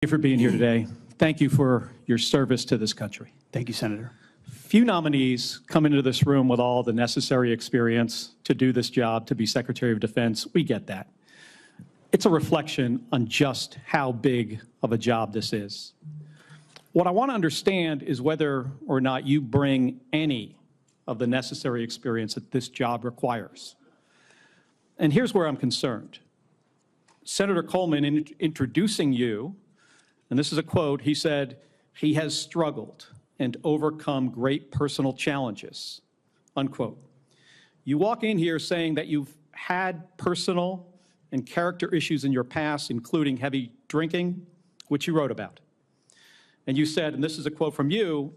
you for being here today. Thank you for your service to this country. Thank you, Senator. Few nominees come into this room with all the necessary experience to do this job, to be Secretary of Defense. We get that. It's a reflection on just how big of a job this is. What I want to understand is whether or not you bring any of the necessary experience that this job requires. And here's where I'm concerned. Senator Coleman, in introducing you, and this is a quote, he said, "He has struggled and overcome great personal challenges," unquote. You walk in here saying that you've had personal and character issues in your past, including heavy drinking, which you wrote about. And you said, and this is a quote from you,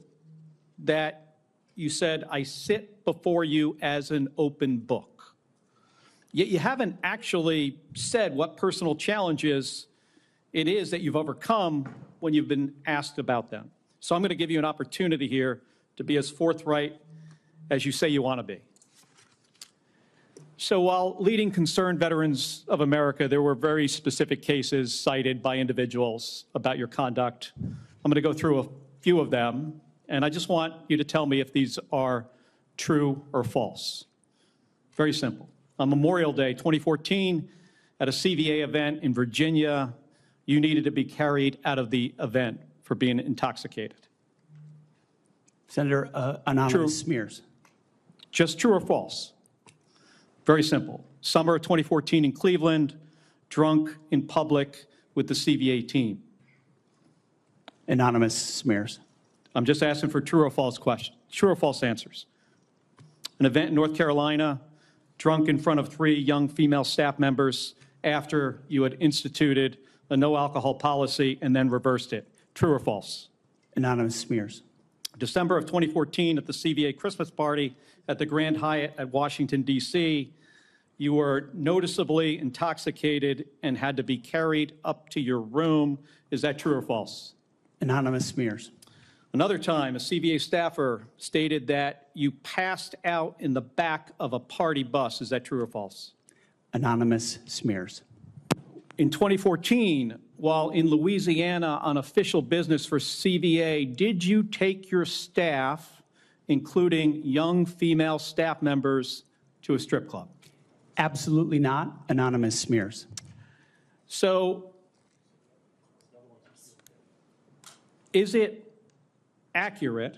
that you said, "I sit before you as an open book." Yet you haven't actually said what personal challenges it is that you've overcome when you've been asked about them. So I'm going to give you an opportunity here to be as forthright as you say you want to be. So while leading concerned veterans of America, there were very specific cases cited by individuals about your conduct. I'm going to go through a few of them, and I just want you to tell me if these are true or false. Very simple. On Memorial Day 2014, at a CVA event in Virginia, you needed to be carried out of the event for being intoxicated. Senator, anonymous smears. Just true or false? Very simple. Summer of 2014 in Cleveland, drunk in public with the CVA team. Anonymous smears. I'm just asking for true or false questions, true or false answers. An event in North Carolina, drunk in front of 3 young female staff members after you had instituted a no alcohol policy and then reversed it. True or false? Anonymous smears. December of 2014 at the CVA Christmas party at the Grand Hyatt at Washington, D.C., you were noticeably intoxicated and had to be carried up to your room. Is that true or false? Anonymous smears. Another time, a CVA staffer stated that you passed out in the back of a party bus. Is that true or false? Anonymous smears. In 2014, while in Louisiana on official business for CVA, did you take your staff, including young female staff members, to a strip club? Absolutely not. Anonymous smears. So, is it accurate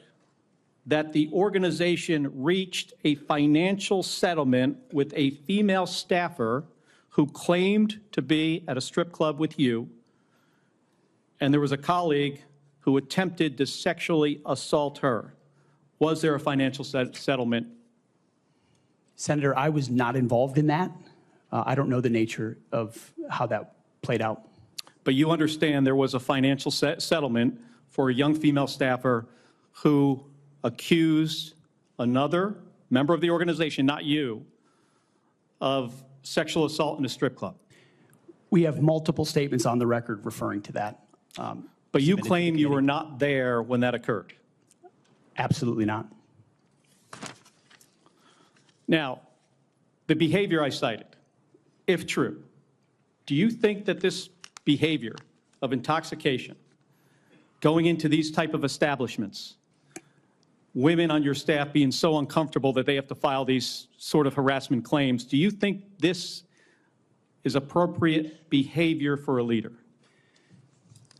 that the organization reached a financial settlement with a female staffer who claimed to be at a strip club with you, and there was a colleague who attempted to sexually assault her? Was there a financial settlement? Senator, I was not involved in that. I don't know the nature of how that played out. But you understand there was a financial settlement for a young female staffer who accused another member of the organization, not you, of sexual assault in a strip club. We have multiple statements on the record referring to that. But you claim you were not there when that occurred. Absolutely not. Now, the behavior I cited, if true, do you think that this behavior of intoxication, going into these type of establishments, women on your staff being so uncomfortable that they have to file these sort of harassment claims, do you think this is appropriate behavior for a leader?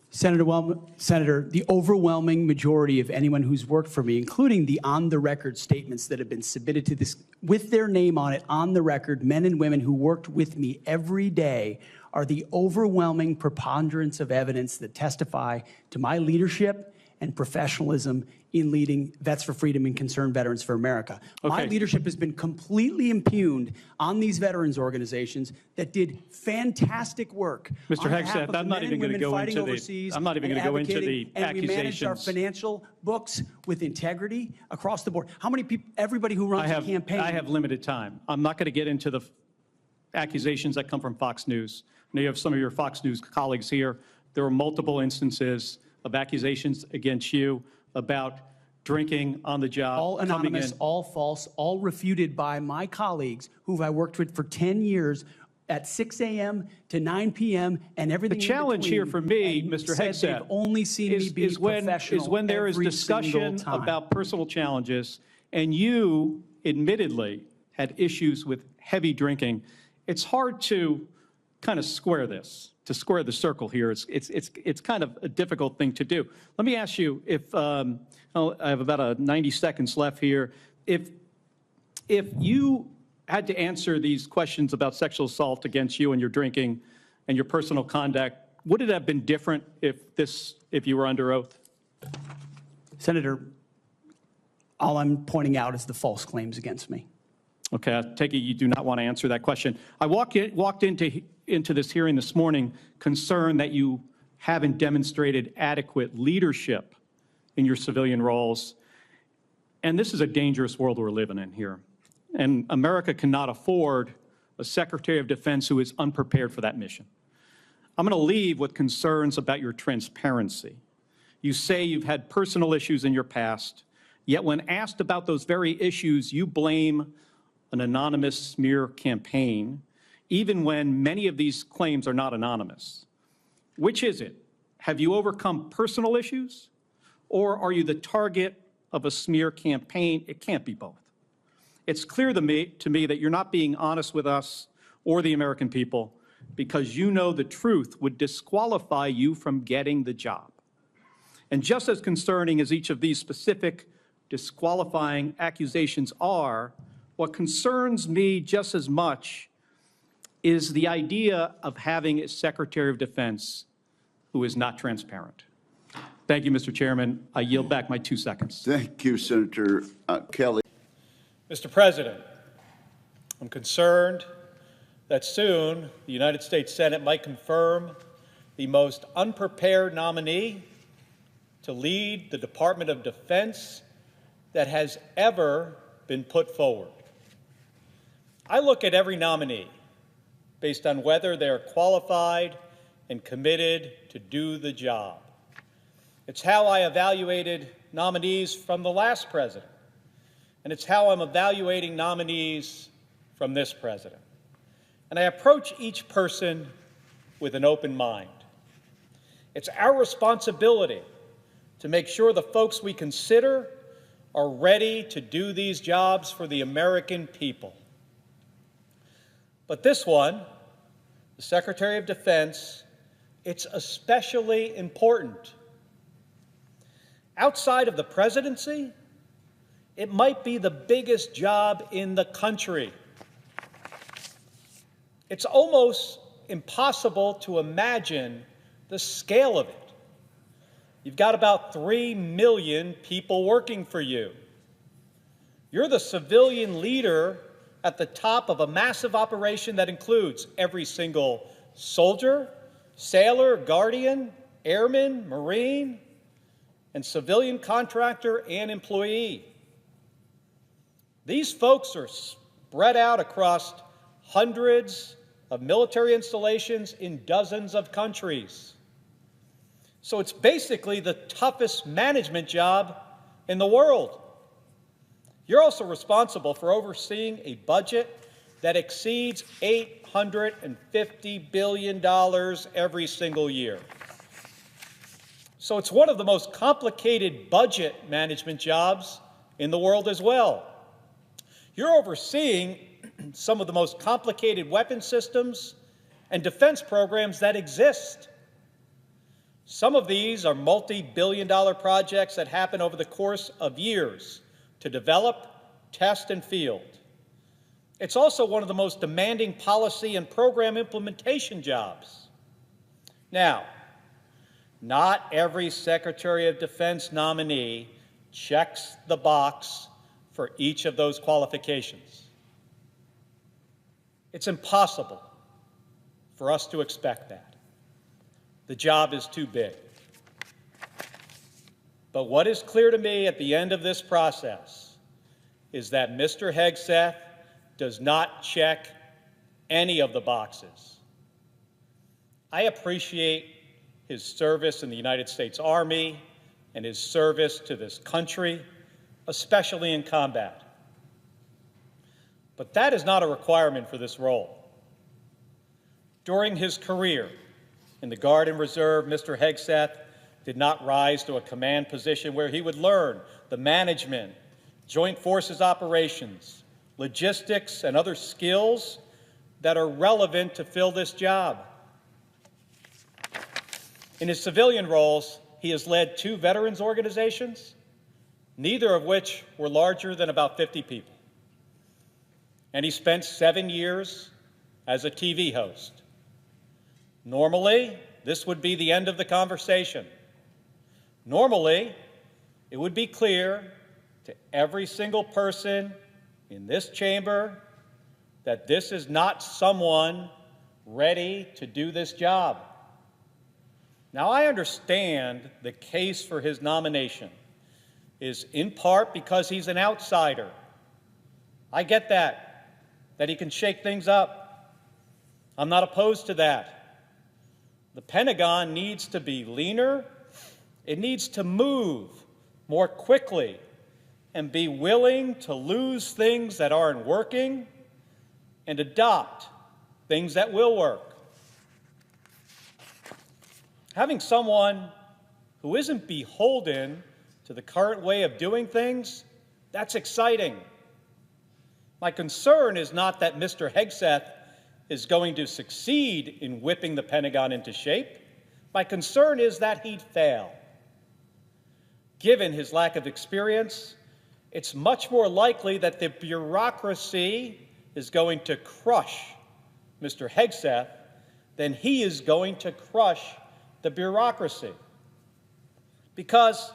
Senator, the overwhelming majority of anyone who's worked for me, including the on-the-record statements that have been submitted to this, with their name on it, on the record, men and women who worked with me every day, are the overwhelming preponderance of evidence that testify to my leadership and professionalism in leading Vets for Freedom and Concerned Veterans for America. Okay. My leadership has been completely impugned on these veterans organizations that did fantastic work. Mr. Hegseth, I'm not even going to go into the accusations. And we managed our financial books with integrity across the board. How many people, everybody who runs a campaign. I have limited time. I'm not going to get into the accusations that come from Fox News. Now you have some of your Fox News colleagues here. There were multiple instances of accusations against you about drinking on the job. All anonymous, all false, all refuted by my colleagues who I worked with for 10 years at 6 a.m. to 9 p.m. and everything The challenge here for me, Mr. Hegseth, Hegseth, they've only seen me be professional is when there is every discussion single time. about personal challenges, and you admittedly had issues with heavy drinking. It's hard to kind of square this, to square the circle here. It's kind of a difficult thing to do. Let me ask you, if I have about 90 seconds left here, if you had to answer these questions about sexual assault against you and your drinking and your personal conduct, would it have been different if you were under oath? Senator, all I'm pointing out is the false claims against me. Okay, I take it you do not want to answer that question. I walked into this hearing this morning concerned that you haven't demonstrated adequate leadership in your civilian roles. And this is a dangerous world we're living in here. And America cannot afford a Secretary of Defense who is unprepared for that mission. I'm going to leave with concerns about your transparency. You say you've had personal issues in your past, yet when asked about those very issues, you blame an anonymous smear campaign, even when many of these claims are not anonymous. Which is it? Have you overcome personal issues, or are you the target of a smear campaign? It can't be both. It's clear to me that you're not being honest with us or the American people because you know the truth would disqualify you from getting the job. And just as concerning as each of these specific disqualifying accusations are, what concerns me just as much is the idea of having a Secretary of Defense who is not transparent. Thank you, Mr. Chairman. I yield back my 2 seconds. Thank you, Senator Kelly. Mr. President, I'm concerned that soon the United States Senate might confirm the most unprepared nominee to lead the Department of Defense that has ever been put forward. I look at every nominee based on whether they're qualified and committed to do the job. It's how I evaluated nominees from the last president, and it's how I'm evaluating nominees from this president. And I approach each person with an open mind. It's our responsibility to make sure the folks we consider are ready to do these jobs for the American people. But this one, the Secretary of Defense, it's especially important. Outside of the presidency, it might be the biggest job in the country. It's almost impossible to imagine the scale of it. You've got about 3 million people working for you. You're the civilian leader at the top of a massive operation that includes every single soldier, sailor, guardian, airman, Marine, and civilian contractor and employee. These folks are spread out across hundreds of military installations in dozens of countries. So it's basically the toughest management job in the world. You're also responsible for overseeing a budget that exceeds $850 billion every single year. So it's one of the most complicated budget management jobs in the world as well. You're overseeing some of the most complicated weapon systems and defense programs that exist. Some of these are multi-billion-dollar projects that happen over the course of years to develop, test, and field. It's also one of the most demanding policy and program implementation jobs. Now, not every Secretary of Defense nominee checks the box for each of those qualifications. It's impossible for us to expect that. The job is too big. But what is clear to me at the end of this process is that Mr. Hegseth does not check any of the boxes. I appreciate his service in the United States Army and his service to this country, especially in combat. But that is not a requirement for this role. During his career in the Guard and Reserve, Mr. Hegseth did not rise to a command position where he would learn the management, joint forces operations, logistics, and other skills that are relevant to fill this job. In his civilian roles, he has led 2 veterans organizations, neither of which were larger than about 50 people. And he spent 7 years as a TV host. Normally, this would be the end of the conversation. Normally, it would be clear to every single person in this chamber that this is not someone ready to do this job. Now, I understand the case for his nomination is in part because he's an outsider. I get that he can shake things up. I'm not opposed to that. The Pentagon needs to be leaner. It needs to move more quickly and be willing to lose things that aren't working and adopt things that will work. Having someone who isn't beholden to the current way of doing things, that's exciting. My concern is not that Mr. Hegseth is going to succeed in whipping the Pentagon into shape. My concern is that he'd fail. Given his lack of experience, it's much more likely that the bureaucracy is going to crush Mr. Hegseth than he is going to crush the bureaucracy. Because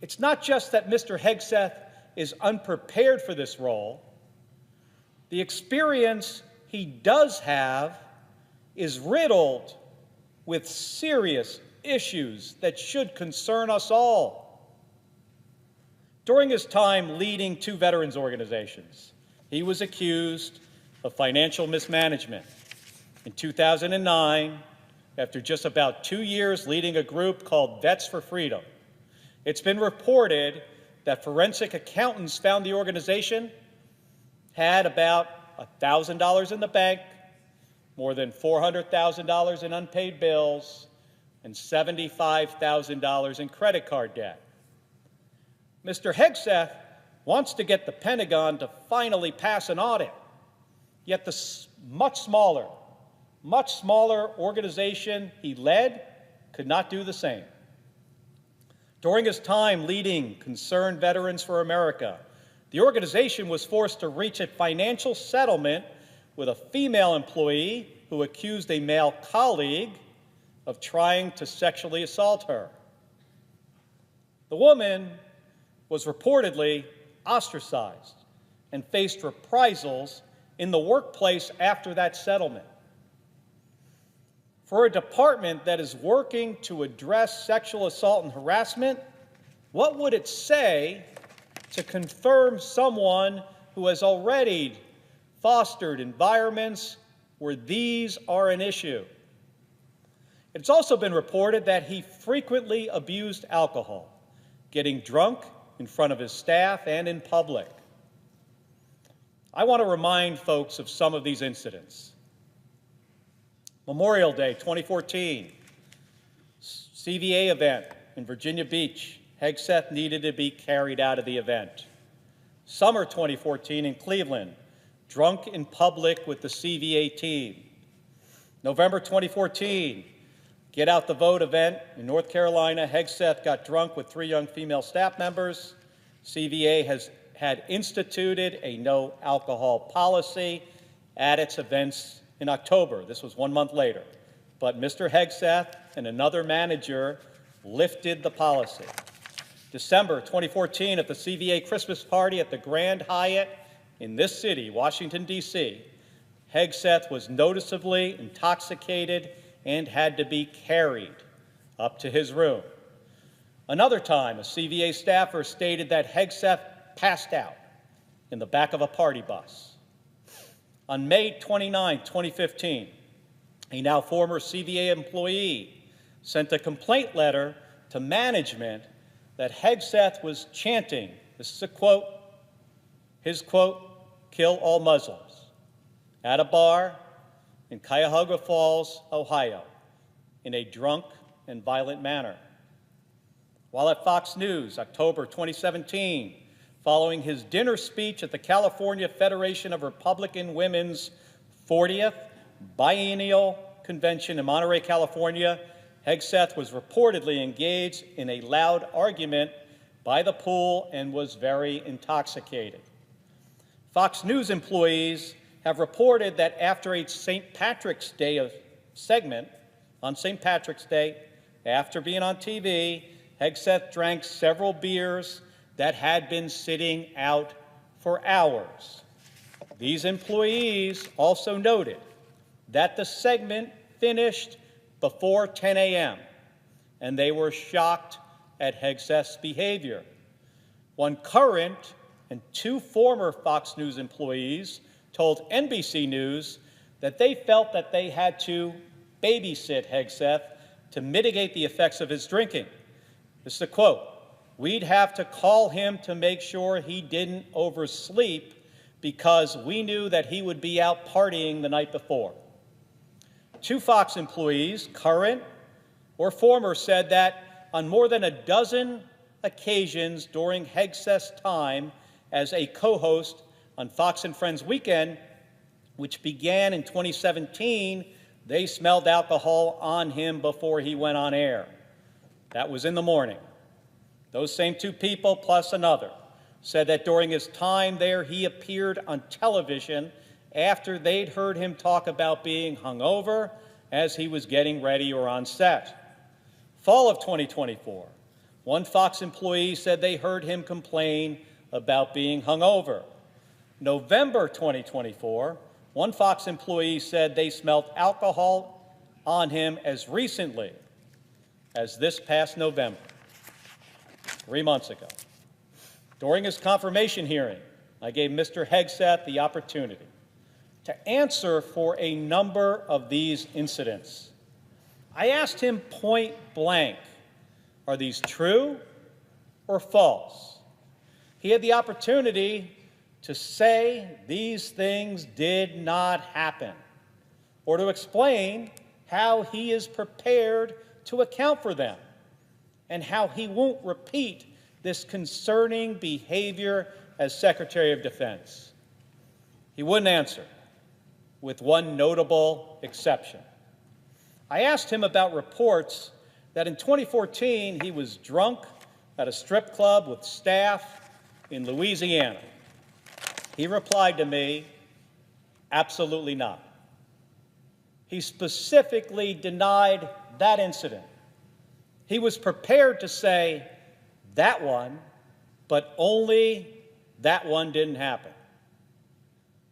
it's not just that Mr. Hegseth is unprepared for this role. The experience he does have is riddled with serious issues that should concern us all. During his time leading 2 veterans organizations, he was accused of financial mismanagement. In 2009, after just about 2 years leading a group called Vets for Freedom, it's been reported that forensic accountants found the organization had about $1,000 in the bank, more than $400,000 in unpaid bills, and $75,000 in credit card debt. Mr. Hegseth wants to get the Pentagon to finally pass an audit, yet the much smaller organization he led could not do the same. During his time leading Concerned Veterans for America, the organization was forced to reach a financial settlement with a female employee who accused a male colleague of trying to sexually assault her. The woman was reportedly ostracized and faced reprisals in the workplace after that settlement. For a department that is working to address sexual assault and harassment, what would it say to confirm someone who has already fostered environments where these are an issue? It's also been reported that he frequently abused alcohol, getting drunk in front of his staff and in public. I want to remind folks of some of these incidents. Memorial Day 2014, CVA event in Virginia Beach. Hegseth needed to be carried out of the event. Summer 2014 in Cleveland, drunk in public with the CVA team. November 2014, Get Out the Vote event in North Carolina. Hegseth got drunk with 3 young female staff members. CVA has had instituted a no alcohol policy at its events in October. This was 1 month later. But Mr. Hegseth and another manager lifted the policy. December 2014, at the CVA Christmas party at the Grand Hyatt in this city, Washington, D.C., Hegseth was noticeably intoxicated and had to be carried up to his room. Another time, a CVA staffer stated that Hegseth passed out in the back of a party bus. On May 29, 2015, a now former CVA employee sent a complaint letter to management that Hegseth was chanting, this is a quote, his quote, "kill all Muslims," at a bar in Cuyahoga Falls, Ohio, in a drunk and violent manner. While at Fox News, October 2017, following his dinner speech at the California Federation of Republican Women's 40th Biennial Convention in Monterey, California, Hegseth was reportedly engaged in a loud argument by the pool and was very intoxicated. Fox News employees have reported that after a St. Patrick's Day segment on St. Patrick's Day, after being on TV, Hegseth drank several beers that had been sitting out for hours. These employees also noted that the segment finished before 10 a.m., and they were shocked at Hegseth's behavior. One current and two former Fox News employees told NBC News that they felt that they had to babysit Hegseth to mitigate the effects of his drinking. This is a quote, "We'd have to call him to make sure he didn't oversleep because we knew that he would be out partying the night before." Two Fox employees, current or former, said that on more than a dozen occasions during Hegseth's time as a co-host on Fox and Friends Weekend, which began in 2017, they smelled alcohol on him before he went on air. That was in the morning. Those same two people, plus another, said that during his time there, he appeared on television after they'd heard him talk about being hungover as he was getting ready or on set. Fall of 2024, one Fox employee said they heard him complain about being hungover. November 2024, one Fox employee said they smelled alcohol on him as recently as this past November, 3 months ago. During his confirmation hearing, I gave Mr. Hegseth the opportunity to answer for a number of these incidents. I asked him point blank, are these true or false? He had the opportunity to say these things did not happen, or to explain how he is prepared to account for them, and how he won't repeat this concerning behavior as Secretary of Defense. He wouldn't answer, with one notable exception. I asked him about reports that in 2014 he was drunk at a strip club with staff in Louisiana. He replied to me, absolutely not. He specifically denied that incident. He was prepared to say that one, but only that one didn't happen.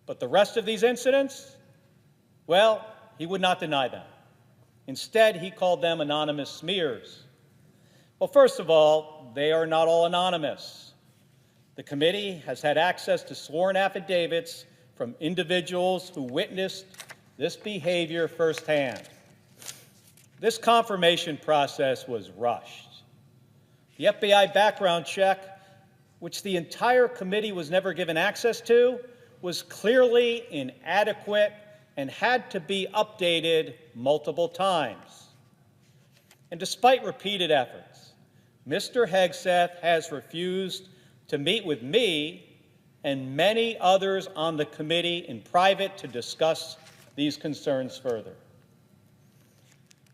But the rest of these incidents, well, he would not deny them. Instead, he called them anonymous smears. Well, first of all, they are not all anonymous. The committee has had access to sworn affidavits from individuals who witnessed this behavior firsthand. This confirmation process was rushed. The FBI background check, which the entire committee was never given access to, was clearly inadequate and had to be updated multiple times. And despite repeated efforts, Mr. Hegseth has refused to meet with me and many others on the committee in private to discuss these concerns further.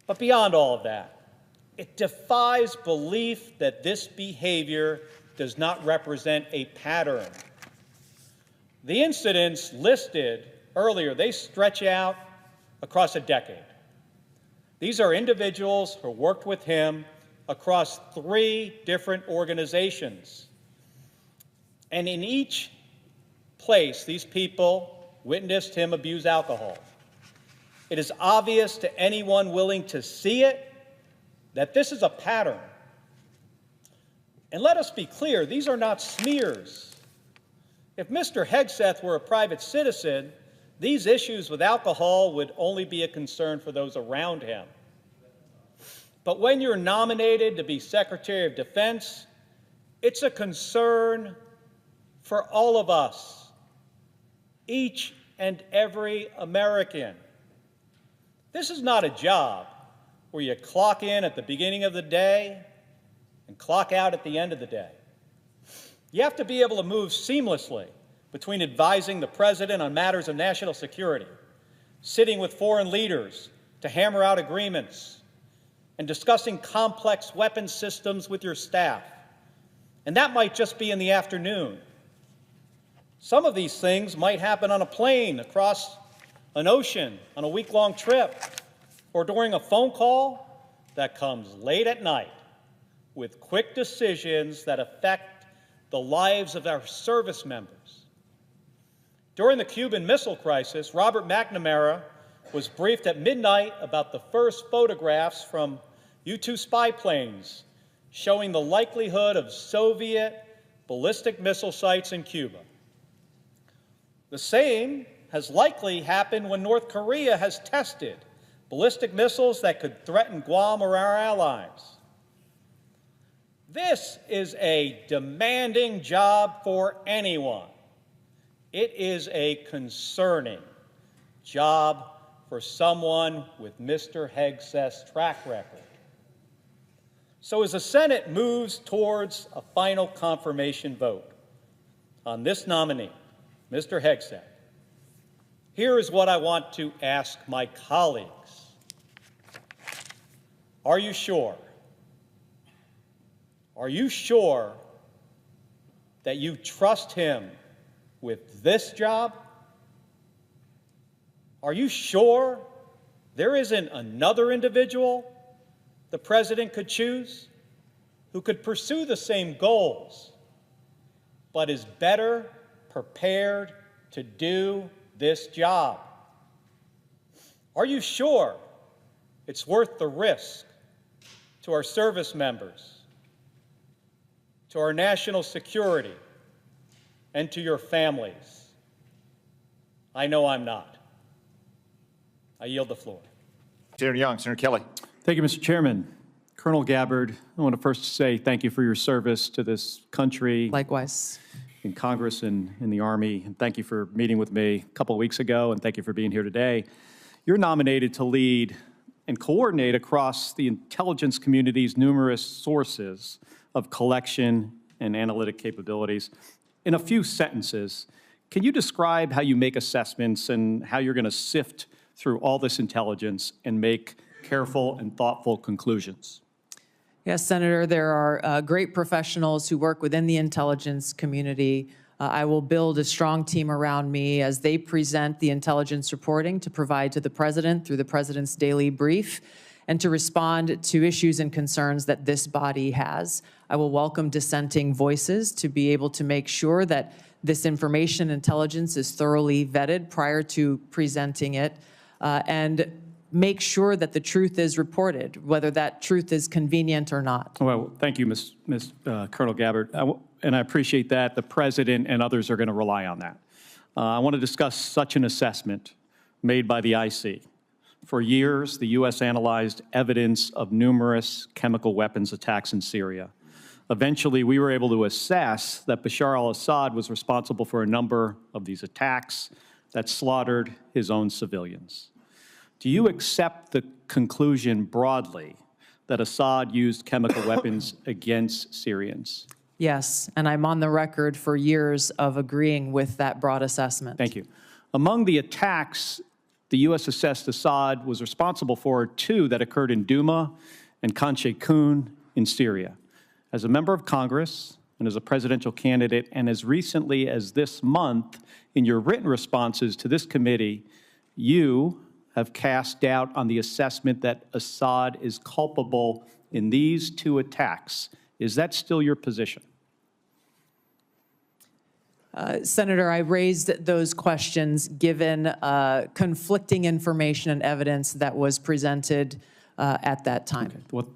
But beyond all of that, it defies belief that this behavior does not represent a pattern. The incidents listed earlier, they stretch out across a decade. These are individuals who worked with him across 3 different organizations. And in each place, these people witnessed him abuse alcohol. It is obvious to anyone willing to see it that this is a pattern. And let us be clear, these are not smears. If Mr. Hegseth were a private citizen, these issues with alcohol would only be a concern for those around him. But when you're nominated to be Secretary of Defense, it's a concern for all of us, each and every American. This is not a job where you clock in at the beginning of the day and clock out at the end of the day. You have to be able to move seamlessly between advising the president on matters of national security, sitting with foreign leaders to hammer out agreements, and discussing complex weapons systems with your staff. And that might just be in the afternoon. Some of these things might happen on a plane across an ocean on a week-long trip, or during a phone call that comes late at night with quick decisions that affect the lives of our service members. During the Cuban Missile Crisis, Robert McNamara was briefed at midnight about the first photographs from U-2 spy planes showing the likelihood of Soviet ballistic missile sites in Cuba. The same has likely happened when North Korea has tested ballistic missiles that could threaten Guam or our allies. This is a demanding job for anyone. It is a concerning job for someone with Mr. Hegseth's track record. So as the Senate moves towards a final confirmation vote on this nominee, Mr. Hegseth, here is what I want to ask my colleagues. Are you sure? Are you sure that you trust him with this job? Are you sure there isn't another individual the president could choose who could pursue the same goals, but is better prepared to do this job? Are you sure it's worth the risk to our service members, to our national security, and to your families? I know I'm not. I yield the floor. Senator Young, Senator Kelly. Thank you, Mr. Chairman. Colonel Gabbard, I want to first say thank you for your service to this country. Likewise. In Congress and in the Army. And thank you for meeting with me a couple of weeks ago, and thank you for being here today. You're nominated to lead and coordinate across the intelligence community's numerous sources of collection and analytic capabilities. In a few sentences, can you describe how you make assessments and how you're going to sift through all this intelligence and make careful and thoughtful conclusions? Yes, Senator, there are great professionals who work within the intelligence community. I will build a strong team around me as they present the intelligence reporting to provide to the president through the president's daily brief and to respond to issues and concerns that this body has. I will welcome dissenting voices to be able to make sure that this information intelligence is thoroughly vetted prior to presenting it, and make sure that the truth is reported, whether that truth is convenient or not. Well, thank you, Colonel Gabbard, and I appreciate that. The President and others are going to rely on that. I want to discuss such an assessment made by the IC. For years, the U.S. analyzed evidence of numerous chemical weapons attacks in Syria. Eventually, we were able to assess that Bashar al-Assad was responsible for a number of these attacks that slaughtered his own civilians. Do you accept the conclusion broadly that Assad used chemical weapons against Syrians? Yes, and I'm on the record for years of agreeing with that broad assessment. Thank you. Among the attacks the U.S. assessed Assad was responsible for 2 that occurred in Douma and Khan Sheikhoun in Syria. As a member of Congress and as a presidential candidate, and as recently as this month, in your written responses to this committee, you have cast doubt on the assessment that Assad is culpable in these 2 attacks. Is that still your position? Senator, I raised those questions given conflicting information and evidence that was presented at that time. Okay.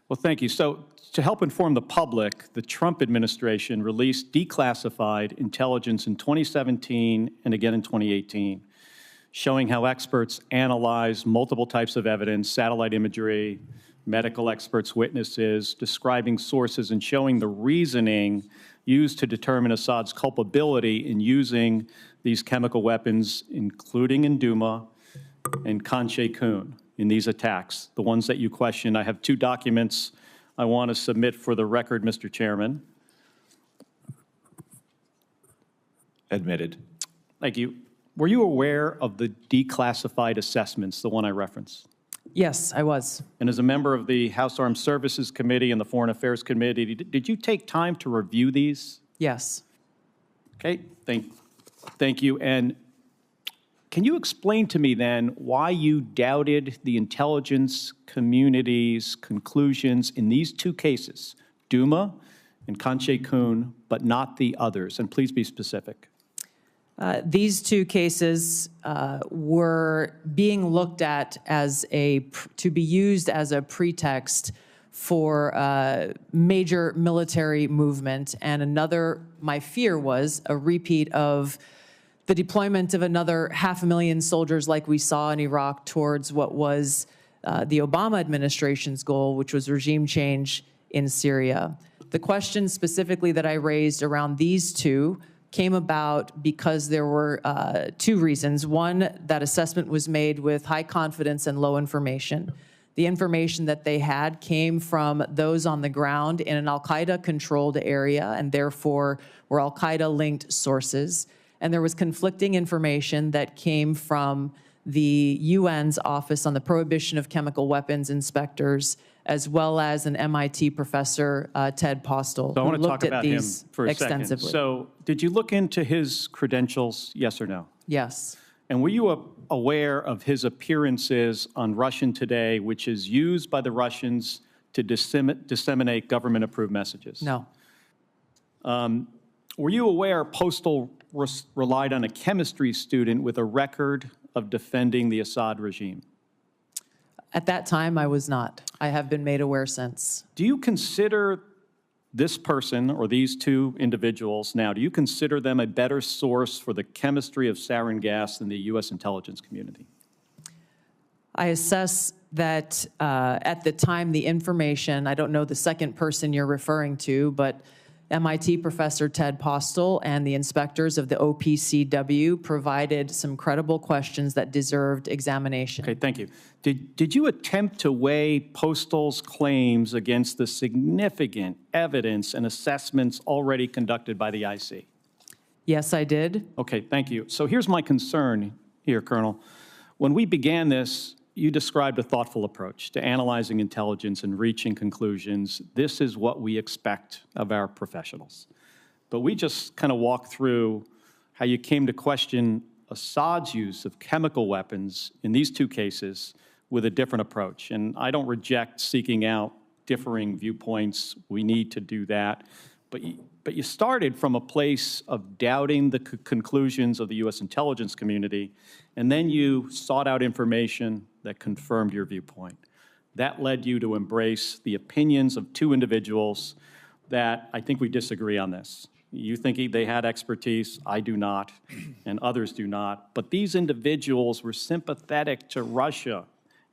Well, thank you. So to help inform the public, the Trump administration released declassified intelligence in 2017 and again in 2018. Showing how experts analyzed multiple types of evidence, satellite imagery, medical experts' witnesses, describing sources, and showing the reasoning used to determine Assad's culpability in using these chemical weapons, including in Douma and Khan Sheikhoun. in these attacks, the ones that you questioned. I have 2 documents I want to submit for the record, Mr. Chairman. Admitted. Thank you. Were you aware of the declassified assessments, the one I referenced? Yes, I was. And as a member of the House Armed Services Committee and the Foreign Affairs Committee, did you take time to review these? Yes. Okay, thank you. And can you explain to me then why you doubted the intelligence community's conclusions in these 2 cases, Duma and Kanche Kun, but not the others? And please be specific. These 2 cases were being looked at as to be used as a pretext for major military movement, and my fear was a repeat of the deployment of another 500,000 soldiers like we saw in Iraq towards what was the Obama administration's goal, which was regime change in Syria. The question specifically that I raised around these 2 came about because there were 2 reasons. One, that assessment was made with high confidence and low information. The information that they had came from those on the ground in an al-Qaeda-controlled area, and therefore were al-Qaeda-linked sources. And there was conflicting information that came from the UN's Office on the Prohibition of Chemical Weapons inspectors, as well as an MIT professor, Ted Postel, So I who want to talk looked at about him these for a extensively. second. So did you look into his credentials, yes or no? Yes. And were you aware of his appearances on Russian Today, which is used by the Russians to disseminate government-approved messages? No. Were you aware Postal relied on a chemistry student with a record of defending the Assad regime? At that time, I was not. I have been made aware since. Do you consider this person or these 2 individuals now, do you consider them a better source for the chemistry of sarin gas than the U.S. intelligence community? I assess that at the time, the information, I don't know the second person you're referring to, but MIT professor Ted Postel and the inspectors of the OPCW provided some credible questions that deserved examination. Okay, thank you. Did you attempt to weigh Postal's claims against the significant evidence and assessments already conducted by the IC? Yes, I did. Okay, thank you. So here's my concern here, Colonel. When we began this, you described a thoughtful approach to analyzing intelligence and reaching conclusions. This is what we expect of our professionals. But we just kind of walked through how you came to question Assad's use of chemical weapons in these 2 cases with a different approach. And I don't reject seeking out differing viewpoints. We need to do that. But you started from a place of doubting the conclusions of the U.S. intelligence community, and then you sought out information that confirmed your viewpoint. That led you to embrace the opinions of 2 individuals that I think we disagree on this. You think they had expertise, I do not, and others do not. But these individuals were sympathetic to Russia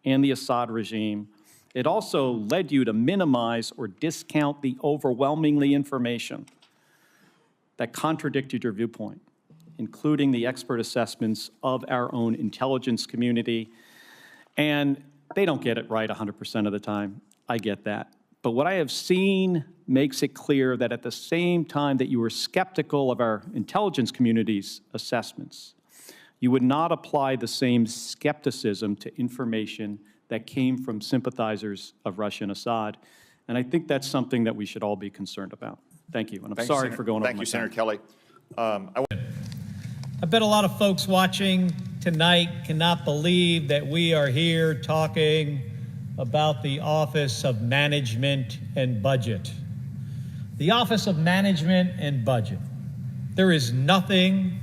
and the Assad regime. It also led you to minimize or discount the overwhelmingly information that contradicted your viewpoint, including the expert assessments of our own intelligence community. And they don't get it right 100% of the time. I get that. But what I have seen makes it clear that at the same time that you were skeptical of our intelligence community's assessments, you would not apply the same skepticism to information that came from sympathizers of Russia and Assad. And I think that's something that we should all be concerned about. Thank you. And I'm sorry for going over my time. Thank you, Senator Kelly. I bet a lot of folks watching tonight cannot believe that we are here talking about the Office of Management and Budget. The Office of Management and Budget. There is nothing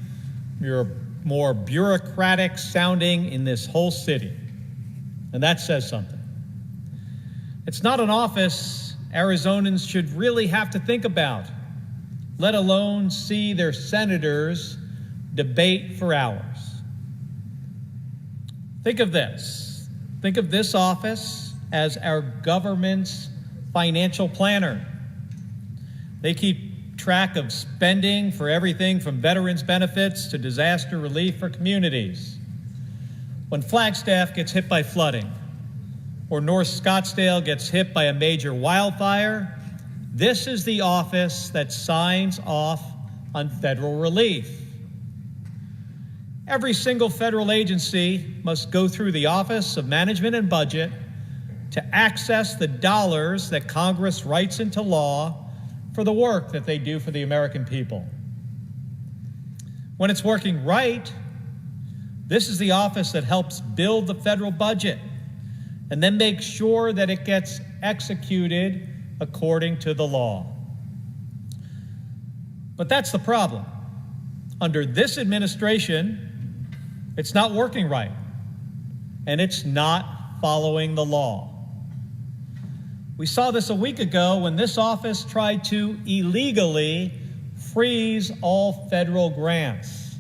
more bureaucratic sounding in this whole city, and that says something. It's not an office Arizonans should really have to think about, let alone see their senators debate for hours. Think of this. Think of this office as our government's financial planner. They keep track of spending for everything from veterans benefits to disaster relief for communities. When Flagstaff gets hit by flooding, or North Scottsdale gets hit by a major wildfire, this is the office that signs off on federal relief. Every single federal agency must go through the Office of Management and Budget to access the dollars that Congress writes into law for the work that they do for the American people. When it's working right, this is the office that helps build the federal budget and then make sure that it gets executed according to the law. But that's the problem. Under this administration, it's not working right, and it's not following the law. We saw this a week ago when this office tried to illegally freeze all federal grants.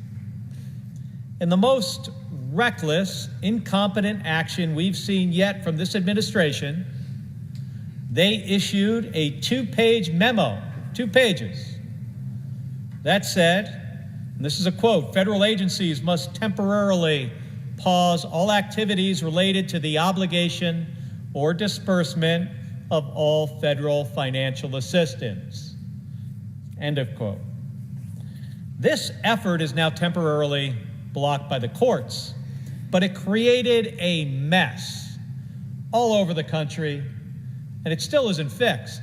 In the most reckless, incompetent action we've seen yet from this administration, they issued a two-page memo, 2 pages, that said, and this is a quote, "Federal agencies must temporarily pause all activities related to the obligation or disbursement of all federal financial assistance." End of quote. This effort is now temporarily blocked by the courts, but it created a mess all over the country, and it still isn't fixed.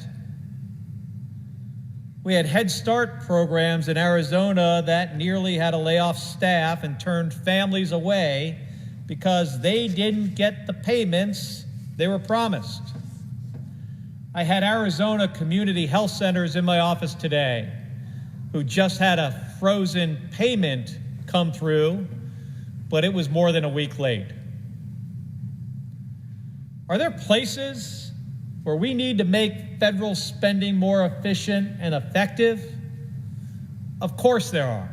We had Head Start programs in Arizona that nearly had to lay off staff and turned families away because they didn't get the payments they were promised. I had Arizona community health centers in my office today who just had a frozen payment come through, but it was more than a week late. Are there places where we need to make federal spending more efficient and effective? Of course there are.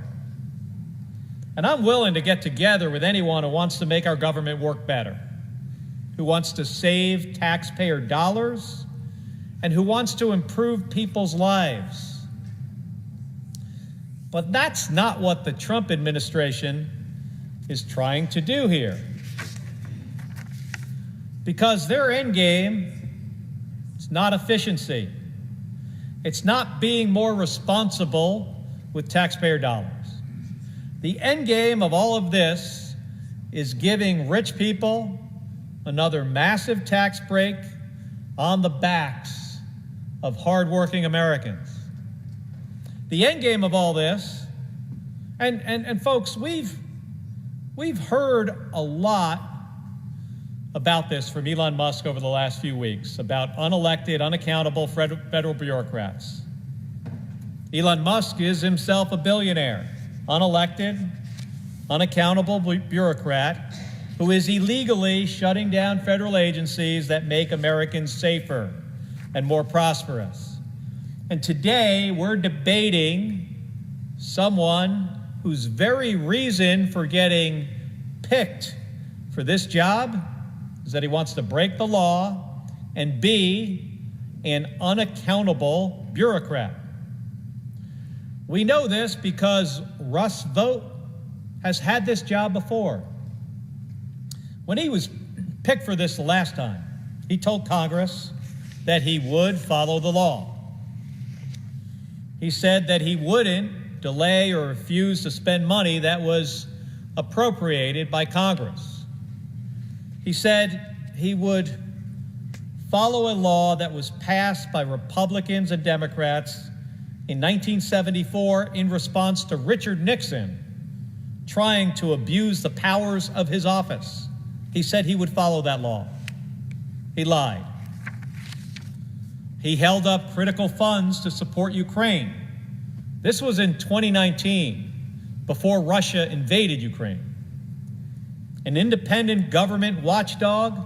And I'm willing to get together with anyone who wants to make our government work better, who wants to save taxpayer dollars, and who wants to improve people's lives. But that's not what the Trump administration is trying to do here. Because their end game is not efficiency. It's not being more responsible with taxpayer dollars. The end game of all of this is giving rich people another massive tax break on the backs of hardworking Americans. The end game of all this, and folks, we've heard a lot about this from Elon Musk over the last few weeks, about unelected, unaccountable federal bureaucrats. Elon Musk is himself a billionaire, unelected, unaccountable bureaucrat who is illegally shutting down federal agencies that make Americans safer and more prosperous. And today we're debating someone whose very reason for getting picked for this job is that he wants to break the law and be an unaccountable bureaucrat. We know this because Russ Vought has had this job before. When he was picked for this the last time, he told Congress that he would follow the law. He said that he wouldn't delay or refuse to spend money that was appropriated by Congress. He said he would follow a law that was passed by Republicans and Democrats in 1974 in response to Richard Nixon trying to abuse the powers of his office. He said he would follow that law. He lied. He held up critical funds to support Ukraine. This was in 2019, before Russia invaded Ukraine. An independent government watchdog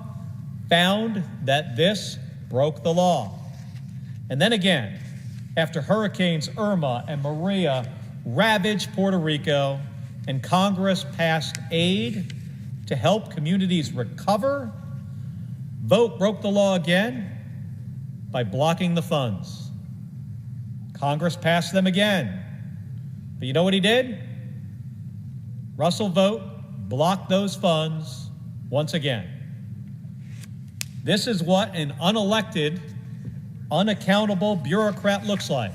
found that this broke the law. And then again, after Hurricanes Irma and Maria ravaged Puerto Rico and Congress passed aid to help communities recover, Vought broke the law again by blocking the funds. Congress passed them again. But you know what he did? Russell Vought blocked those funds once again. This is what an unelected, unaccountable bureaucrat looks like.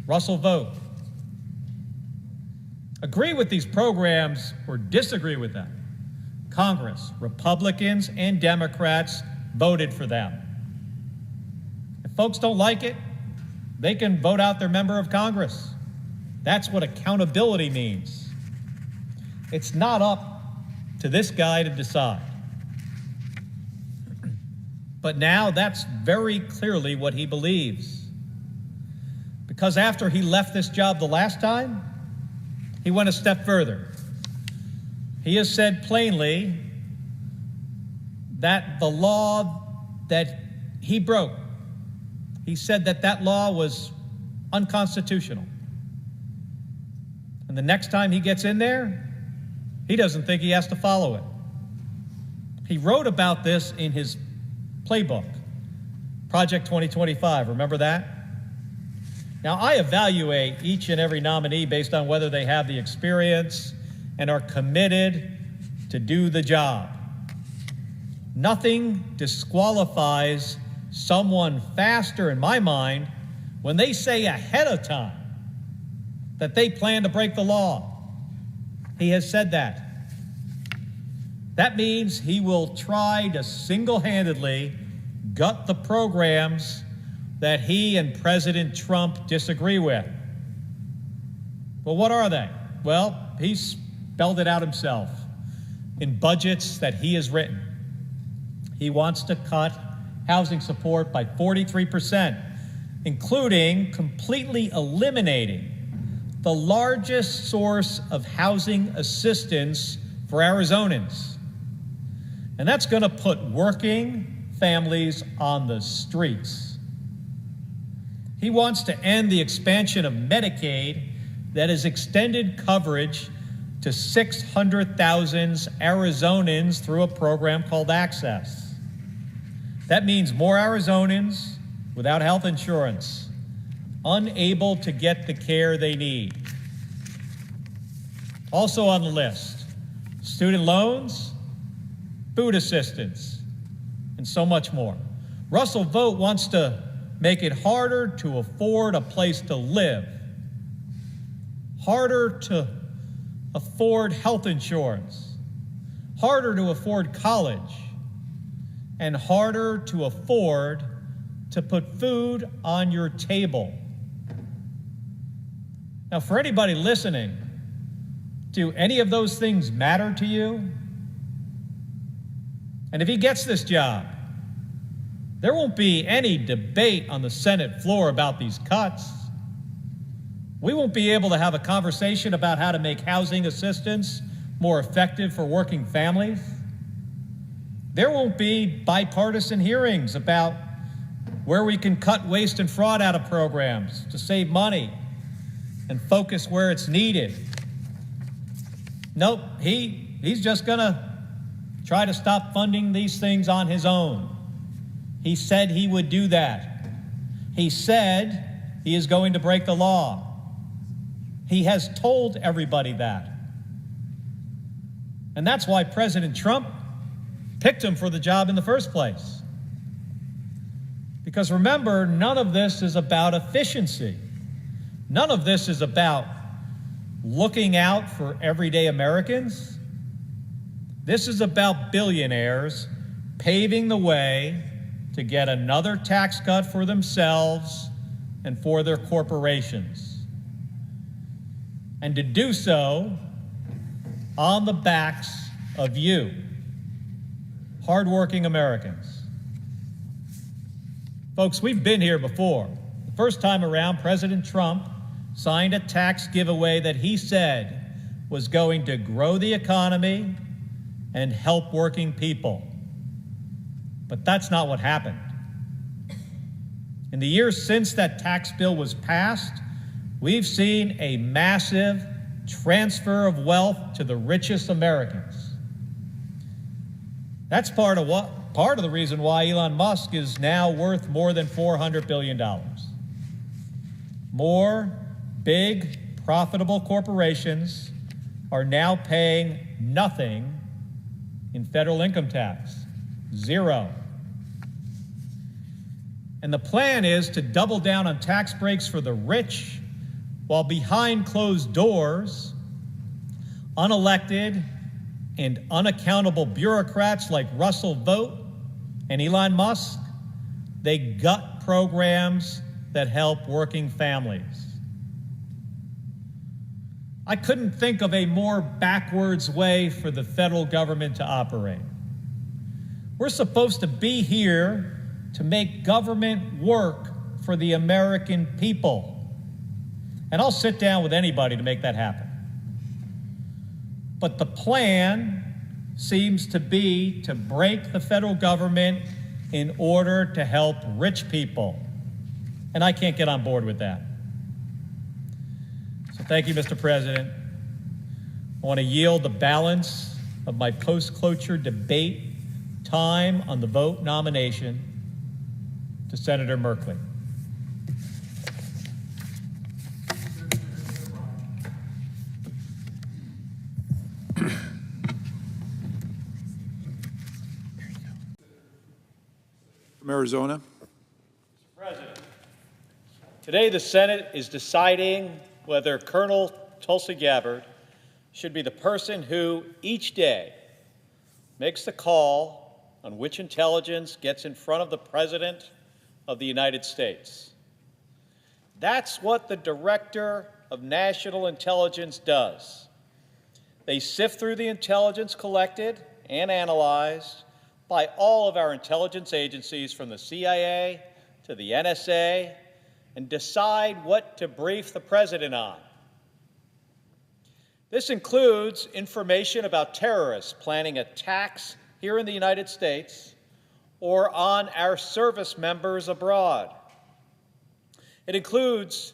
Russell Vogt. Agree with these programs or disagree with them. Congress, Republicans and Democrats voted for them. If folks don't like it, they can vote out their member of Congress. That's what accountability means. It's not up to this guy to decide. But now that's very clearly what he believes. Because after he left this job the last time, he went a step further. He has said plainly that the law that he broke, he said that that law was unconstitutional. And the next time he gets in there, he doesn't think he has to follow it. He wrote about this in his playbook, Project 2025. Remember that? Now, I evaluate each and every nominee based on whether they have the experience and are committed to do the job. Nothing disqualifies someone faster, in my mind, when they say ahead of time that they plan to break the law. He has said that. That means he will try to single-handedly gut the programs that he and President Trump disagree with. Well, what are they? Well, he spelled it out himself in budgets that he has written. He wants to cut housing support by 43%, including completely eliminating the largest source of housing assistance for Arizonans. And that's going to put working families on the streets. He wants to end the expansion of Medicaid that has extended coverage to 600,000 Arizonans through a program called Access. That means more Arizonans without health insurance, unable to get the care they need. Also on the list, student loans, food assistance, and so much more. Russell Vogt wants to make it harder to afford a place to live, harder to afford health insurance, harder to afford college, and harder to afford to put food on your table. Now, for anybody listening, do any of those things matter to you? And if he gets this job, there won't be any debate on the Senate floor about these cuts. We won't be able to have a conversation about how to make housing assistance more effective for working families. There won't be bipartisan hearings about where we can cut waste and fraud out of programs to save money and focus where it's needed. Nope, he's just gonna try to stop funding these things on his own. He said he would do that. He said he is going to break the law. He has told everybody that. And that's why President Trump picked him for the job in the first place. Because remember, none of this is about efficiency. None of this is about looking out for everyday Americans. This is about billionaires paving the way to get another tax cut for themselves and for their corporations. And to do so on the backs of you, hardworking Americans. Folks, we've been here before. The first time around, President Trump signed a tax giveaway that he said was going to grow the economy and help working people. But that's not what happened. In the years since that tax bill was passed, we've seen a massive transfer of wealth to the richest Americans. That's part of the reason why Elon Musk is now worth more than $400 billion. More big, profitable corporations are now paying nothing in federal income tax. Zero. And the plan is to double down on tax breaks for the rich, while behind closed doors, unelected and unaccountable bureaucrats like Russell Vought and Elon Musk, they gut programs that help working families. I couldn't think of a more backwards way for the federal government to operate. We're supposed to be here to make government work for the American people. And I'll sit down with anybody to make that happen. But the plan seems to be to break the federal government in order to help rich people. And I can't get on board with that. So thank you, Mr. President. I want to yield the balance of my post-cloture debate time on the Vought nomination to Senator Merkley. From Arizona. President, today the Senate is deciding whether Colonel Tulsi Gabbard should be the person who each day makes the call on which intelligence gets in front of the President of the United States. That's what the Director of National Intelligence does. They sift through the intelligence collected and analyzed by all of our intelligence agencies, from the CIA to the NSA, and decide what to brief the President on. This includes information about terrorists planning attacks here in the United States or on our service members abroad. It includes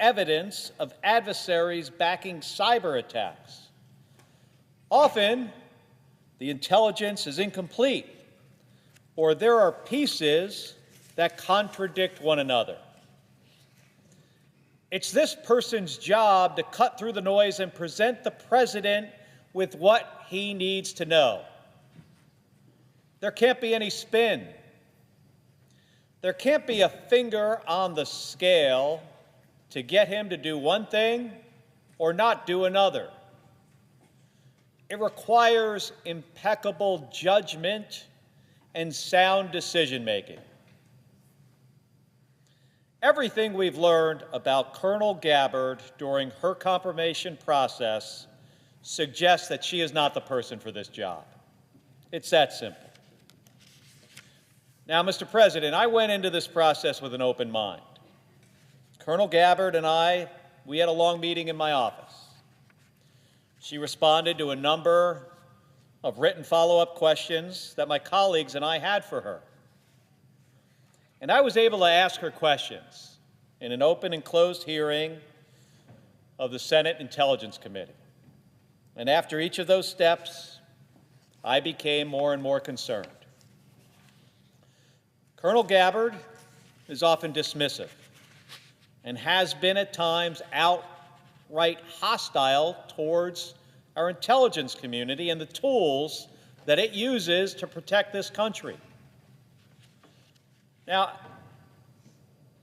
evidence of adversaries backing cyber attacks. Often, the intelligence is incomplete, or there are pieces that contradict one another. It's this person's job to cut through the noise and present the President with what he needs to know. There can't be any spin. There can't be a finger on the scale to get him to do one thing or not do another. It requires impeccable judgment and sound decision-making. Everything we've learned about Colonel Gabbard during her confirmation process suggests that she is not the person for this job. It's that simple. Now, Mr. President, I went into this process with an open mind. Colonel Gabbard and I, we had a long meeting in my office. She responded to a number of written follow-up questions that my colleagues and I had for her. And I was able to ask her questions in an open and closed hearing of the Senate Intelligence Committee. And after each of those steps, I became more and more concerned. Colonel Gabbard is often dismissive and has been at times outright hostile towards our intelligence community and the tools that it uses to protect this country. Now,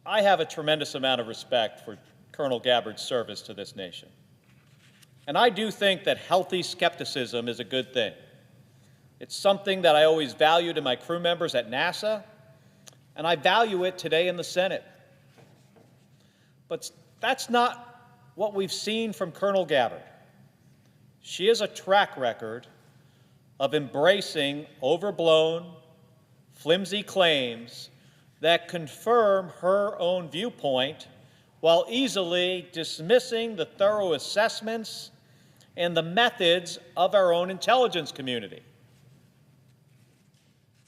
I have a tremendous amount of respect for Colonel Gabbard's service to this nation. And I do think that healthy skepticism is a good thing. It's something that I always valued in my crew members at NASA, and I value it today in the Senate. But that's not what we've seen from Colonel Gabbard. She has a track record of embracing overblown, flimsy claims that confirm her own viewpoint while easily dismissing the thorough assessments and the methods of our own intelligence community.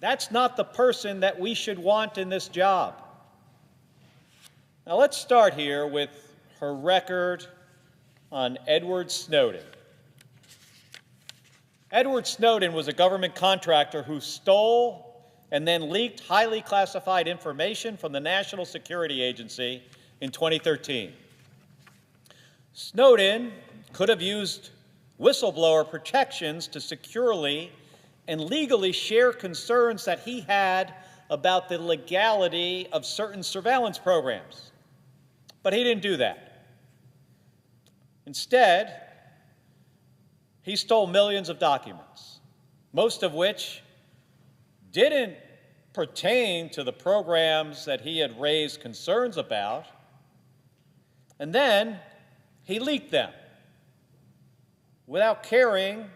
That's not the person that we should want in this job. Now let's start here with her record on Edward Snowden. Edward Snowden was a government contractor who stole and then leaked highly classified information from the National Security Agency in 2013. Snowden could have used whistleblower protections to securely and legally share concerns that he had about the legality of certain surveillance programs. But he didn't do that. Instead, he stole millions of documents, most of which didn't pertain to the programs that he had raised concerns about, and then he leaked them without caring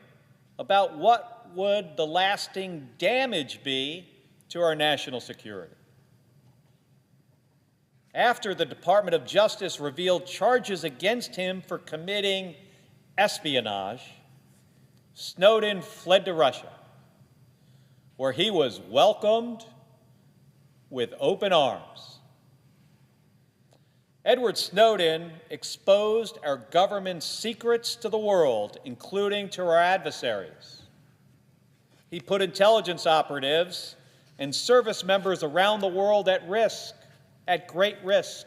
about what would the lasting damage be to our national security. After the Department of Justice revealed charges against him for committing espionage, Snowden fled to Russia, where he was welcomed with open arms. Edward Snowden exposed our government's secrets to the world, including to our adversaries. He put intelligence operatives and service members around the world at risk, at great risk.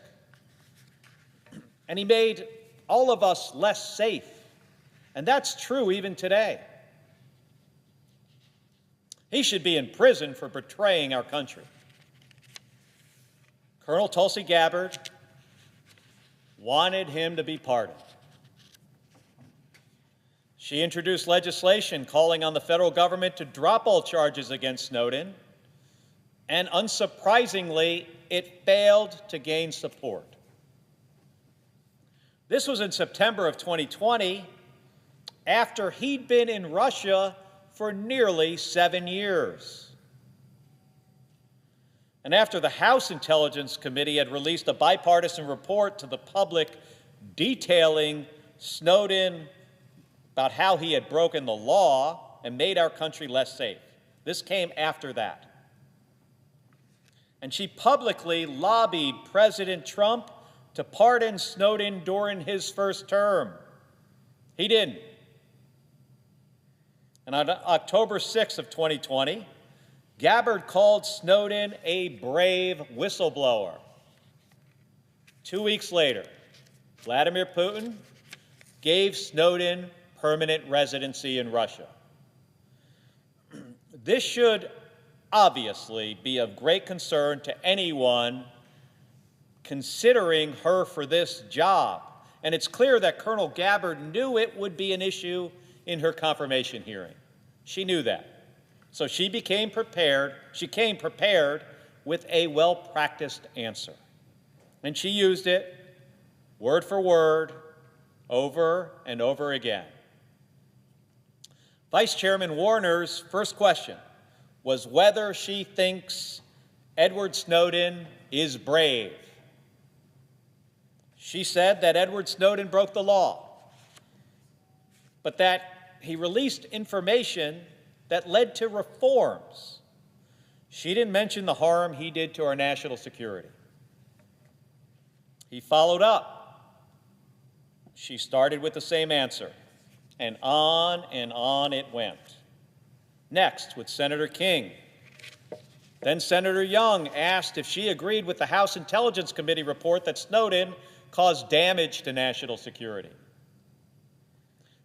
And he made all of us less safe. And that's true even today. He should be in prison for betraying our country. Colonel Tulsi Gabbard wanted him to be pardoned. She introduced legislation calling on the federal government to drop all charges against Snowden, and unsurprisingly, it failed to gain support. This was in September of 2020, after he'd been in Russia for nearly 7 years. And after the House Intelligence Committee had released a bipartisan report to the public detailing Snowden about how he had broken the law and made our country less safe. This came after that. And she publicly lobbied President Trump to pardon Snowden during his first term. He didn't. And on October 6th of 2020, Gabbard called Snowden a brave whistleblower. 2 weeks later, Vladimir Putin gave Snowden permanent residency in Russia. This should obviously be of great concern to anyone considering her for this job. And it's clear that Colonel Gabbard knew it would be an issue in her confirmation hearing. She knew that. So she came prepared with a well-practiced answer. And she used it word for word, over and over again. Vice Chairman Warner's first question was whether she thinks Edward Snowden is brave. She said that Edward Snowden broke the law, but that he released information that led to reforms. She didn't mention the harm he did to our national security. He followed up. She started with the same answer, and on it went. Next, with Senator King. Then Senator Young asked if she agreed with the House Intelligence Committee report that Snowden caused damage to national security.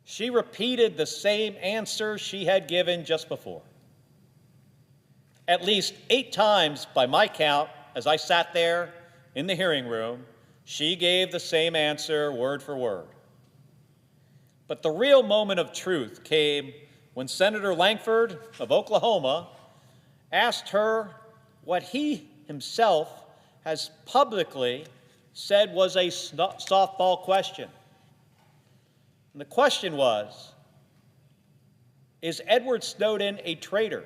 She repeated the same answer she had given just before. At least 8 times, by my count, as I sat there in the hearing room, she gave the same answer word for word. But the real moment of truth came when Senator Lankford of Oklahoma asked her what he himself has publicly said was a softball question. And the question was, is Edward Snowden a traitor?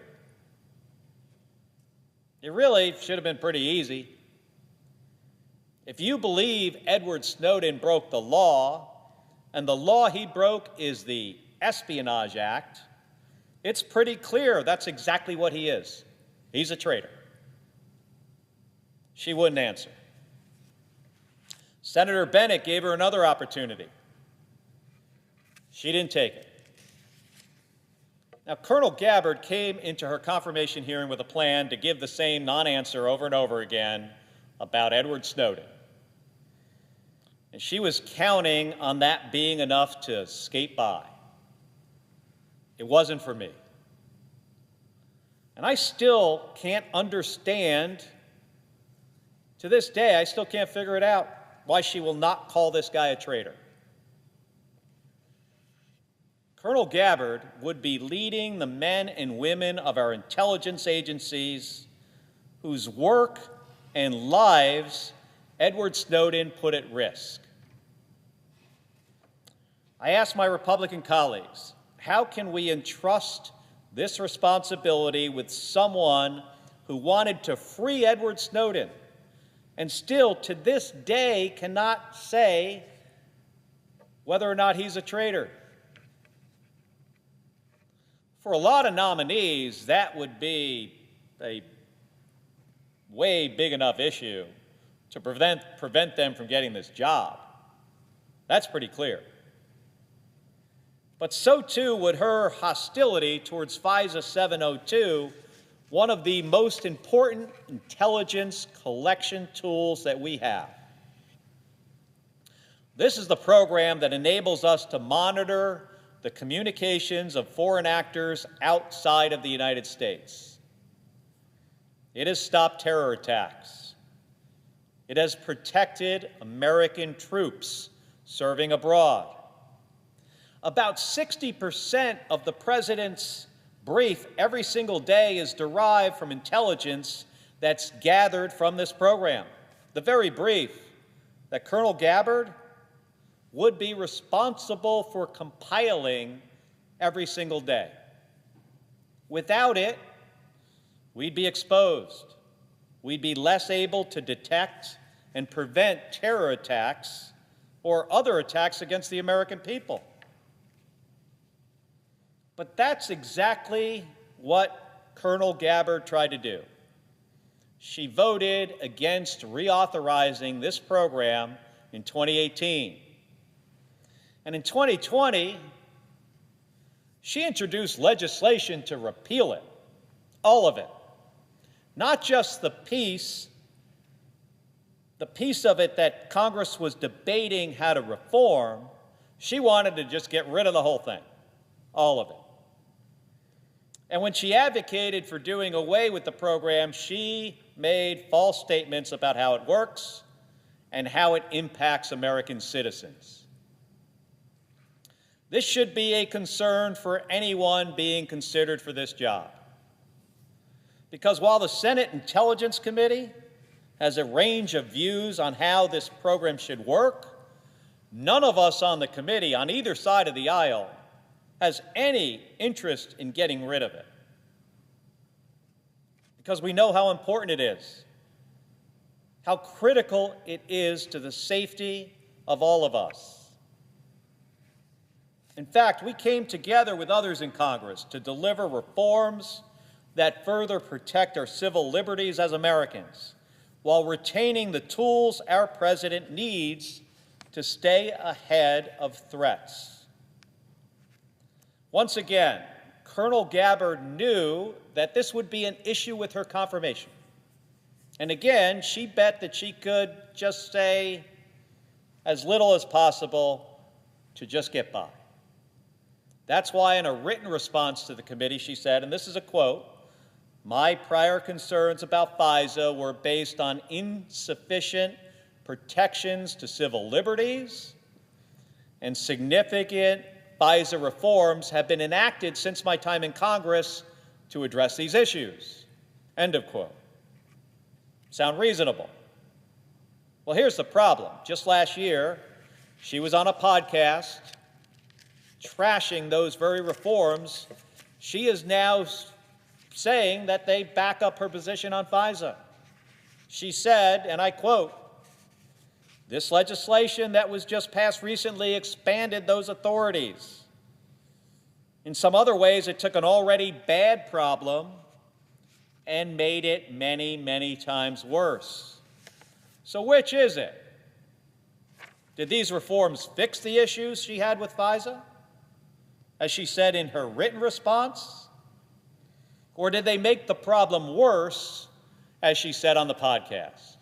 It really should have been pretty easy. If you believe Edward Snowden broke the law, and the law he broke is the Espionage Act, it's pretty clear that's exactly what he is. He's a traitor. She wouldn't answer. Senator Bennett gave her another opportunity. She didn't take it. Now, Colonel Gabbard came into her confirmation hearing with a plan to give the same non-answer over and over again about Edward Snowden. And she was counting on that being enough to skate by. It wasn't for me. And I still can't understand, to this day, I still can't figure it out, why she will not call this guy a traitor. Colonel Gabbard would be leading the men and women of our intelligence agencies whose work and lives Edward Snowden put at risk. I asked my Republican colleagues, how can we entrust this responsibility with someone who wanted to free Edward Snowden and still to this day cannot say whether or not he's a traitor? For a lot of nominees, that would be a way big enough issue to prevent them from getting this job. That's pretty clear. But so too would her hostility towards FISA 702, one of the most important intelligence collection tools that we have. This is the program that enables us to monitor the communications of foreign actors outside of the United States. It has stopped terror attacks. It has protected American troops serving abroad. About 60% of the president's brief every single day is derived from intelligence that's gathered from this program. The very brief that Colonel Gabbard would be responsible for compiling every single day. Without it, we'd be exposed. We'd be less able to detect and prevent terror attacks or other attacks against the American people. But that's exactly what Colonel Gabbard tried to do. She voted against reauthorizing this program in 2018. And in 2020, she introduced legislation to repeal it, all of it. Not just the piece of it that Congress was debating how to reform. She wanted to just get rid of the whole thing, all of it. And when she advocated for doing away with the program, she made false statements about how it works and how it impacts American citizens. This should be a concern for anyone being considered for this job. Because while the Senate Intelligence Committee has a range of views on how this program should work, none of us on the committee, on either side of the aisle, has any interest in getting rid of it. Because we know how important it is, how critical it is to the safety of all of us. In fact, we came together with others in Congress to deliver reforms that further protect our civil liberties as Americans, while retaining the tools our president needs to stay ahead of threats. Once again, Colonel Gabbard knew that this would be an issue with her confirmation. And again, she bet that she could just say as little as possible to just get by. That's why in a written response to the committee, she said, and this is a quote, "My prior concerns about FISA were based on insufficient protections to civil liberties, and significant FISA reforms have been enacted since my time in Congress to address these issues." End of quote. Sound reasonable? Well, here's the problem. Just last year, she was on a podcast trashing those very reforms. She is now saying that they back up her position on FISA. She said, and I quote, "This legislation that was just passed recently expanded those authorities. In some other ways, it took an already bad problem and made it many, many times worse." So which is it? Did these reforms fix the issues she had with FISA, as she said in her written response? Or did they make the problem worse, as she said on the podcast?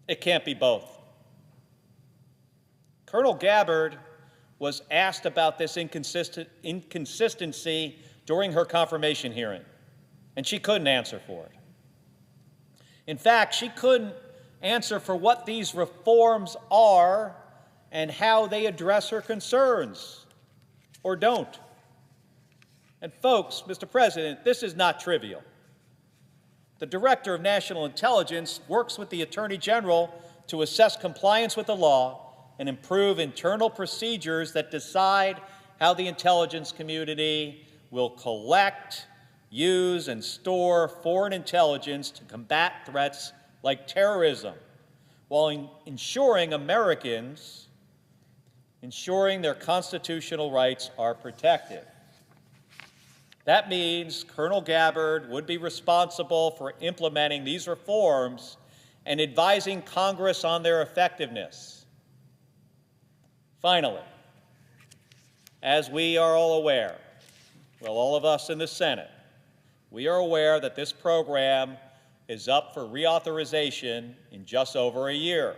It can't be both. Colonel Gabbard was asked about this inconsistency during her confirmation hearing. and she couldn't answer for it. In fact, she couldn't answer for what these reforms are and how they address her concerns, or don't. And folks, Mr. President, this is not trivial. The Director of National Intelligence works with the Attorney General to assess compliance with the law and improve internal procedures that decide how the intelligence community will collect, use, and store foreign intelligence to combat threats like terrorism, while ensuring their constitutional rights are protected. That means Colonel Gabbard would be responsible for implementing these reforms and advising Congress on their effectiveness. Finally, as we are all aware, well, all of us in the Senate, we are aware that this program is up for reauthorization in just over a year.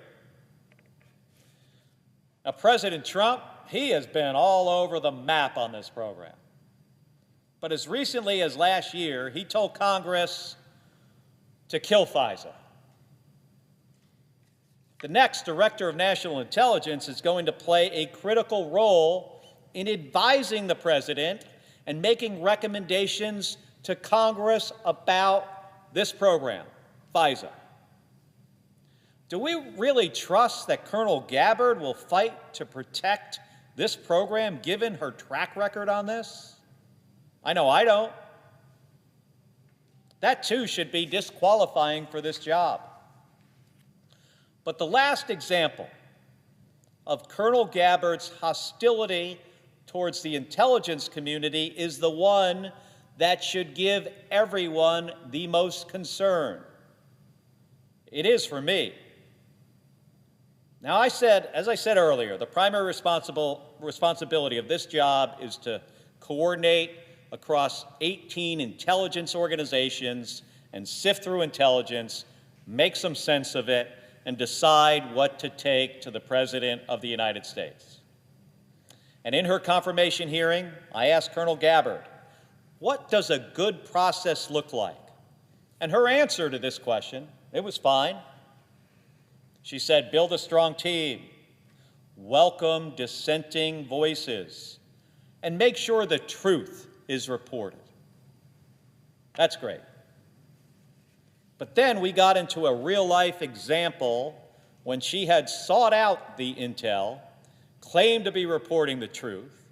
Now, President Trump, he has been all over the map on this program. But as recently as last year, he told Congress to kill FISA. The next Director of National Intelligence is going to play a critical role in advising the President and making recommendations to Congress about this program, FISA. Do we really trust that Colonel Gabbard will fight to protect this program given her track record on this? I know I don't. That too should be disqualifying for this job. But the last example of Colonel Gabbard's hostility towards the intelligence community is the one that should give everyone the most concern. It is for me. Now, as I said earlier, the primary responsibility of this job is to coordinate across 18 intelligence organizations and sift through intelligence, make some sense of it, and decide what to take to the President of the United States. And in her confirmation hearing, I asked Colonel Gabbard, what does a good process look like? And her answer to this question, it was fine. She said, build a strong team, welcome dissenting voices, and make sure the truth is reported. That's great. But then we got into a real-life example when she had sought out the intel, claimed to be reporting the truth,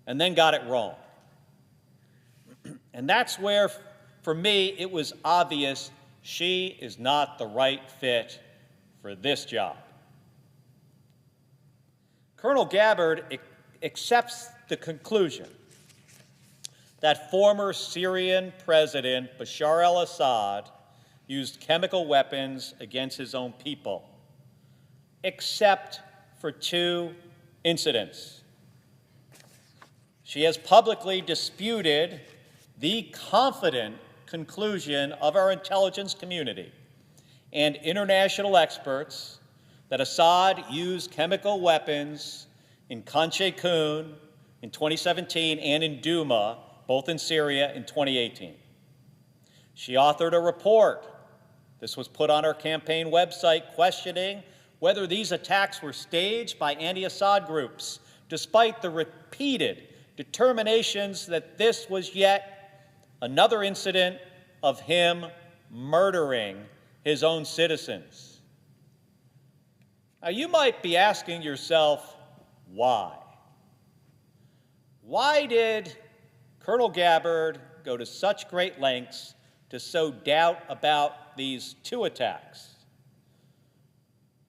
and then got it wrong. And that's where, for me, it was obvious she is not the right fit for this job. Colonel Gabbard accepts the conclusion that former Syrian President Bashar al-Assad used chemical weapons against his own people, except for 2 incidents. She has publicly disputed the confident conclusion of our intelligence community and international experts that Assad used chemical weapons in Khan Sheikhoun in 2017 and in Douma, both in Syria, in 2018. She authored a report. This was put on her campaign website questioning whether these attacks were staged by anti-Assad groups, despite the repeated determinations that this was yet another incident of him murdering his own citizens. Now, you might be asking yourself, why? Why did Colonel Gabbard go to such great lengths to sow doubt about these 2 attacks,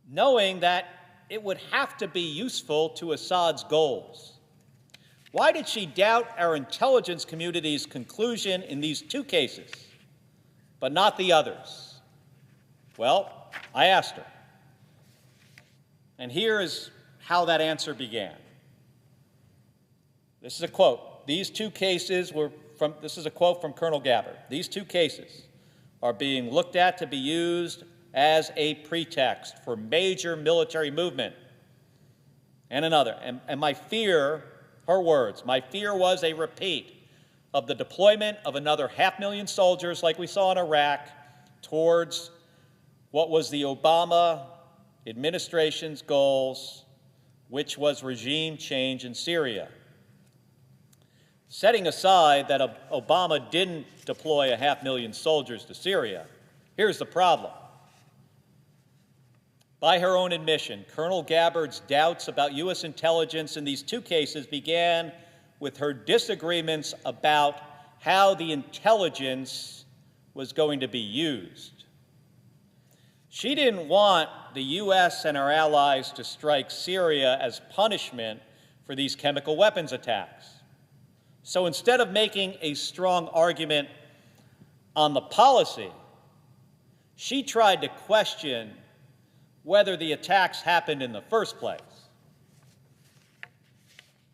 knowing that it would have to be useful to Assad's goals? Why did she doubt our intelligence community's conclusion in these 2 cases, but not the others? Well, I asked her. And here is how that answer began. This is a quote. This is a quote from Colonel Gabbard. These 2 cases are being looked at to be used as a pretext for major military movement. And another. And my fear, her words, my fear was a repeat of the deployment of another 500,000 soldiers like we saw in Iraq towards what was the Obama administration's goals, which was regime change in Syria. Setting aside that Obama didn't deploy 500,000 soldiers to Syria, here's the problem. By her own admission, Colonel Gabbard's doubts about U.S. intelligence in these two cases began with her disagreements about how the intelligence was going to be used. She didn't want the U.S. and our allies to strike Syria as punishment for these chemical weapons attacks. So instead of making a strong argument on the policy, she tried to question whether the attacks happened in the first place.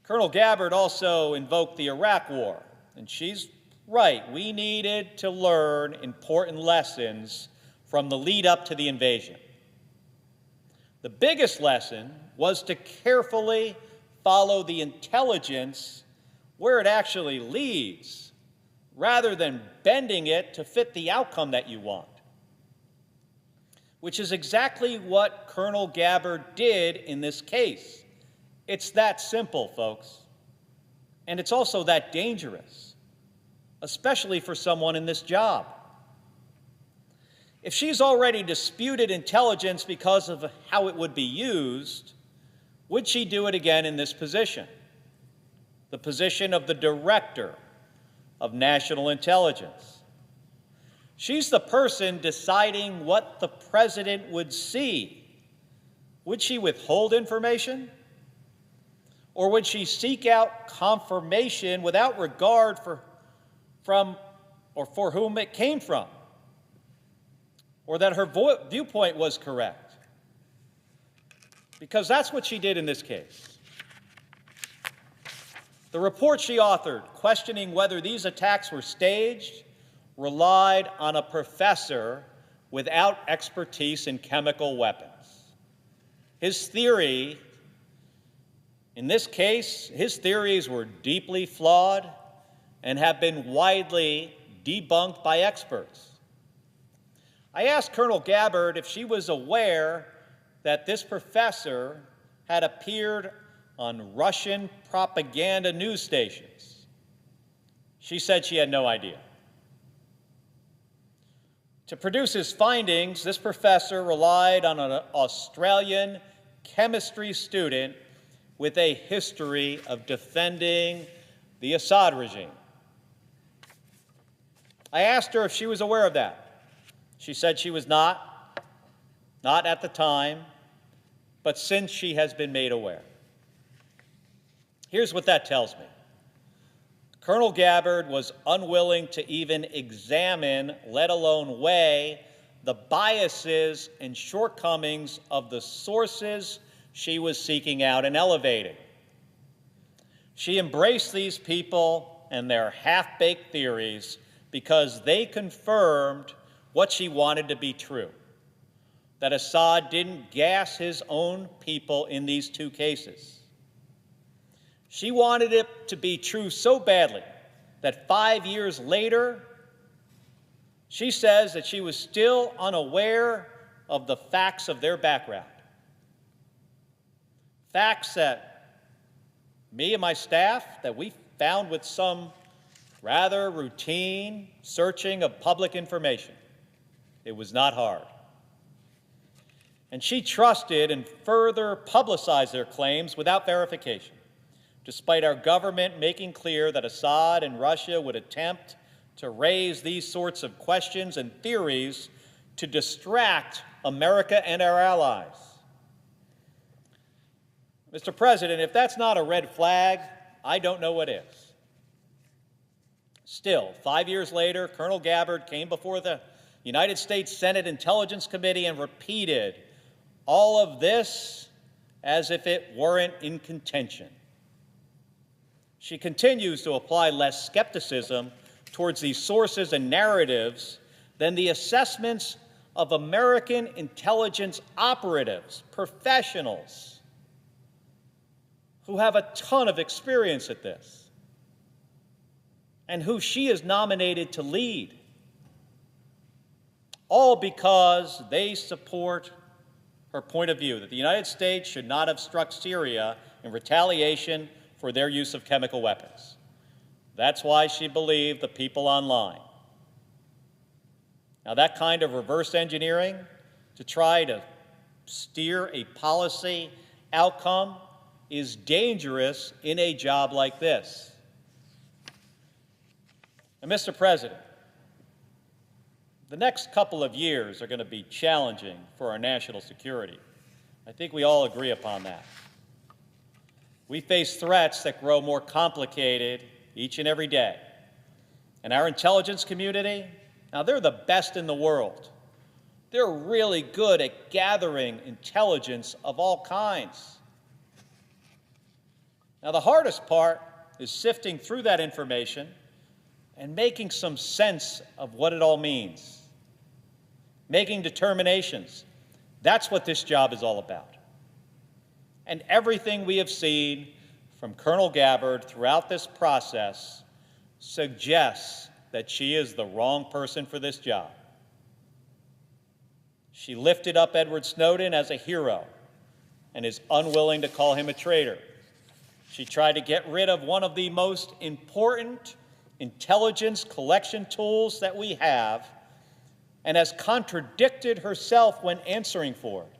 Colonel Gabbard also invoked the Iraq War, and she's right. We needed to learn important lessons from the lead up to the invasion. The biggest lesson was to carefully follow the intelligence where it actually leads, rather than bending it to fit the outcome that you want, which is exactly what Colonel Gabbard did in this case. It's that simple, folks. And it's also that dangerous, especially for someone in this job. If she's already disputed intelligence because of how it would be used, would she do it again in this position? The position of the Director of National Intelligence. She's the person deciding what the President would see. Would she withhold information? Or would she seek out confirmation without regard for whom it came from? Or that her viewpoint was correct? Because that's what she did in this case. The report she authored, questioning whether these attacks were staged, relied on a professor without expertise in chemical weapons. His theory, in this case, his theories were deeply flawed and have been widely debunked by experts. I asked Colonel Gabbard if she was aware that this professor had appeared on Russian propaganda news stations. She said she had no idea. To produce his findings, this professor relied on an Australian chemistry student with a history of defending the Assad regime. I asked her if she was aware of that. She said she was not at the time, but since she has been made aware. Here's what that tells me. Colonel Gabbard was unwilling to even examine, let alone weigh, the biases and shortcomings of the sources she was seeking out and elevating. She embraced these people and their half-baked theories because they confirmed what she wanted to be true, that Assad didn't gas his own people in these two cases. She wanted it to be true so badly that 5 years later, she says that she was still unaware of the facts of their background. Facts that me and my staff, that we found with some rather routine searching of public information. It was not hard. And she trusted and further publicized their claims without verification, despite our government making clear that Assad and Russia would attempt to raise these sorts of questions and theories to distract America and our allies. Mr. President, if that's not a red flag, I don't know what is. Still, 5 years later, Colonel Gabbard came before the United States Senate Intelligence Committee and repeated all of this as if it weren't in contention. She continues to apply less skepticism towards these sources and narratives than the assessments of American intelligence operatives, professionals, who have a ton of experience at this. and who she is nominated to lead, all because they support her point of view that the United States should not have struck Syria in retaliation for their use of chemical weapons. That's why she believed the people online. Now, that kind of reverse engineering to try to steer a policy outcome is dangerous in a job like this. And Mr. President, the next couple of years are going to be challenging for our national security. I think we all agree upon that. We face threats that grow more complicated each and every day. And our intelligence community, now they're the best in the world. They're really good at gathering intelligence of all kinds. Now, the hardest part is sifting through that information and making some sense of what it all means. Making determinations. That's what this job is all about. And everything we have seen from Colonel Gabbard throughout this process suggests that she is the wrong person for this job. She lifted up Edward Snowden as a hero and is unwilling to call him a traitor. She tried to get rid of one of the most important intelligence collection tools that we have and has contradicted herself when answering for it.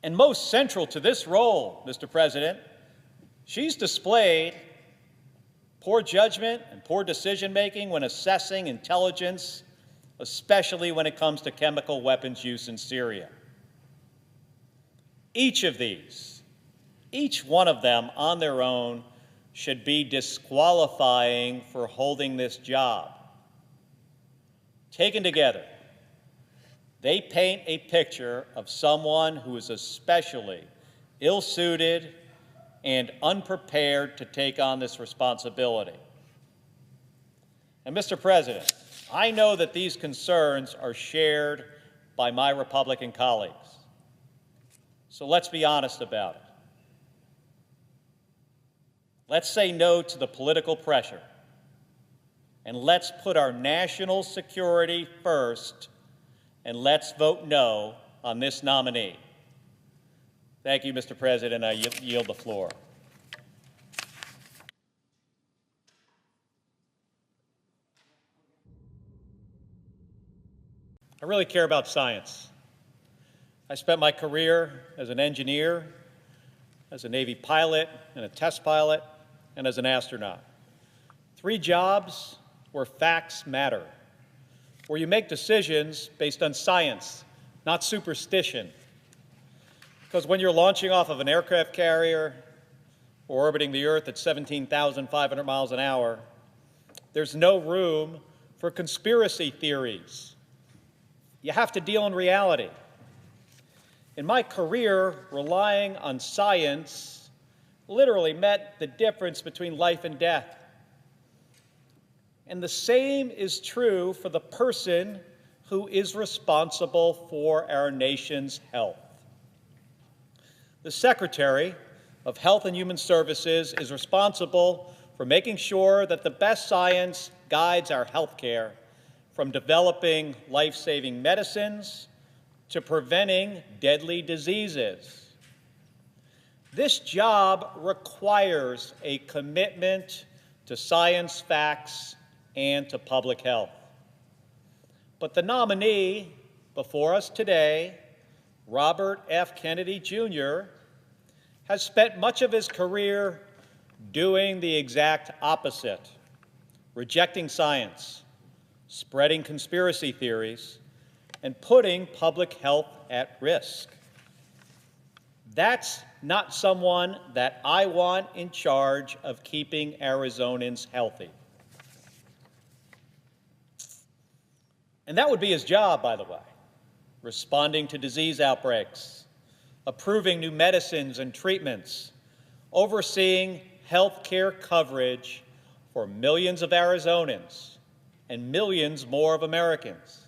And most central to this role, Mr. President, she's displayed poor judgment and poor decision-making when assessing intelligence, especially when it comes to chemical weapons use in Syria. Each of these, each one of them on their own, should be disqualifying for holding this job. Taken together, they paint a picture of someone who is especially ill-suited and unprepared to take on this responsibility. And Mr. President, I know that these concerns are shared by my Republican colleagues. So let's be honest about it. Let's say no to the political pressure, and let's put our national security first, and let's vote no on this nominee. Thank you, Mr. President. I yield the floor. I really care about science. I spent my career as an engineer, as a Navy pilot and a test pilot, and as an astronaut. 3 jobs where facts matter, where you make decisions based on science, not superstition. Because when you're launching off of an aircraft carrier or orbiting the Earth at 17,500 miles an hour, there's no room for conspiracy theories. You have to deal in reality. In my career, relying on science literally meant the difference between life and death. And the same is true for the person who is responsible for our nation's health. The Secretary of Health and Human Services is responsible for making sure that the best science guides our health care, from developing life-saving medicines to preventing deadly diseases. This job requires a commitment to science, facts, and to public health. But the nominee before us today, Robert F. Kennedy Jr., has spent much of his career doing the exact opposite, rejecting science, spreading conspiracy theories, and putting public health at risk. That's not someone that I want in charge of keeping Arizonans healthy. And that would be his job, by the way, responding to disease outbreaks, approving new medicines and treatments, overseeing health care coverage for millions of Arizonans and millions more of Americans.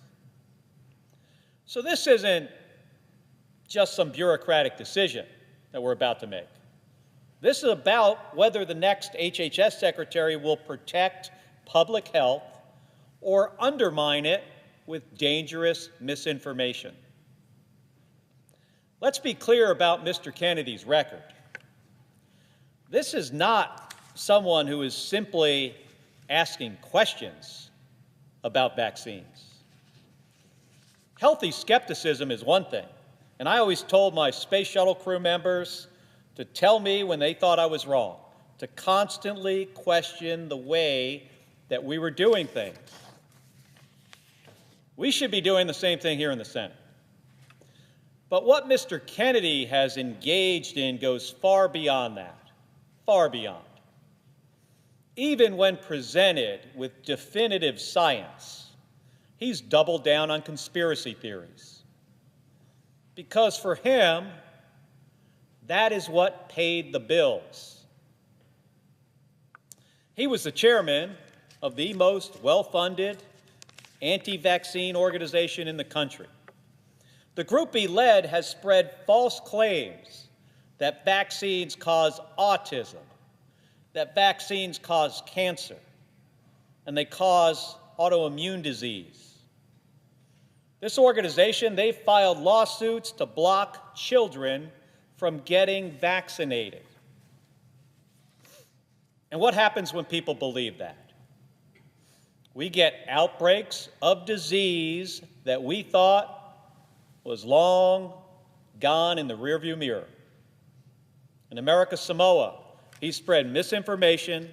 So this isn't just some bureaucratic decision that we're about to make. This is about whether the next HHS secretary will protect public health or undermine it with dangerous misinformation. Let's be clear about Mr. Kennedy's record. This is not someone who is simply asking questions about vaccines. Healthy skepticism is one thing, and I always told my space shuttle crew members to tell me when they thought I was wrong, to constantly question the way that we were doing things. We should be doing the same thing here in the Senate. But what Mr. Kennedy has engaged in goes far beyond that, far beyond. Even when presented with definitive science, he's doubled down on conspiracy theories. Because for him, that is what paid the bills. He was the chairman of the most well-funded anti-vaccine organization in the country. The group he led has spread false claims that vaccines cause autism, that vaccines cause cancer, and they cause autoimmune disease. This organization, they filed lawsuits to block children from getting vaccinated. And what happens when people believe that? We get outbreaks of disease that we thought was long gone in the rearview mirror. In America's Samoa, he spread misinformation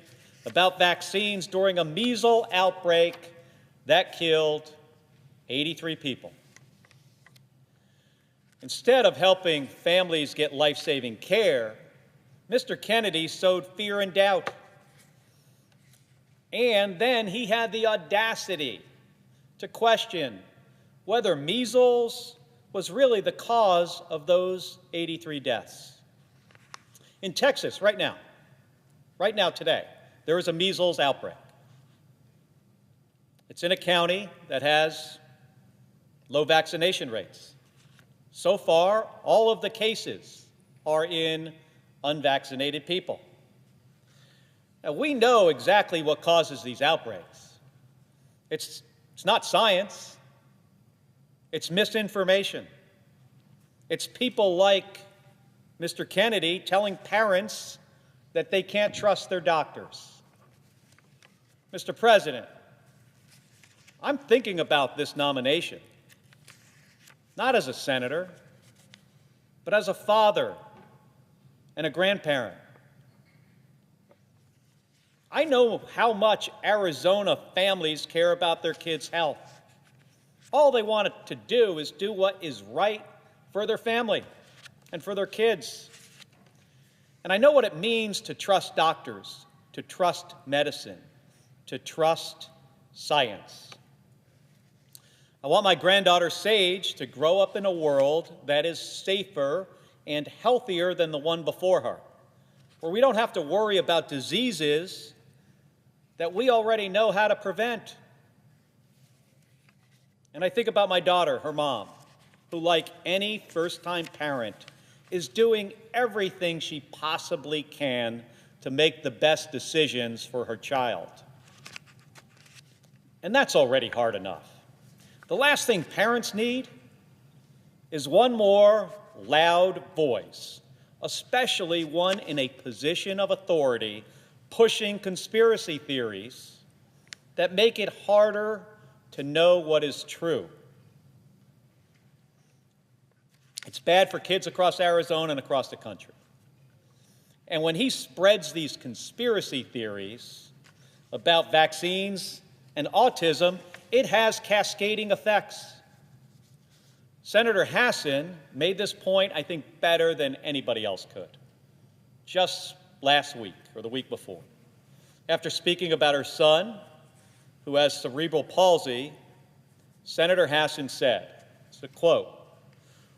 about vaccines during a measles outbreak that killed 83 people. Instead of helping families get life-saving care, Mr. Kennedy sowed fear and doubt. And then he had the audacity to question whether measles was really the cause of those 83 deaths. In Texas, right now today, there is a measles outbreak. It's in a county that has low vaccination rates. So far, all of the cases are in unvaccinated people. Now, we know exactly what causes these outbreaks. It's not science. It's misinformation. It's people like Mr. Kennedy telling parents that they can't trust their doctors. Mr. President, I'm thinking about this nomination, not as a senator, but as a father and a grandparent. I know how much Arizona families care about their kids' health. All they want to do is do what is right for their family and for their kids. And I know what it means to trust doctors, to trust medicine, to trust science. I want my granddaughter Sage to grow up in a world that is safer and healthier than the one before her, where we don't have to worry about diseases that we already know how to prevent. And I think about my daughter, her mom, who, like any first-time parent, is doing everything she possibly can to make the best decisions for her child. And that's already hard enough. The last thing parents need is one more loud voice, especially one in a position of authority, pushing conspiracy theories that make it harder to know what is true. It's bad for kids across Arizona and across the country. And when he spreads these conspiracy theories about vaccines and autism, it has cascading effects. Senator Hassan made this point, I think, better than anybody else could, just last week or the week before. After speaking about her son, who has cerebral palsy, Senator Hassan said, it's a quote,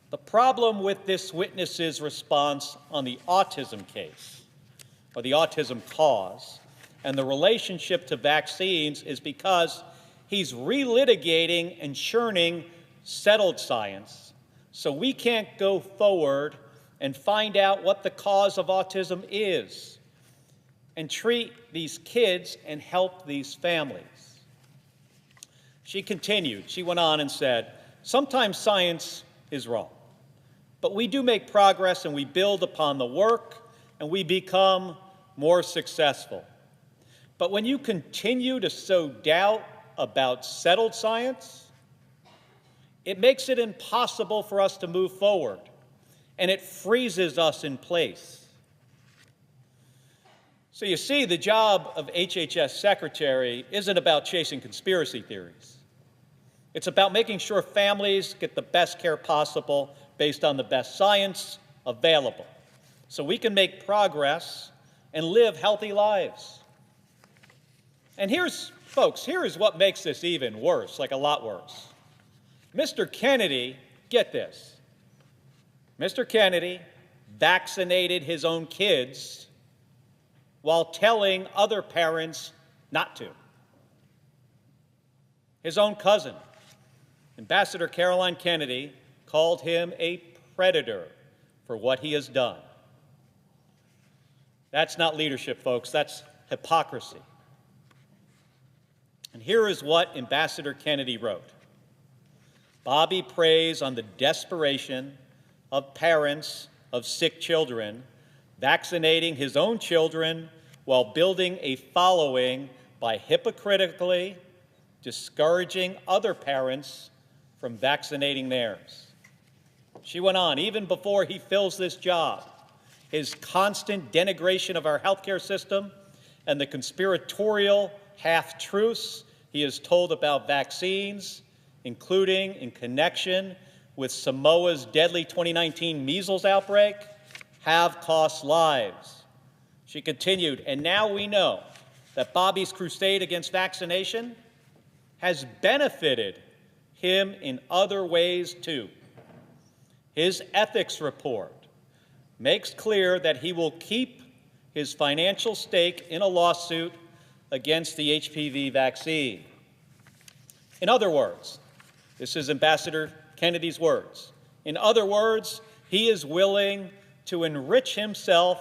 "The problem with this witness's response on the autism case, or the autism cause, and the relationship to vaccines is because he's relitigating and churning settled science, so we can't go forward and find out what the cause of autism is and treat these kids and help these families. She continued, she went on and said, sometimes science is wrong, but we do make progress and we build upon the work and we become more successful. But when you continue to sow doubt about settled science, it makes it impossible for us to move forward, and it freezes us in place. So you see, the job of HHS secretary isn't about chasing conspiracy theories. It's about making sure families get the best care possible based on the best science available, so we can make progress and live healthy lives. And folks, here is what makes this even worse, like a lot worse. Mr. Kennedy, get this, Mr. Kennedy vaccinated his own kids while telling other parents not to. His own cousin, Ambassador Caroline Kennedy, called him a predator for what he has done. That's not leadership, folks. That's hypocrisy. And here is what Ambassador Kennedy wrote. Bobby preys on the desperation of parents of sick children, vaccinating his own children while building a following by hypocritically discouraging other parents from vaccinating theirs. She went on, even before he fills this job, his constant denigration of our healthcare system and the conspiratorial half-truths he has told about vaccines, including in connection with Samoa's deadly 2019 measles outbreak, have cost lives. She continued, and now we know that Bobby's crusade against vaccination has benefited him in other ways too. His ethics report makes clear that he will keep his financial stake in a lawsuit against the HPV vaccine. In other words, this is Ambassador Kennedy's words. In other words, he is willing to enrich himself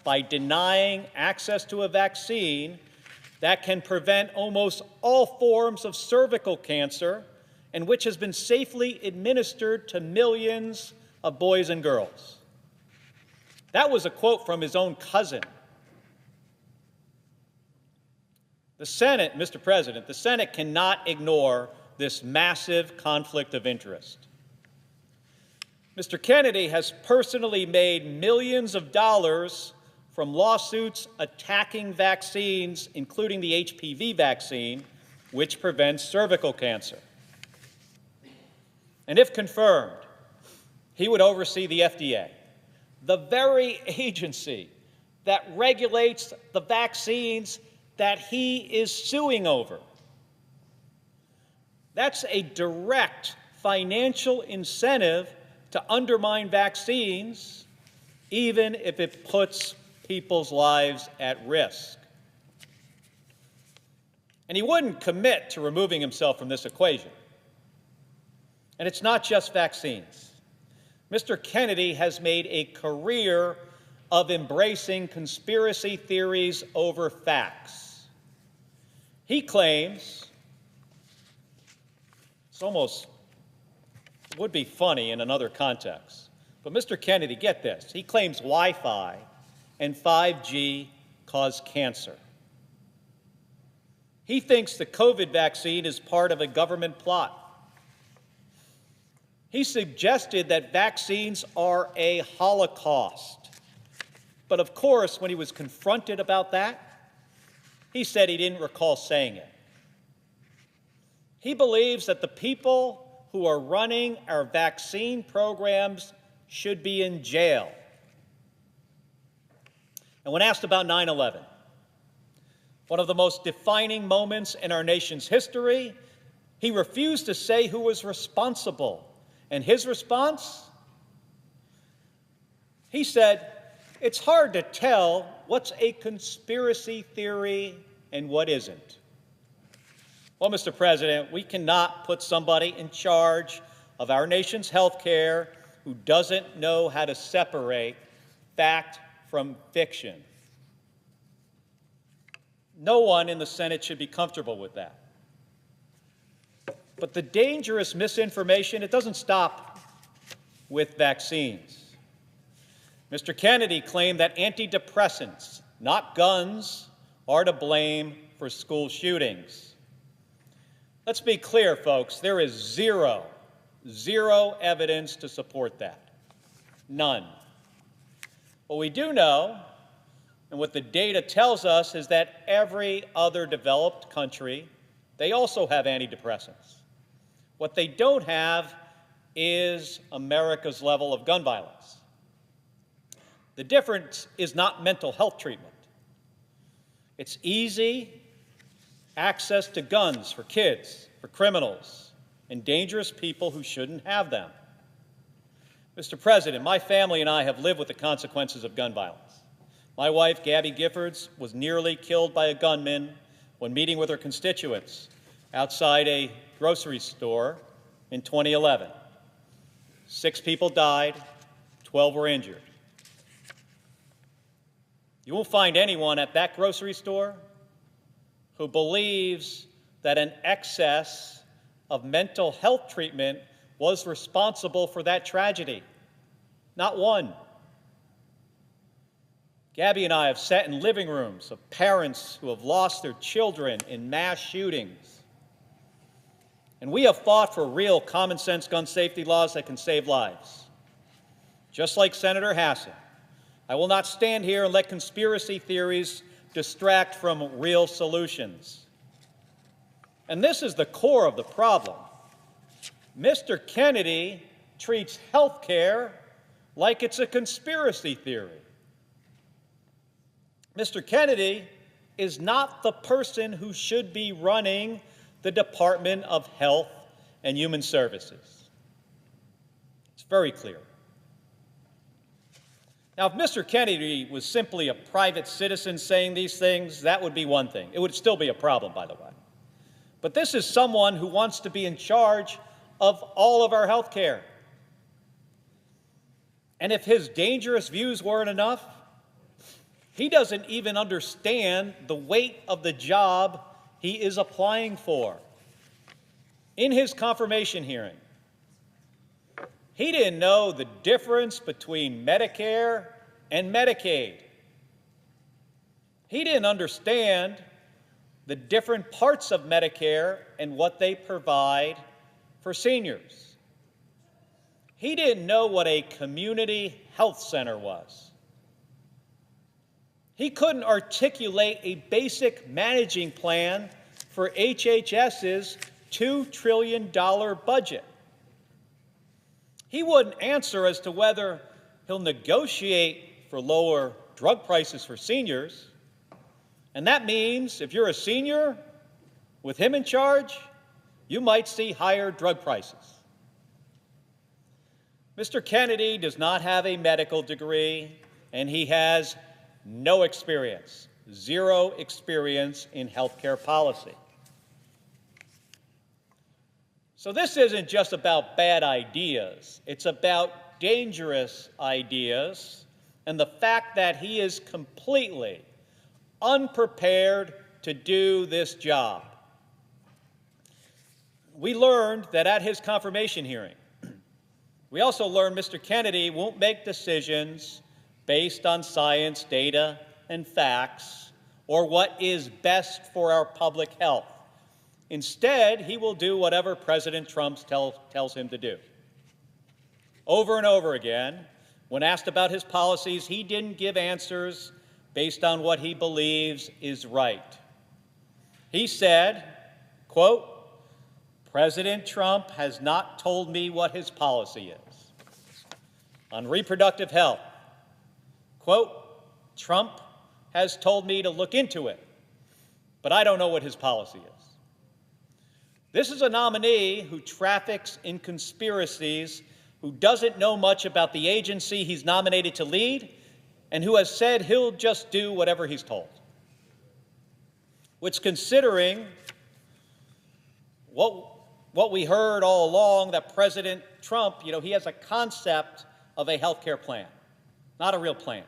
by denying access to a vaccine that can prevent almost all forms of cervical cancer and which has been safely administered to millions of boys and girls. That was a quote from his own cousin. The Senate, Mr. President, the Senate cannot ignore this massive conflict of interest. Mr. Kennedy has personally made millions of dollars from lawsuits attacking vaccines, including the HPV vaccine, which prevents cervical cancer. And if confirmed, he would oversee the FDA, the very agency that regulates the vaccines that he is suing over. That's a direct financial incentive to undermine vaccines, even if it puts people's lives at risk. And he wouldn't commit to removing himself from this equation. And it's not just vaccines. Mr. Kennedy has made a career of embracing conspiracy theories over facts. He claims, it's almost would be funny in another context, but Mr. Kennedy, get this, he claims Wi-Fi and 5G cause cancer. He thinks the COVID vaccine is part of a government plot. He suggested that vaccines are a holocaust. But of course, when he was confronted about that, he said he didn't recall saying it. He believes that the people who are running our vaccine programs should be in jail. And when asked about 9/11, one of the most defining moments in our nation's history, he refused to say who was responsible. And his response? He said, it's hard to tell what's a conspiracy theory and what isn't. Well, Mr. President, we cannot put somebody in charge of our nation's health care who doesn't know how to separate fact from fiction. No one in the Senate should be comfortable with that. But the dangerous misinformation, it doesn't stop with vaccines. Mr. Kennedy claimed that antidepressants, not guns, are to blame for school shootings. Let's be clear, folks. There is zero evidence to support that. None. What we do know, and what the data tells us, is that every other developed country, they also have antidepressants. What they don't have is America's level of gun violence. The difference is not mental health treatment. It's easy access to guns for kids, for criminals, and dangerous people who shouldn't have them. Mr. President, my family and I have lived with the consequences of gun violence. My wife, Gabby Giffords, was nearly killed by a gunman when meeting with her constituents outside a grocery store in 2011. 6 people died, 12 were injured. You won't find anyone at that grocery store who believes that an excess of mental health treatment was responsible for that tragedy. Not one. Gabby and I have sat in living rooms of parents who have lost their children in mass shootings. And we have fought for real common sense gun safety laws that can save lives. Just like Senator Hegseth, I will not stand here and let conspiracy theories distract from real solutions. And this is the core of the problem. Mr. Kennedy treats health care like it's a conspiracy theory. Mr. Kennedy is not the person who should be running the Department of Health and Human Services. It's very clear. Now, if Mr. Kennedy was simply a private citizen saying these things, that would be one thing. It would still be a problem, by the way. But this is someone who wants to be in charge of all of our health care. And if his dangerous views weren't enough, he doesn't even understand the weight of the job he is applying for. In his confirmation hearing, he didn't know the difference between Medicare and Medicaid. He didn't understand the different parts of Medicare and what they provide for seniors. He didn't know what a community health center was. He couldn't articulate a basic managing plan for HHS's $2 trillion budget. He wouldn't answer as to whether he'll negotiate for lower drug prices for seniors. And that means if you're a senior with him in charge, you might see higher drug prices. Mr. Kennedy does not have a medical degree, and he has no experience, zero experience in healthcare policy. So this isn't just about bad ideas. It's about dangerous ideas and the fact that he is completely unprepared to do this job. We learned that at his confirmation hearing. We also learned Mr. Kennedy won't make decisions based on science, data, and facts, or what is best for our public health. Instead, he will do whatever President Trump tells him to do. Over and over again, when asked about his policies, he didn't give answers based on what he believes is right. He said, quote, "President Trump has not told me what his policy is." On reproductive health, quote, "Trump has told me to look into it, but I don't know what his policy is." This is a nominee who traffics in conspiracies, who doesn't know much about the agency he's nominated to lead, and who has said he'll just do whatever he's told. Which, considering what what we heard all along, that President Trump, he has a concept of a health care plan, not a real plan.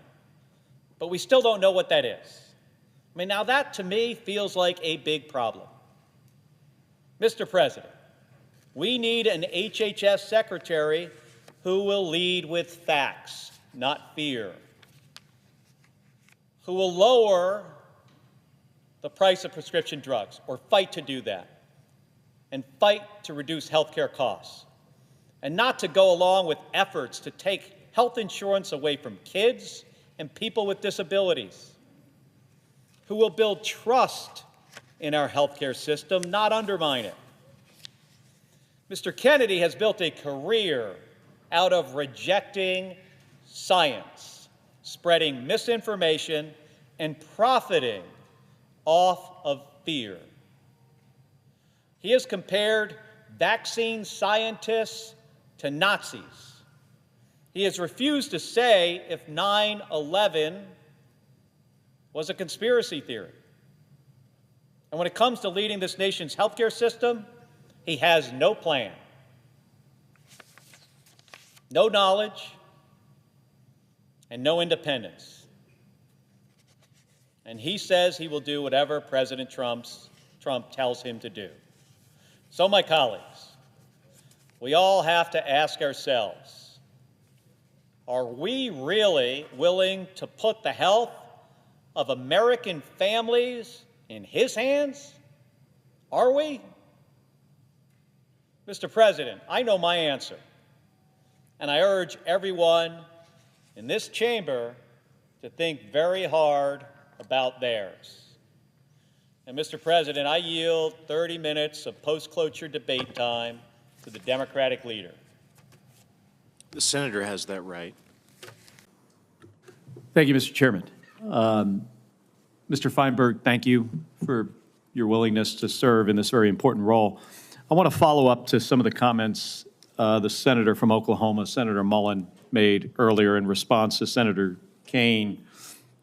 But we still don't know what that is. I mean, now that to me feels like a big problem. Mr. President, we need an HHS secretary who will lead with facts, not fear, who will lower the price of prescription drugs, or fight to do that, and fight to reduce health care costs, and not to go along with efforts to take health insurance away from kids and people with disabilities, who will build trust in our health care system, not undermine it. Mr. Kennedy has built a career out of rejecting science, spreading misinformation, and profiting off of fear. He has compared vaccine scientists to Nazis. He has refused to say if 9/11 was a conspiracy theory. And when it comes to leading this nation's healthcare system, he has no plan, no knowledge, and no independence. And he says he will do whatever President Trump tells him to do. So, my colleagues, we all have to ask ourselves, are we really willing to put the health of American families in his hands? Are we? Mr. President, I know my answer, and I urge everyone in this chamber to think very hard about theirs. And Mr. President, I yield 30 minutes of post-cloture debate time to the Democratic leader. The senator has that right. Thank you, Mr. Chairman. Mr. Feinberg, thank you for your willingness to serve in this very important role. I want to follow up to some of the comments the senator from Oklahoma, Senator Mullen, made earlier in response to Senator Kaine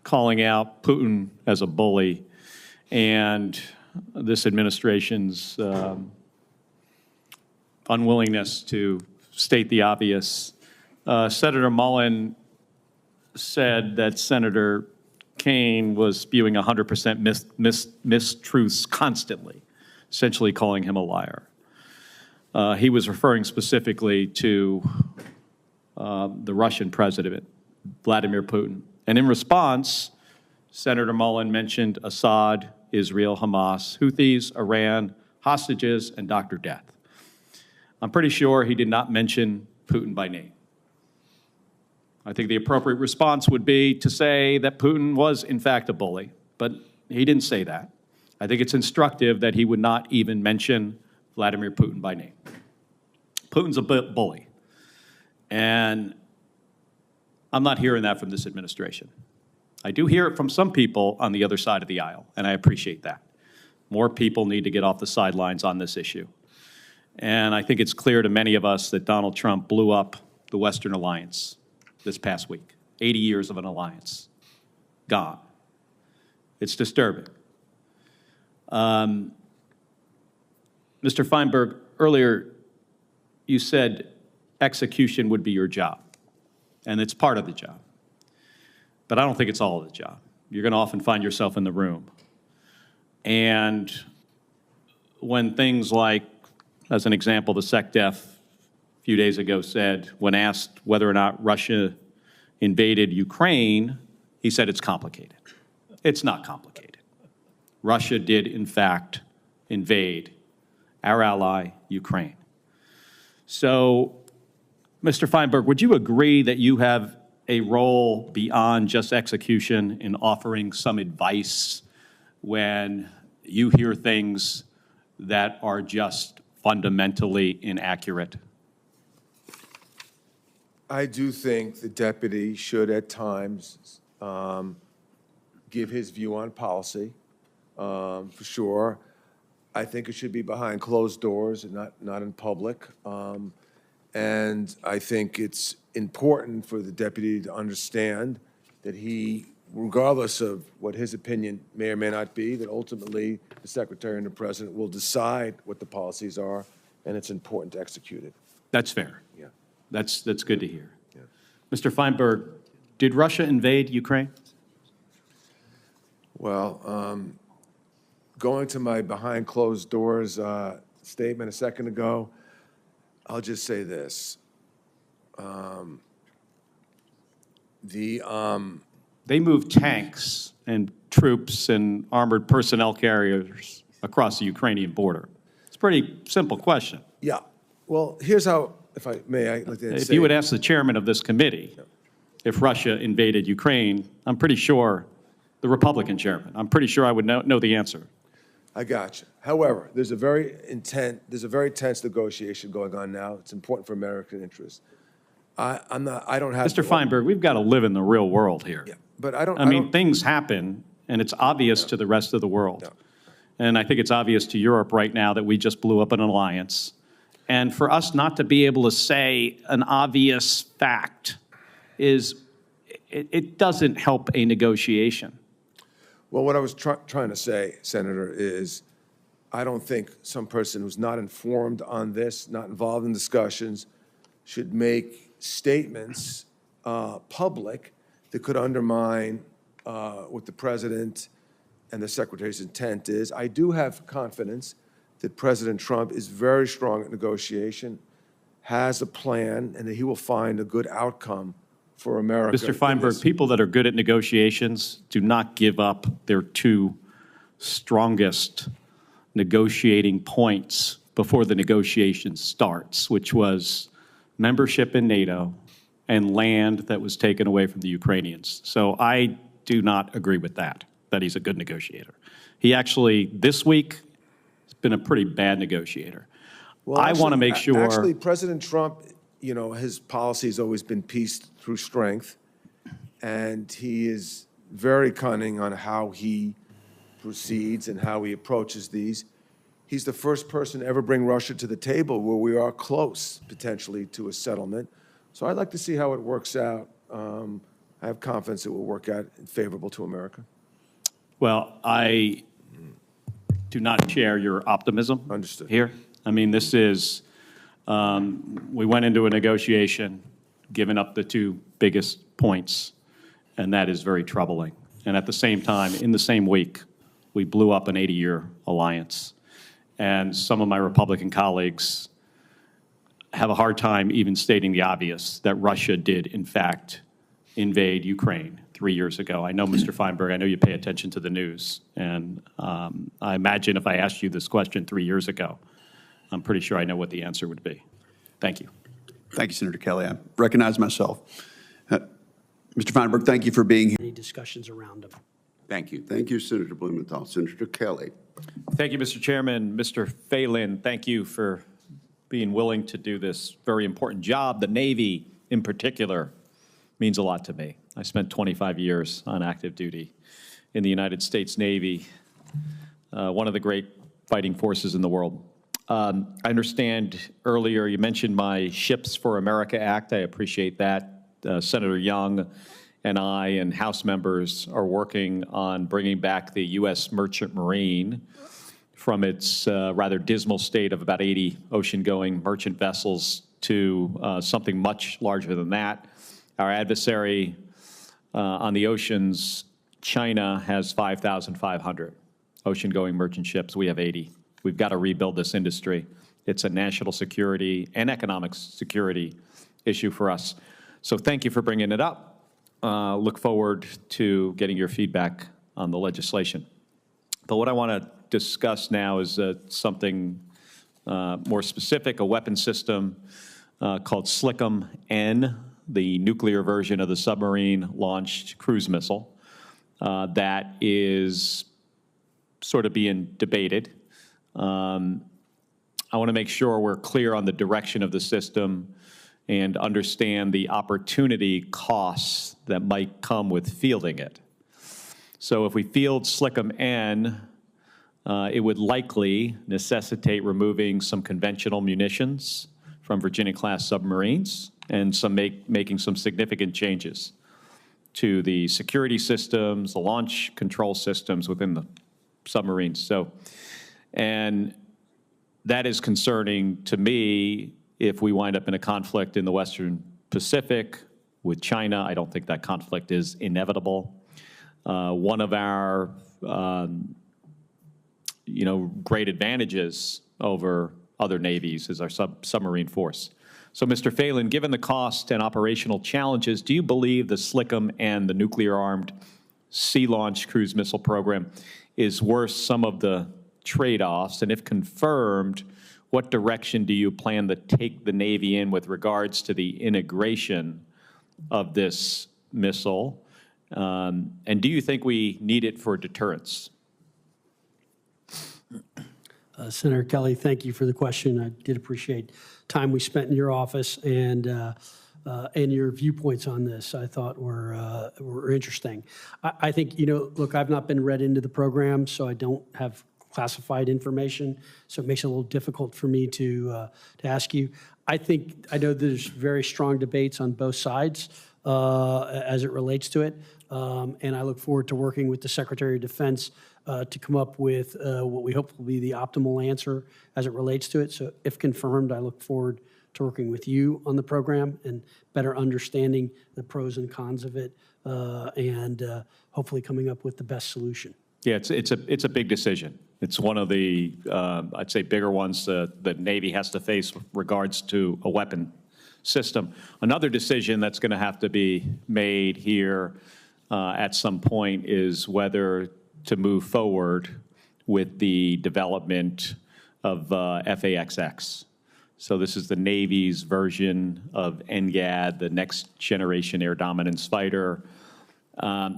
calling out Putin as a bully and this administration's unwillingness to state the obvious. Senator Mullen said that Senator Kaine was spewing 100% mistruths constantly, essentially calling him a liar. He was referring specifically to the Russian president, Vladimir Putin. And in response, Senator Mullen mentioned Assad, Israel, Hamas, Houthis, Iran, hostages, and Dr. Death. I'm pretty sure he did not mention Putin by name. I think the appropriate response would be to say that Putin was, in fact, a bully, but he didn't say that. I think it's instructive that he would not even mention Vladimir Putin by name. Putin's a bully, and I'm not hearing that from this administration. I do hear it from some people on the other side of the aisle, and I appreciate that. More people need to get off the sidelines on this issue. And I think it's clear to many of us that Donald Trump blew up the Western alliance this past week. 80 years of an alliance. Gone. It's disturbing. Mr. Feinberg, earlier you said execution would be your job, and it's part of the job. But I don't think it's all of the job. You're going to often find yourself in the room. And when things like, as an example, the SecDef a few days ago said, when asked whether or not Russia invaded Ukraine, he said it's complicated. It's not complicated. Russia did, in fact, invade our ally, Ukraine. So, Mr. Feinberg, would you agree that you have a role beyond just execution in offering some advice when you hear things that are just fundamentally inaccurate? I do think the deputy should at times give his view on policy, for sure. I think it should be behind closed doors and not in public. And I think it's important for the deputy to understand that he, regardless of what his opinion may or may not be, that ultimately the secretary and the president will decide what the policies are and it's important to execute it. That's fair. Yeah. That's good to hear. Mr. Feinberg, did Russia invade Ukraine? Well, going to my behind closed doors statement a second ago, I'll just say this. They moved tanks and troops and armored personnel carriers across the Ukrainian border. It's a pretty simple question. Yeah, well, here's how, if I may, I'd like to If say. you would ask the chairman of this committee if Russia invaded Ukraine, I'm pretty sure, the Republican chairman, I'm pretty sure I would know the answer. I got you. However, there's a very tense negotiation going on now. It's important for American interests. I don't have. Mr. Feinberg, we've got to live in the real world here. Yeah, but I don't. I mean, things happen, and it's obvious to the rest of the world. And I think it's obvious to Europe right now that we just blew up an alliance. And for us not to be able to say an obvious fact it doesn't help a negotiation. Well, what I was trying to say, Senator, is I don't think some person who's not informed on this, not involved in discussions, should make statements public that could undermine what the president and the secretary's intent is. I do have confidence that President Trump is very strong at negotiation, has a plan, and that he will find a good outcome for America. Mr. Feinberg, people that are good at negotiations do not give up their two strongest negotiating points before the negotiation starts, which was membership in NATO and land that was taken away from the Ukrainians. So I do not agree with that he's a good negotiator. He actually, this week, has been a pretty bad negotiator. Well, I want to make sure. Actually, President Trump, you know, his policy has always been peace through strength, and he is very cunning on how he proceeds and how he approaches these. He's the first person to ever bring Russia to the table where we are close, potentially, to a settlement. So I'd like to see how it works out. I have confidence it will work out favorable to America. Well, I do not share your optimism. Understood. Here. I mean, this is, we went into a negotiation, giving up the two biggest points, and that is very troubling. And at the same time, in the same week, we blew up an 80-year alliance. And some of my Republican colleagues have a hard time even stating the obvious, that Russia did, in fact, invade Ukraine 3 years ago. I know, Mr. Feinberg, I know you pay attention to the news. And I imagine if I asked you this question 3 years ago, I'm pretty sure I know what the answer would be. Thank you. Thank you, Senator Kelly. I recognize myself. Mr. Feinberg, thank you for being here. Any discussions around them? Thank you. Thank you, Senator Blumenthal. Senator Kelly. Thank you, Mr. Chairman. Mr. Phelan, thank you for being willing to do this very important job. The Navy, in particular, means a lot to me. I spent 25 years on active duty in the United States Navy, one of the great fighting forces in the world. I understand earlier you mentioned my Ships for America Act. I appreciate that. Senator Young and I and House members are working on bringing back the U.S. Merchant Marine from its rather dismal state of about 80 ocean-going merchant vessels to something much larger than that. Our adversary on the oceans, China, has 5,500 ocean-going merchant ships. We have 80. We've got to rebuild this industry. It's a national security and economic security issue for us. So thank you for bringing it up. Look forward to getting your feedback on the legislation. But what I want to discuss now is something more specific, a weapon system called SLCM-N, the nuclear version of the submarine-launched cruise missile that is sort of being debated. I want to make sure we're clear on the direction of the system and understand the opportunity costs that might come with fielding it. So if we field SLCM-N, it would likely necessitate removing some conventional munitions from Virginia-class submarines and making some significant changes to the security systems, the launch control systems within the submarines. And that is concerning to me if we wind up in a conflict in the Western Pacific with China. I don't think that conflict is inevitable. One of our great advantages over other navies is our submarine force. So, Mr. Phelan, given the cost and operational challenges, do you believe the SLCM and the nuclear-armed sea-launched cruise missile program is worth some of the trade-offs? And if confirmed, what direction do you plan to take the Navy in with regards to the integration of this missile? And do you think we need it for deterrence? Senator Kelly, thank you for the question. I did appreciate time we spent in your office and your viewpoints on this. I thought were interesting. I think, look, I've not been read into the program, so I don't have classified information, so it makes it a little difficult for me to ask you. I know there's very strong debates on both sides as it relates to it, and I look forward to working with the Secretary of Defense to come up with what we hope will be the optimal answer as it relates to it. So if confirmed, I look forward to working with you on the program and better understanding the pros and cons of it, and hopefully coming up with the best solution. Yeah, it's a big decision. It's one of the, I'd say, bigger ones that Navy has to face with regards to a weapon system. Another decision that's going to have to be made here at some point is whether to move forward with the development of FAXX. So this is the Navy's version of NGAD, the Next Generation Air Dominance Fighter.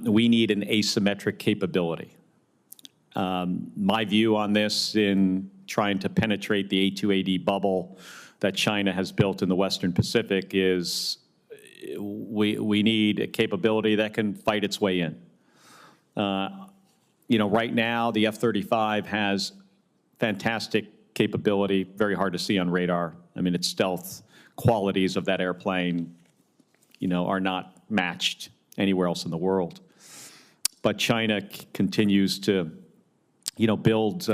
We need an asymmetric capability. My view on this in trying to penetrate the A2AD bubble that China has built in the Western Pacific is we need a capability that can fight its way in. Right now, the F-35 has fantastic capability, very hard to see on radar. I mean, its stealth qualities of that airplane, are not matched anywhere else in the world. But China continues to, build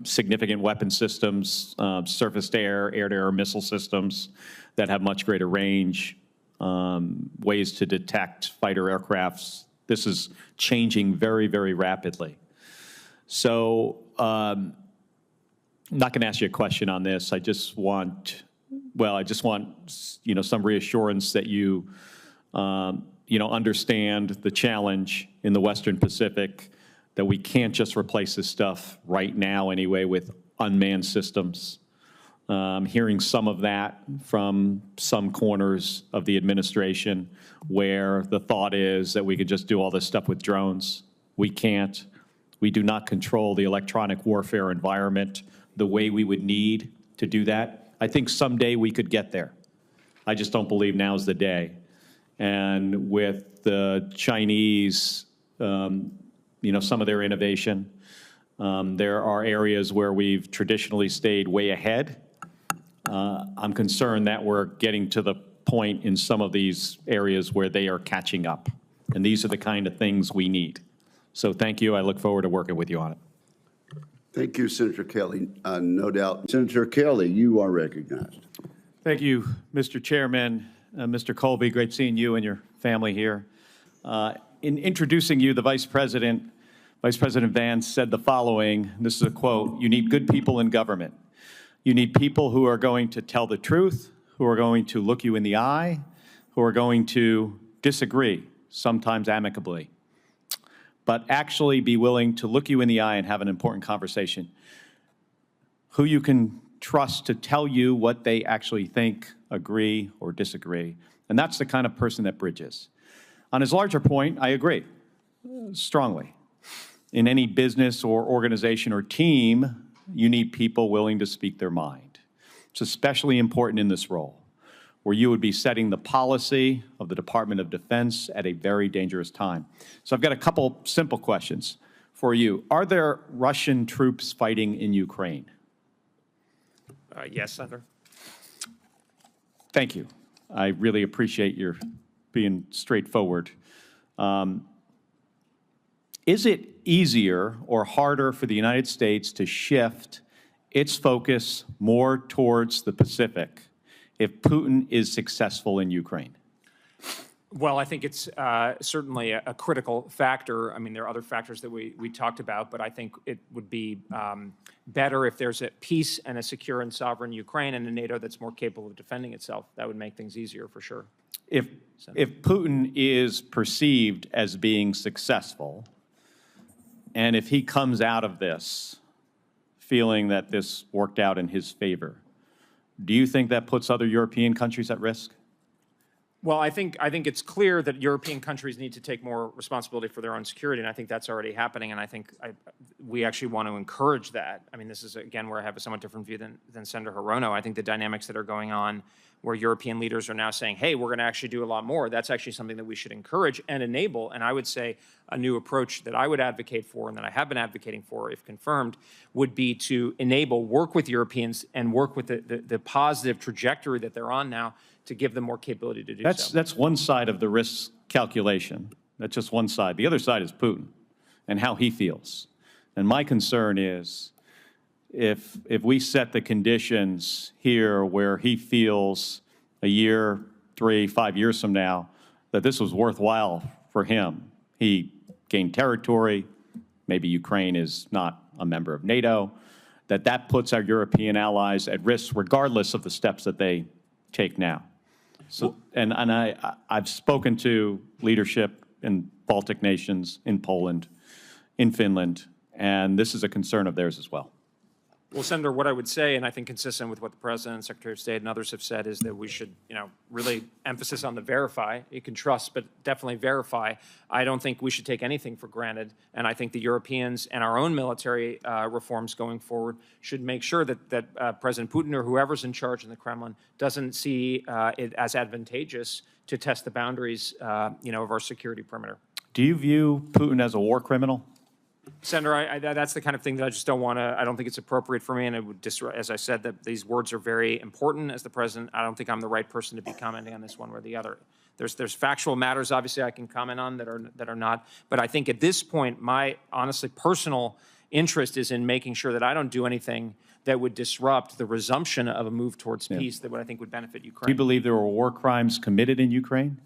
significant weapon systems, surface-to-air, air-to-air missile systems that have much greater range, ways to detect fighter aircrafts. This is changing very, very rapidly. So I'm not going to ask you a question on this. I just want, some reassurance that you, understand the challenge in the Western Pacific, that we can't just replace this stuff right now anyway with unmanned systems. Hearing some of that from some corners of the administration where the thought is that we could just do all this stuff with drones. We can't. We do not control the electronic warfare environment the way we would need to do that. I think someday we could get there. I just don't believe now's the day. And with the Chinese, some of their innovation, there are areas where we've traditionally stayed way ahead. I'm concerned that we're getting to the point in some of these areas where they are catching up. And these are the kind of things we need. So thank you. I look forward to working with you on it. Thank you, Senator Kelly. No doubt. Senator Kelly, you are recognized. Thank you, Mr. Chairman. Mr. Colby, great seeing you and your family here. In introducing you, the Vice President Vance said the following, this is a quote: "You need good people in government. You need people who are going to tell the truth, who are going to look you in the eye, who are going to disagree, sometimes amicably, but actually be willing to look you in the eye and have an important conversation. Who you can trust to tell you what they actually think, agree, or disagree." And that's the kind of person that Bridge is. On his larger point, I agree strongly. In any business or organization or team, you need people willing to speak their mind. It's especially important in this role, where you would be setting the policy of the Department of Defense at a very dangerous time. So I've got a couple simple questions for you. Are there Russian troops fighting in Ukraine? Yes, Senator. Thank you. I really appreciate your being straightforward. Is it easier or harder for the United States to shift its focus more towards the Pacific if Putin is successful in Ukraine? Well, I think it's certainly a critical factor. I mean, there are other factors that we talked about, but I think it would be better if there's a peace and a secure and sovereign Ukraine and a NATO that's more capable of defending itself. That would make things easier for sure. If Putin is perceived as being successful, and if he comes out of this feeling that this worked out in his favor, do you think that puts other European countries at risk? Well, I think it's clear that European countries need to take more responsibility for their own security, and I think that's already happening, and I think we actually want to encourage that. I mean, this is, again, where I have a somewhat different view than Senator Hirono. I think the dynamics that are going on where European leaders are now saying, hey, we're going to actually do a lot more, that's actually something that we should encourage and enable, and I would say a new approach that I would advocate for and that I have been advocating for, if confirmed, would be to enable, work with Europeans and work with the positive trajectory that they're on now to give them more capability to do so. That's one side of the risk calculation. That's just one side. The other side is Putin and how he feels. And my concern is if we set the conditions here where he feels a year, 3, 5 years from now that this was worthwhile for him, he gained territory, maybe Ukraine is not a member of NATO, that puts our European allies at risk regardless of the steps that they take now. So, and I've spoken to leadership in Baltic nations, in Poland, in Finland, and this is a concern of theirs as well. Well, Senator, what I would say, and I think consistent with what the President, Secretary of State, and others have said, is that we should, really emphasis on the verify. You can trust, but definitely verify. I don't think we should take anything for granted, and I think the Europeans and our own military reforms going forward should make sure that President Putin or whoever's in charge in the Kremlin doesn't see it as advantageous to test the boundaries, of our security perimeter. Do you view Putin as a war criminal? Senator, that's the kind of thing that I just don't want to, I don't think it's appropriate for me, and it would as I said, that these words are very important as the President. I don't think I'm the right person to be commenting on this one or the other. There's factual matters, obviously, I can comment on that are not, but I think at this point, my honestly personal interest is in making sure that I don't do anything that would disrupt the resumption of a move towards peace that I think would benefit Ukraine. Do you believe there were war crimes committed in Ukraine?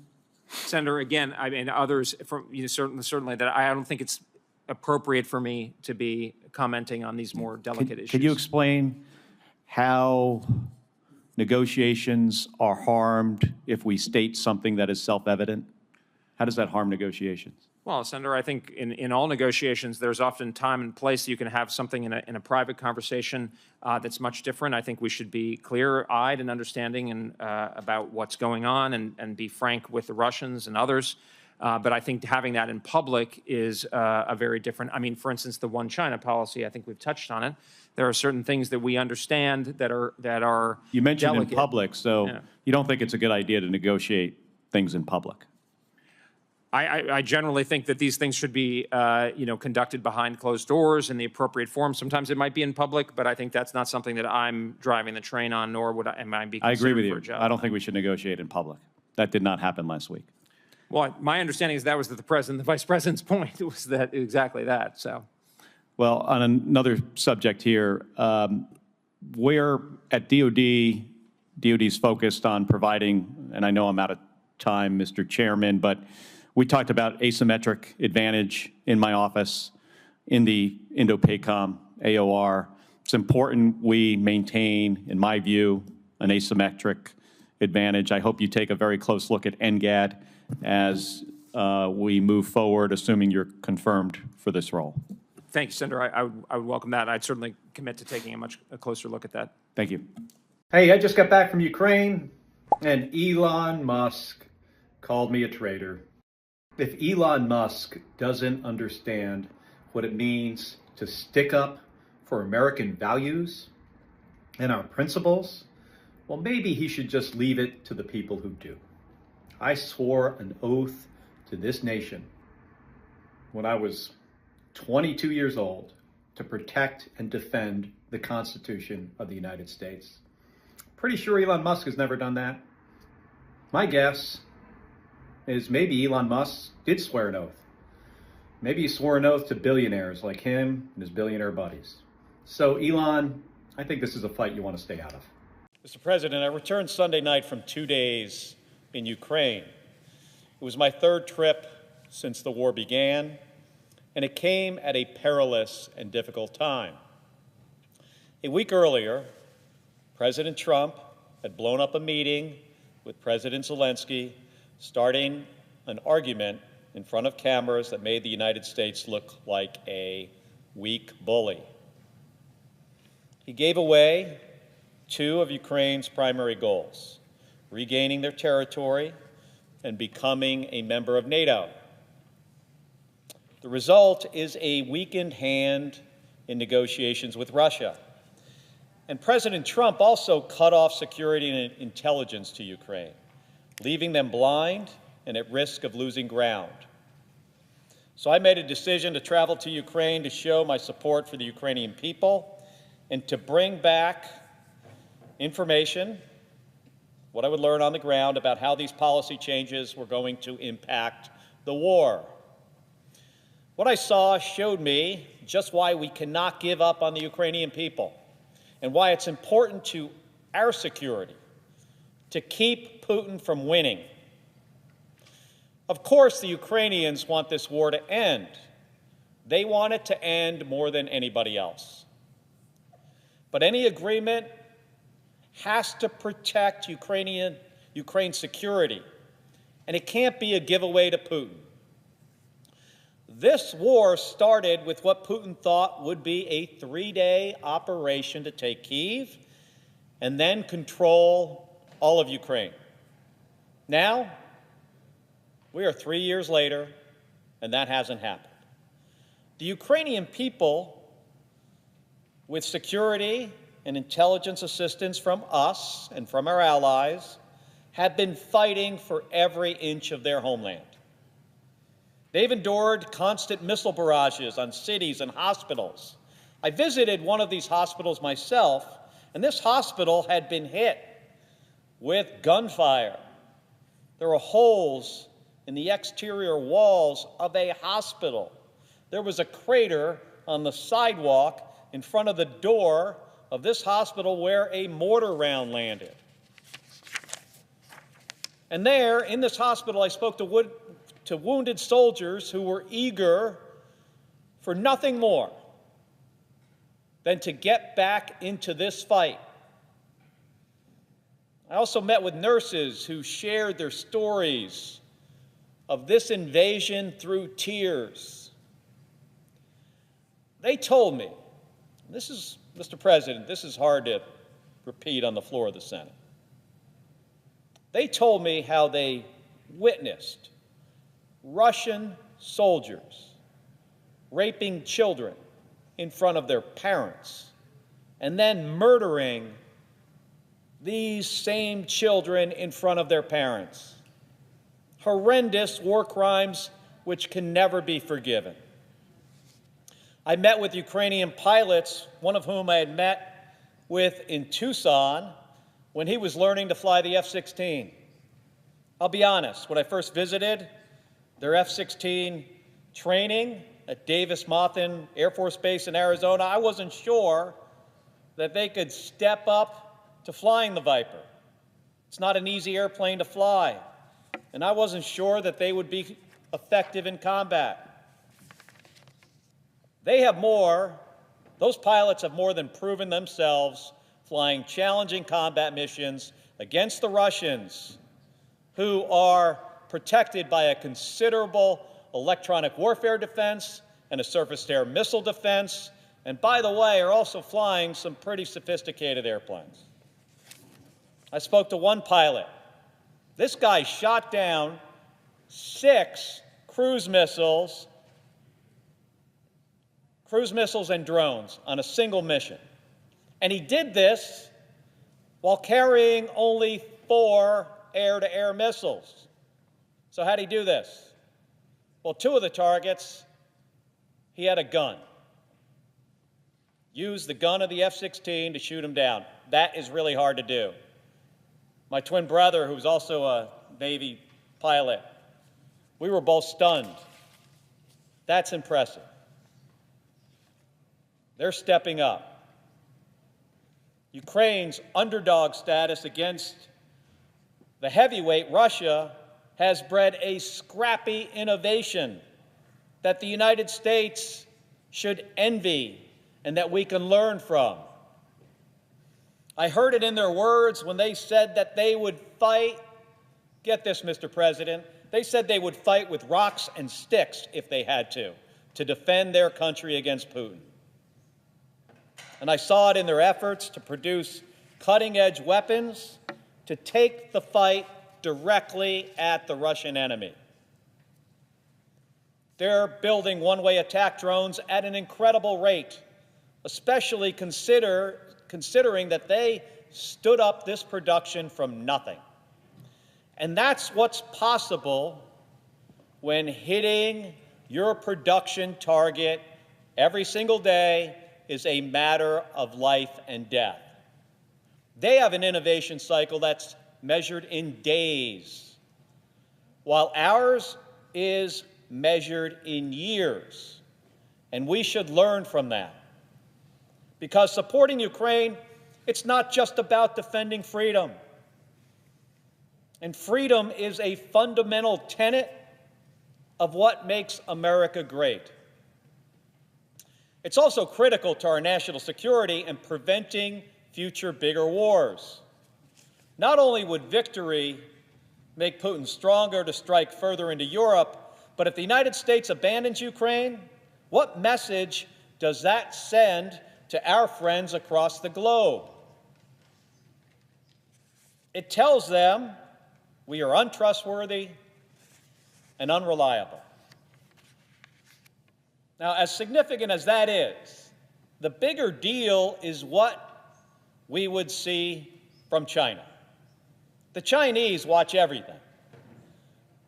Senator, again, I mean, others, from certainly that I don't think it's appropriate for me to be commenting on these more delicate issues. Can you explain how negotiations are harmed if we state something that is self-evident? How does that harm negotiations? Well, Senator, I think in all negotiations, there's often time and place. You can have something in a private conversation that's much different. I think we should be clear-eyed and understanding about what's going on and be frank with the Russians and others. But I think having that in public is a very different, I mean, for instance, the one China policy, I think we've touched on it. There are certain things that we understand that are You mentioned delicate. in public, so you don't think it's a good idea to negotiate things in public? I generally think that these things should be, conducted behind closed doors in the appropriate form. Sometimes it might be in public, but I think that's not something that I'm driving the train on, nor would I be I agree with considered for a you. job. I don't think we should negotiate in public. That did not happen last week. Well, my understanding is that was the President, the Vice President's point. It was that exactly that. So, well, on another subject here, we're at DOD's focused on providing, and I know I'm out of time, Mr. Chairman, but we talked about asymmetric advantage in my office in the Indo-PACOM AOR. It's important we maintain, in my view, an asymmetric advantage. I hope you take a very close look at NGAD as we move forward, assuming you're confirmed for this role. thank you, Senator. I would welcome that. I'd certainly commit to taking a closer look at that. Thank you. Hey, I just got back from Ukraine, and Elon Musk called me a traitor. If Elon Musk doesn't understand what it means to stick up for American values and our principles, well, maybe he should just leave it to the people who do. I swore an oath to this nation when I was 22 years old to protect and defend the Constitution of the United States. Pretty sure Elon Musk has never done that. My guess is maybe Elon Musk did swear an oath. Maybe he swore an oath to billionaires like him and his billionaire buddies. So Elon, I think this is a fight you want to stay out of. Mr. President, I returned Sunday night from 2 days in Ukraine. It was my third trip since the war began, and it came at a perilous and difficult time. A week earlier, President Trump had blown up a meeting with President Zelensky, starting an argument in front of cameras that made the United States look like a weak bully. He gave away two of Ukraine's primary goals: regaining their territory and becoming a member of NATO. The result is a weakened hand in negotiations with Russia. And President Trump also cut off security and intelligence to Ukraine, leaving them blind and at risk of losing ground. So I made a decision to travel to Ukraine to show my support for the Ukrainian people and to bring back information, what I would learn on the ground about how these policy changes were going to impact the war. What I saw showed me just why we cannot give up on the Ukrainian people and why it's important to our security to keep Putin from winning. Of course, the Ukrainians want this war to end. They want it to end more than anybody else. But any agreement has to protect Ukraine's security, and it can't be a giveaway to Putin. This war started with what Putin thought would be a 3-day operation to take Kyiv and then control all of Ukraine. Now, we are 3 years later, and that hasn't happened. The Ukrainian people, with security and intelligence assistance from us and from our allies, have been fighting for every inch of their homeland. They've endured constant missile barrages on cities and hospitals. I visited one of these hospitals myself, and this hospital had been hit with gunfire. There were holes in the exterior walls of a hospital. There was a crater on the sidewalk in front of the door of this hospital where a mortar round landed. And there, in this hospital, I spoke to wounded soldiers who were eager for nothing more than to get back into this fight. I also met with nurses who shared their stories of this invasion through tears. They told me, Mr. President, this is hard to repeat on the floor of the Senate. They told me how they witnessed Russian soldiers raping children in front of their parents and then murdering these same children in front of their parents. Horrendous war crimes which can never be forgiven. I met with Ukrainian pilots, one of whom I had met with in Tucson when he was learning to fly the F-16. I'll be honest, when I first visited their F-16 training at Davis-Monthan Air Force Base in Arizona, I wasn't sure that they could step up to flying the Viper. It's not an easy airplane to fly, and I wasn't sure that they would be effective in combat. Those pilots have more than proven themselves flying challenging combat missions against the Russians, who are protected by a considerable electronic warfare defense and a surface-to-air missile defense, and by the way, are also flying some pretty sophisticated airplanes. I spoke to one pilot. This guy shot down 6 cruise missiles and drones on a single mission. And he did this while carrying only 4 air-to-air missiles. So how'd he do this? Well, 2 of the targets, he had a gun. Used the gun of the F-16 to shoot him down. That is really hard to do. My twin brother, who's also a Navy pilot, we were both stunned. That's impressive. They're stepping up. Ukraine's underdog status against the heavyweight Russia has bred a scrappy innovation that the United States should envy and that we can learn from. I heard it in their words when they said that they would fight. Get this, Mr. President. They said they would fight with rocks and sticks if they had to defend their country against Putin. And I saw it in their efforts to produce cutting-edge weapons to take the fight directly at the Russian enemy. They're building one-way attack drones at an incredible rate, especially considering that they stood up this production from nothing. And that's what's possible when hitting your production target every single day is a matter of life and death. They have an innovation cycle that's measured in days, while ours is measured in years. And we should learn from that. Because supporting Ukraine, it's not just about defending freedom. And freedom is a fundamental tenet of what makes America great. It's also critical to our national security and preventing future bigger wars. Not only would victory make Putin stronger to strike further into Europe, but if the United States abandons Ukraine, what message does that send to our friends across the globe? It tells them we are untrustworthy and unreliable. Now, as significant as that is, the bigger deal is what we would see from China. The Chinese watch everything,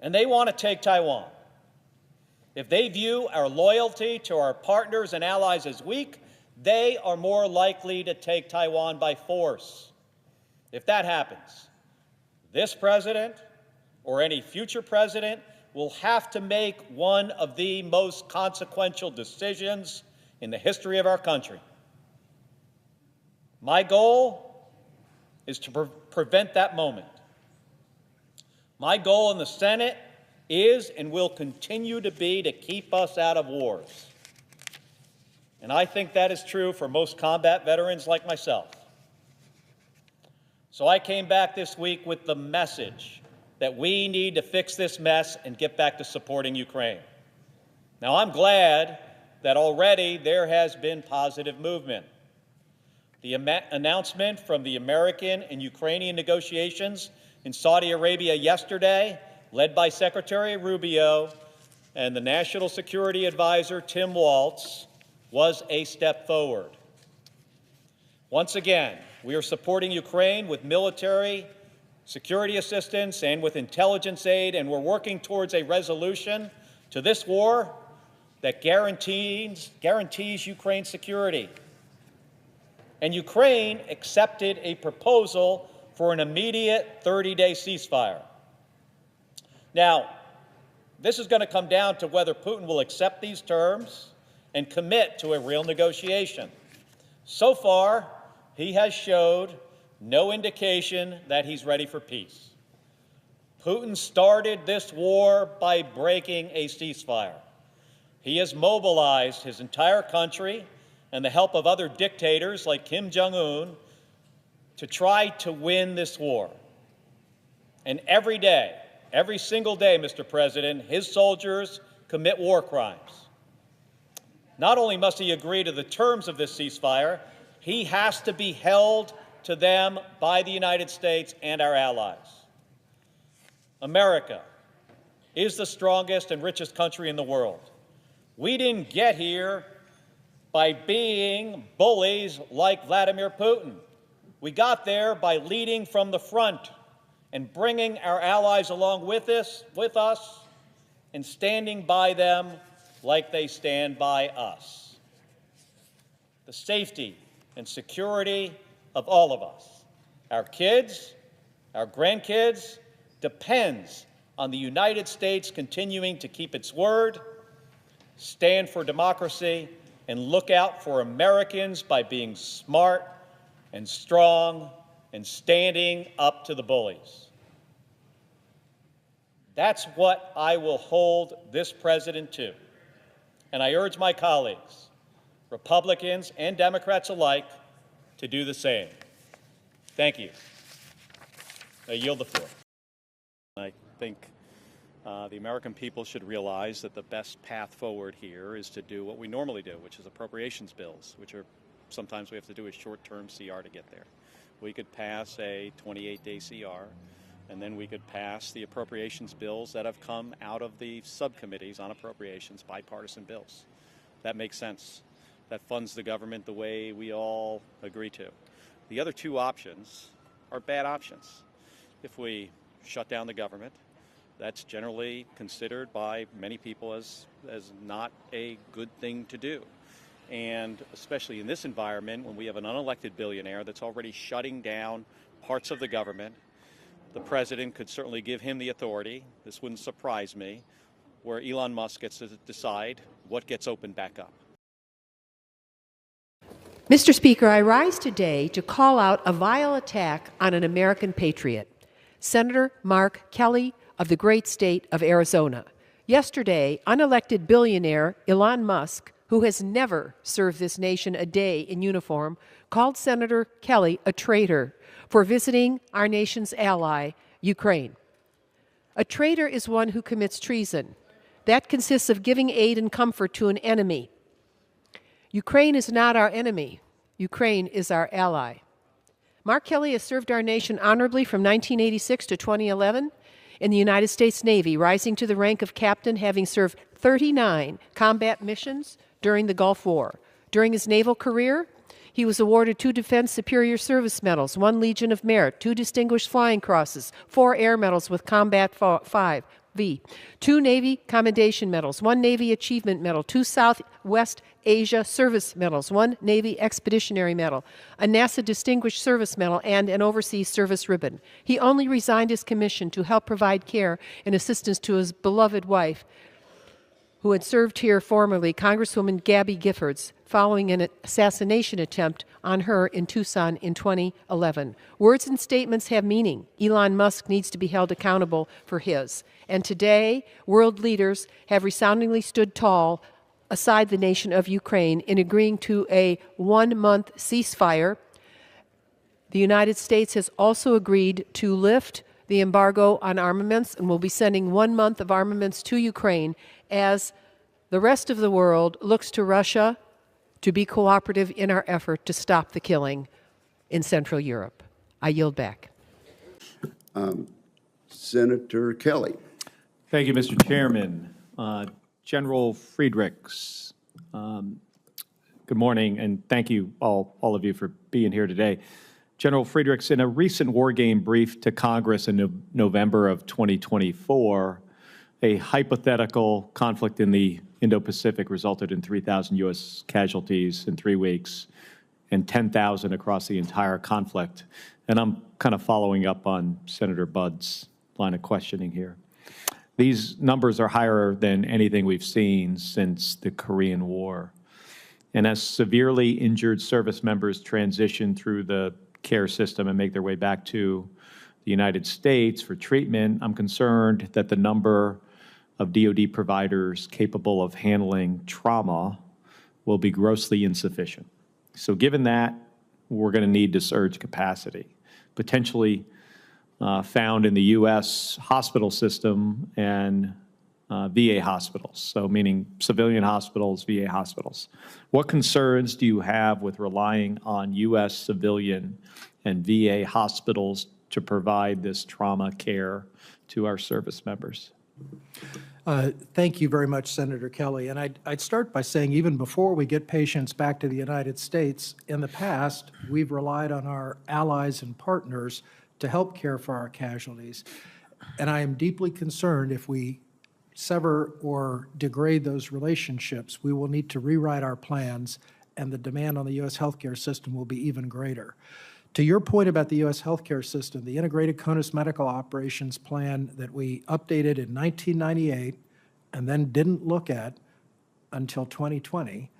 and they want to take Taiwan. If they view our loyalty to our partners and allies as weak, they are more likely to take Taiwan by force. If that happens, this president or any future president will have to make one of the most consequential decisions in the history of our country. My goal is to prevent that moment. My goal in the Senate is and will continue to be to keep us out of wars. And I think that is true for most combat veterans like myself. So I came back this week with the message that we need to fix this mess and get back to supporting Ukraine. Now, I'm glad that already there has been positive movement. The announcement from the American and Ukrainian negotiations in Saudi Arabia yesterday, led by Secretary Rubio and the National Security Advisor Tim Waltz, was a step forward. Once again, we are supporting Ukraine with military security assistance and with intelligence aid, and we're working towards a resolution to this war that guarantees Ukraine's security. And Ukraine accepted a proposal for an immediate 30-day ceasefire. Now, this is going to come down to whether Putin will accept these terms and commit to a real negotiation. So far, he has showed no indication that he's ready for peace. Putin started this war by breaking a ceasefire. He has mobilized his entire country and the help of other dictators like Kim Jong-un to try to win this war. And every day, every single day, Mr. President, his soldiers commit war crimes. Not only must he agree to the terms of this ceasefire, he has to be held to them by the United States and our allies. America is the strongest and richest country in the world. We didn't get here by being bullies like Vladimir Putin. We got there by leading from the front and bringing our allies along with us and standing by them like they stand by us. The safety and security of all of us, our kids, our grandkids, depends on the United States continuing to keep its word, stand for democracy, and look out for Americans by being smart and strong and standing up to the bullies. That's what I will hold this president to. And I urge my colleagues, Republicans and Democrats alike, to do the same. Thank you. I yield the floor. I think the American people should realize that the best path forward here is to do what we normally do, which is appropriations bills, which are sometimes we have to do a short-term CR to get there. We could pass a 28-day CR, and then we could pass the appropriations bills that have come out of the subcommittees on appropriations, bipartisan bills. That makes sense. That funds the government the way we all agree to. The other two options are bad options. If we shut down the government, that's generally considered by many people as not a good thing to do. And especially in this environment, when we have an unelected billionaire that's already shutting down parts of the government, the president could certainly give him the authority, this wouldn't surprise me, where Elon Musk gets to decide what gets opened back up. Mr. Speaker, I rise today to call out a vile attack on an American patriot, Senator Mark Kelly of the great state of Arizona. Yesterday, unelected billionaire Elon Musk, who has never served this nation a day in uniform, called Senator Kelly a traitor for visiting our nation's ally, Ukraine. A traitor is one who commits treason. That consists of giving aid and comfort to an enemy. Ukraine is not our enemy. Ukraine is our ally. Mark Kelly has served our nation honorably from 1986 to 2011 in the United States Navy, rising to the rank of captain, having served 39 combat missions during the Gulf War. During his naval career, he was awarded 2 Defense Superior Service Medals, 1 Legion of Merit, 2 Distinguished Flying Crosses, 4 Air Medals with Combat 5V, 2 Navy Commendation Medals, 1 Navy Achievement Medal, 2 Southwest Asia Service Medals, 1 Navy Expeditionary Medal, a NASA Distinguished Service Medal, and an Overseas Service Ribbon. He only resigned his commission to help provide care and assistance to his beloved wife, who had served here formerly, Congresswoman Gabby Giffords, following an assassination attempt on her in Tucson in 2011. Words and statements have meaning. Elon Musk needs to be held accountable for his. And today, world leaders have resoundingly stood tall aside the nation of Ukraine in agreeing to a 1-month ceasefire. The United States has also agreed to lift the embargo on armaments and will be sending 1 month of armaments to Ukraine as the rest of the world looks to Russia to be cooperative in our effort to stop the killing in Central Europe. I yield back. Senator Kelly. Thank you, Mr. Chairman. General Friedrichs, good morning, and thank you, all of you, for being here today. General Friedrichs, in a recent war game brief to Congress in November of 2024, a hypothetical conflict in the Indo-Pacific resulted in 3,000 U.S. casualties in 3 weeks and 10,000 across the entire conflict. And I'm kind of following up on Senator Budd's line of questioning here. These numbers are higher than anything we've seen since the Korean War. And as severely injured service members transition through the care system and make their way back to the United States for treatment, I'm concerned that the number of DoD providers capable of handling trauma will be grossly insufficient. So given that, we're going to need to surge capacity, potentially found in the U.S. hospital system and VA hospitals, so meaning civilian hospitals, VA hospitals. What concerns do you have with relying on U.S. civilian and VA hospitals to provide this trauma care to our service members? Thank you very much, Senator Kelly. And I'd start by saying, even before we get patients back to the United States, in the past, we've relied on our allies and partners to help care for our casualties. And I am deeply concerned if we sever or degrade those relationships, we will need to rewrite our plans, and the demand on the U.S. healthcare system will be even greater. To your point about the U.S. healthcare system, the Integrated CONUS Medical Operations Plan that we updated in 1998 and then didn't look at until 2020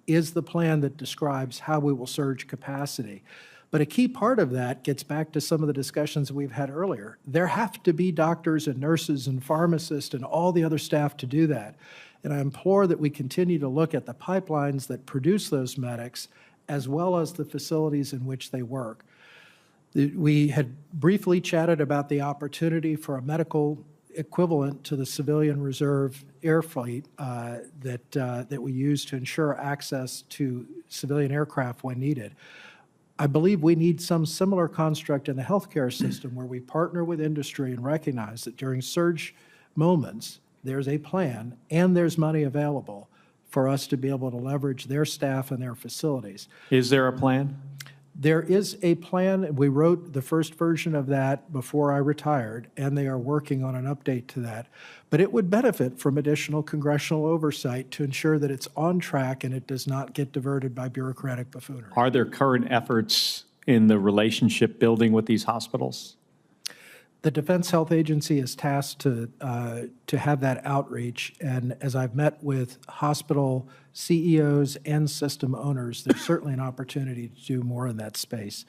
is the plan that describes how we will surge capacity. But a key part of that gets back to some of the discussions we've had earlier. There have to be doctors and nurses and pharmacists and all the other staff to do that. And I implore that we continue to look at the pipelines that produce those medics, as well as the facilities in which they work. We had briefly chatted about the opportunity for a medical equivalent to the civilian reserve air fleet that we use to ensure access to civilian aircraft when needed. I believe we need some similar construct in the healthcare system where we partner with industry and recognize that during surge moments, there's a plan and there's money available for us to be able to leverage their staff and their facilities. Is there a plan? There is a plan. We wrote the first version of that before I retired, and they are working on an update to that. But it would benefit from additional congressional oversight to ensure that it's on track and it does not get diverted by bureaucratic buffoonery. Are there current efforts in the relationship building with these hospitals? The Defense Health Agency is tasked to have that outreach, and as I've met with hospital CEOs and system owners, there's certainly an opportunity to do more in that space.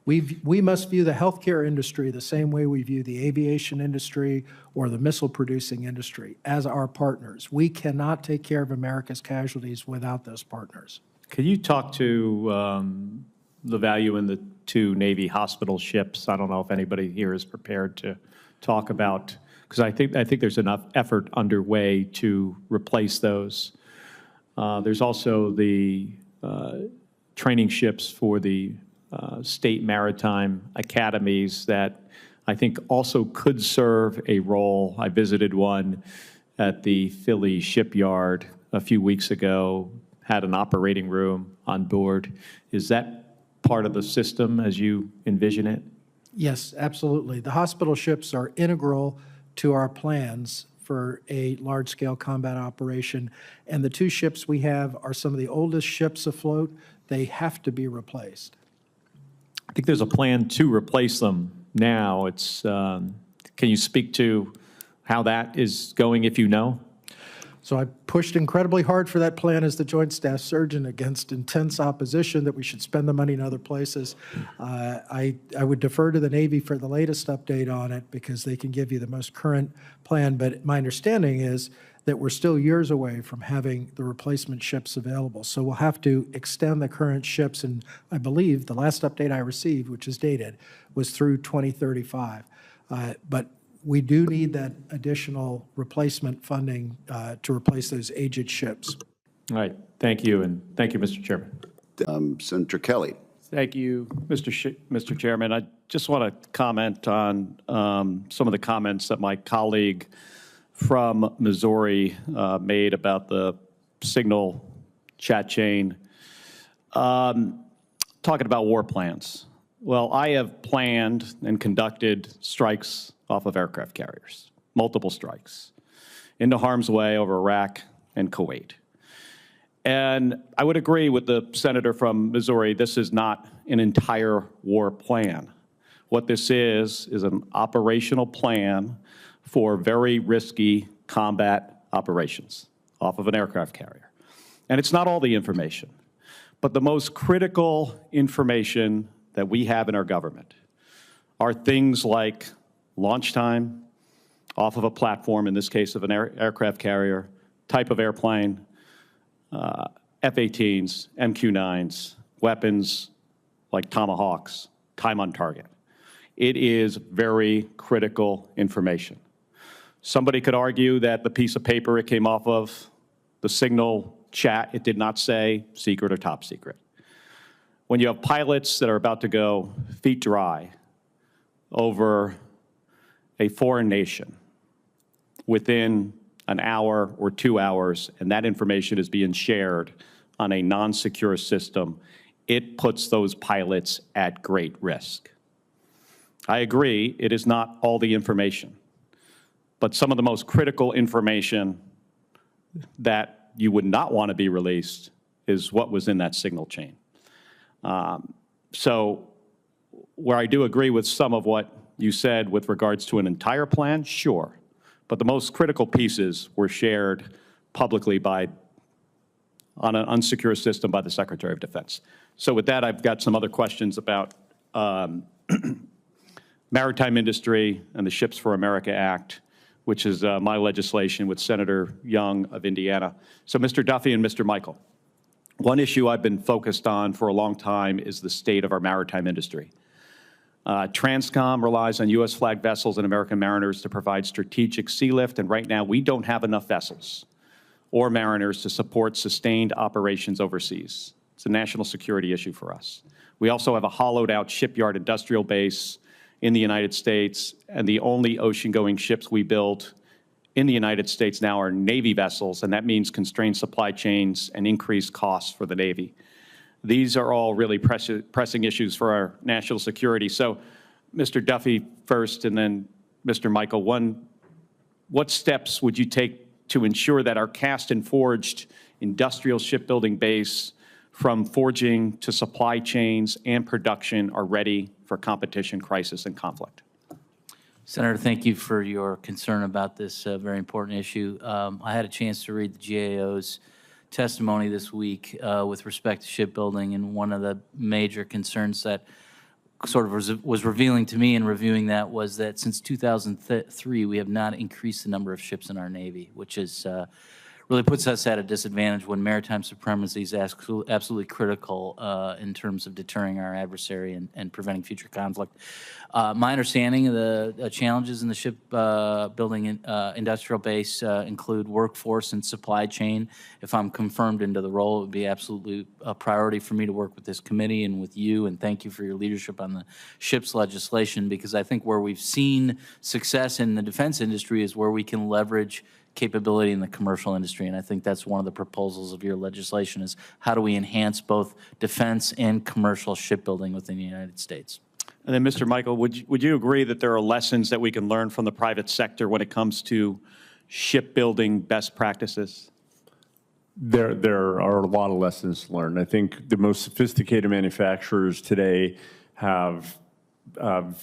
We must view the healthcare industry the same way we view the aviation industry or the missile-producing industry, as our partners. We cannot take care of America's casualties without those partners. Can you talk to the value in the 2 Navy hospital ships? I don't know if anybody here is prepared to talk about, because I think there's enough effort underway to replace those. There's also the training ships for the state maritime academies that I think also could serve a role. I visited one at the Philly shipyard a few weeks ago, had an operating room on board. Is that part of the system as you envision it? Yes, absolutely. The hospital ships are integral to our plans for a large-scale combat operation, and the 2 ships we have are some of the oldest ships afloat. They have to be replaced. I think there's a plan to replace them now. It's, can you speak to how that is going, if you know? So I pushed incredibly hard for that plan as the Joint Staff Surgeon against intense opposition that we should spend the money in other places. I would defer to the Navy for the latest update on it because they can give you the most current plan. But my understanding is that we're still years away from having the replacement ships available. So we'll have to extend the current ships. And I believe the last update I received, which is dated, was through 2035. But we do need that additional replacement funding to replace those aged ships. All right. Thank you, and thank you, Mr. Chairman. Senator Kelly. Thank you, Mr. Chairman. I just want to comment on some of the comments that my colleague from Missouri made about the signal chat chain. Talking about war plans. Well, I have planned and conducted strikes off of aircraft carriers, multiple strikes, into harm's way over Iraq and Kuwait. And I would agree with the senator from Missouri, this is not an entire war plan. What this is an operational plan for very risky combat operations off of an aircraft carrier. And it's not all the information, but the most critical information that we have in our government are things like launch time off of a platform, in this case of an aircraft carrier, type of airplane, F-18s, MQ-9s, weapons like Tomahawks, time on target. It is very critical information. Somebody could argue that the piece of paper it came off of, the signal chat, it did not say secret or top secret. When you have pilots that are about to go feet dry over a foreign nation within an hour or 2 hours, and that information is being shared on a non-secure system, it puts those pilots at great risk. I agree, it is not all the information, but some of the most critical information that you would not want to be released is what was in that signal chain. So where I do agree with some of what you said with regards to an entire plan, sure. But the most critical pieces were shared publicly by on an unsecure system by the Secretary of Defense. So with that, I've got some other questions about maritime industry and the Ships for America Act, which is my legislation with Senator Young of Indiana. So Mr. Duffy and Mr. Michael, one issue I've been focused on for a long time is the state of our maritime industry. Transcom relies on U.S. flagged vessels and American mariners to provide strategic sea lift, and right now we don't have enough vessels or mariners to support sustained operations overseas. It's a national security issue for us. We also have a hollowed out shipyard industrial base in the United States, and the only ocean-going ships we build in the United States now are Navy vessels, and that means constrained supply chains and increased costs for the Navy. These are all really pressing issues for our national security. So, Mr. Duffy first, and then Mr. Michael, what steps would you take to ensure that our cast and forged industrial shipbuilding base, from forging to supply chains and production, are ready for competition, crisis, and conflict? Senator, thank you for your concern about this very important issue. I had a chance to read the GAO's testimony this week with respect to shipbuilding, and one of the major concerns that sort of was revealing to me in reviewing that was that since 2003, we have not increased the number of ships in our Navy, which is really puts us at a disadvantage when maritime supremacy is absolutely critical in terms of deterring our adversary and preventing future conflict. My understanding of the challenges in the shipbuilding industrial base include workforce and supply chain. If I'm confirmed into the role, it would be absolutely a priority for me to work with this committee and with you, and thank you for your leadership on the ships legislation, because I think where we've seen success in the defense industry is where we can leverage capability in the commercial industry, and I think that's one of the proposals of your legislation is how do we enhance both defense and commercial shipbuilding within the United States. And then, Mr. Michael, would you agree that there are lessons that we can learn from the private sector when it comes to shipbuilding best practices? There are a lot of lessons learned. I think the most sophisticated manufacturers today have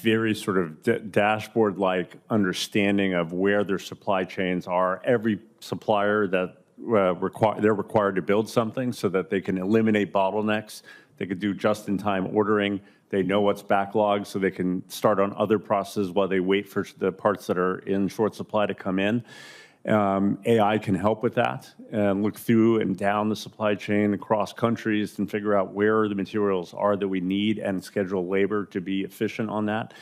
very sort of dashboard-like understanding of where their supply chains are. Every supplier that they're required to build something so that they can eliminate bottlenecks. They could do just-in-time ordering. They know what's backlogged, so they can start on other processes while they wait for the parts that are in short supply to come in. AI can help with that and look through and down the supply chain across countries and figure out where the materials are that we need and schedule labor to be efficient on that.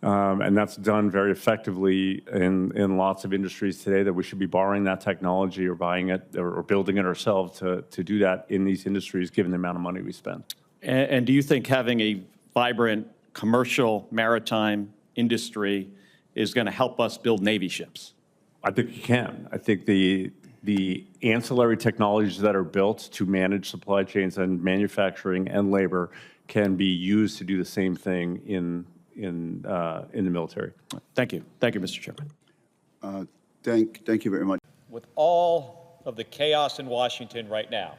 And that's done very effectively in lots of industries today, that we should be borrowing that technology or buying it or building it ourselves to do that in these industries, given the amount of money we spend. And do you think having a vibrant commercial maritime industry is going to help us build Navy ships? I think you can. I think the ancillary technologies that are built to manage supply chains and manufacturing and labor can be used to do the same thing in the military. Thank you. Thank you, Mr. Chairman. Thank you very much. With all of the chaos in Washington right now,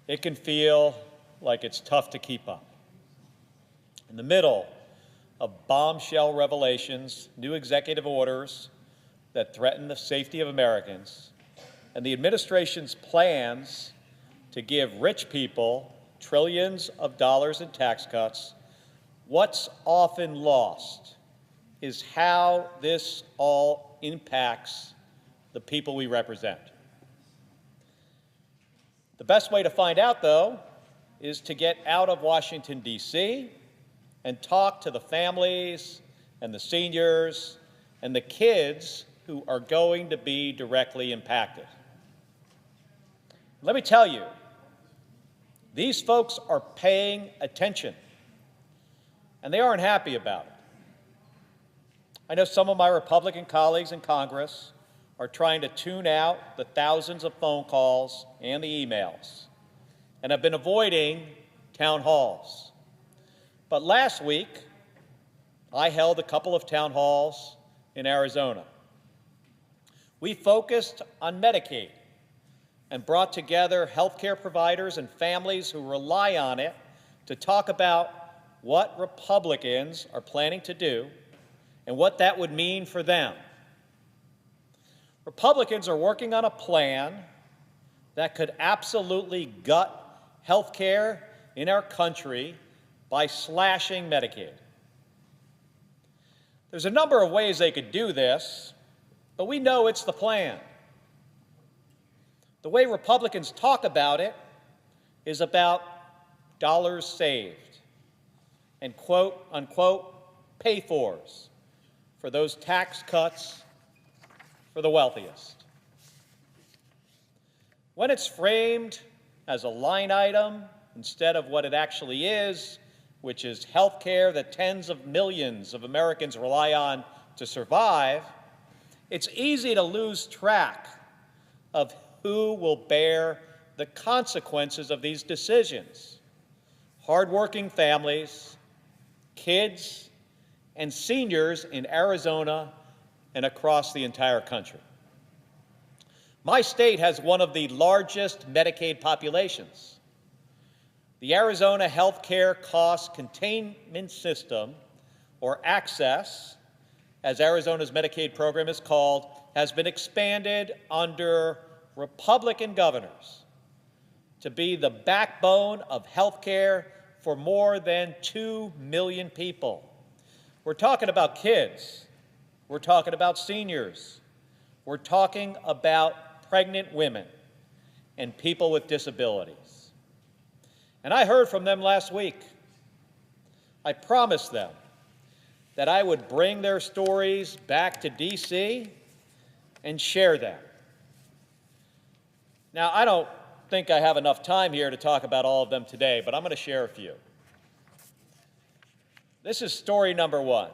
it can feel like it's tough to keep up. In the middle of bombshell revelations, new executive orders that threaten the safety of Americans, and the administration's plans to give rich people trillions of dollars in tax cuts, what's often lost is how this all impacts the people we represent. The best way to find out, though, is to get out of Washington, D.C., and talk to the families and the seniors and the kids who are going to be directly impacted. Let me tell you, these folks are paying attention, and they aren't happy about it. I know some of my Republican colleagues in Congress are trying to tune out the thousands of phone calls and the emails, and have been avoiding town halls. But last week, I held a couple of town halls in Arizona. We focused on Medicaid and brought together healthcare providers and families who rely on it to talk about what Republicans are planning to do and what that would mean for them. Republicans are working on a plan that could absolutely gut health care in our country by slashing Medicaid. There's a number of ways they could do this, but we know it's the plan. The way Republicans talk about it is about dollars saved and quote unquote pay-fors for those tax cuts for the wealthiest. When it's framed as a line item instead of what it actually is, which is health care that tens of millions of Americans rely on to survive, it's easy to lose track of who will bear the consequences of these decisions. Hardworking families, kids, and seniors in Arizona and across the entire country. My state has one of the largest Medicaid populations. The Arizona Health Care Cost Containment System, or ACCESS, as Arizona's Medicaid program is called, has been expanded under Republican governors to be the backbone of health care for more than 2 million people. We're talking about kids. We're talking about seniors. We're talking about pregnant women and people with disabilities. And I heard from them last week. I promised them that I would bring their stories back to D.C. and share them. Now, I don't think I have enough time here to talk about all of them today, but I'm going to share a few. This is story number one.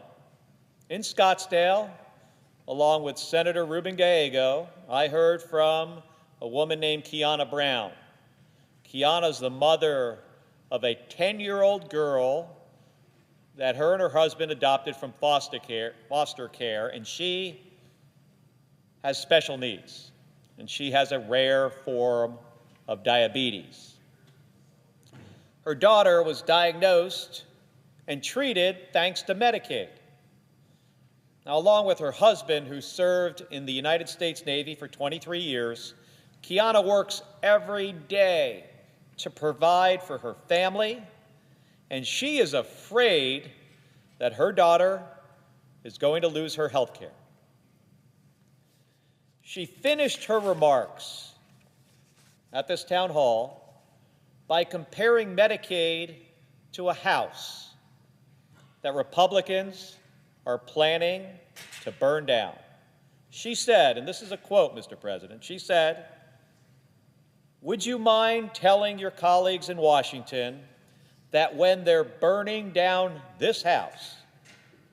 In Scottsdale, along with Senator Ruben Gallego, I heard from a woman named Kiana Brown. Kiana's the mother of a 10-year-old girl that her and her husband adopted from foster care, and she has special needs, and she has a rare form of diabetes. Her daughter was diagnosed and treated thanks to Medicaid. Now, along with her husband, who served in the United States Navy for 23 years, Kiana works every day to provide for her family, and she is afraid that her daughter is going to lose her health care. She finished her remarks at this town hall by comparing Medicaid to a house that Republicans are planning to burn down. She said, and this is a quote, Mr. President, she said, "Would you mind telling your colleagues in Washington that when they're burning down this house,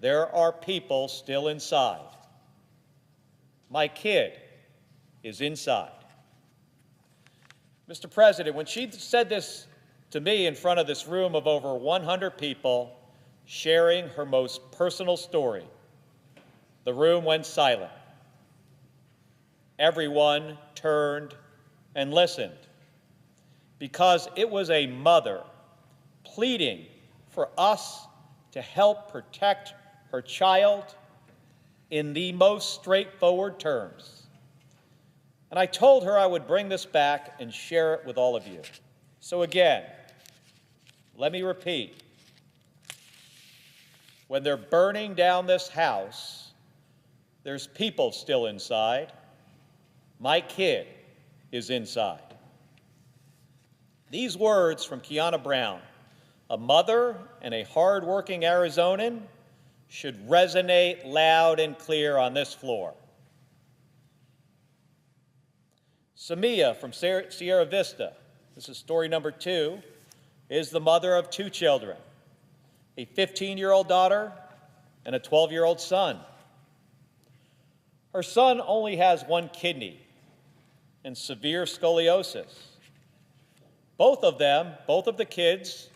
there are people still inside? My kid is inside." Mr. President, when she said this to me in front of this room of over 100 people sharing her most personal story, the room went silent. Everyone turned and listened, because it was a mother pleading for us to help protect her child in the most straightforward terms. And I told her I would bring this back and share it with all of you. So again, let me repeat. When they're burning down this house, there's people still inside. My kid is inside. These words from Kiana Brown, a mother and a hardworking Arizonan, should resonate loud and clear on this floor. Samia from Sierra Vista, this is story number 2, is the mother of 2 children, a 15-year-old daughter and a 12-year-old son. Her son only has 1 kidney and severe scoliosis. Both of the kids,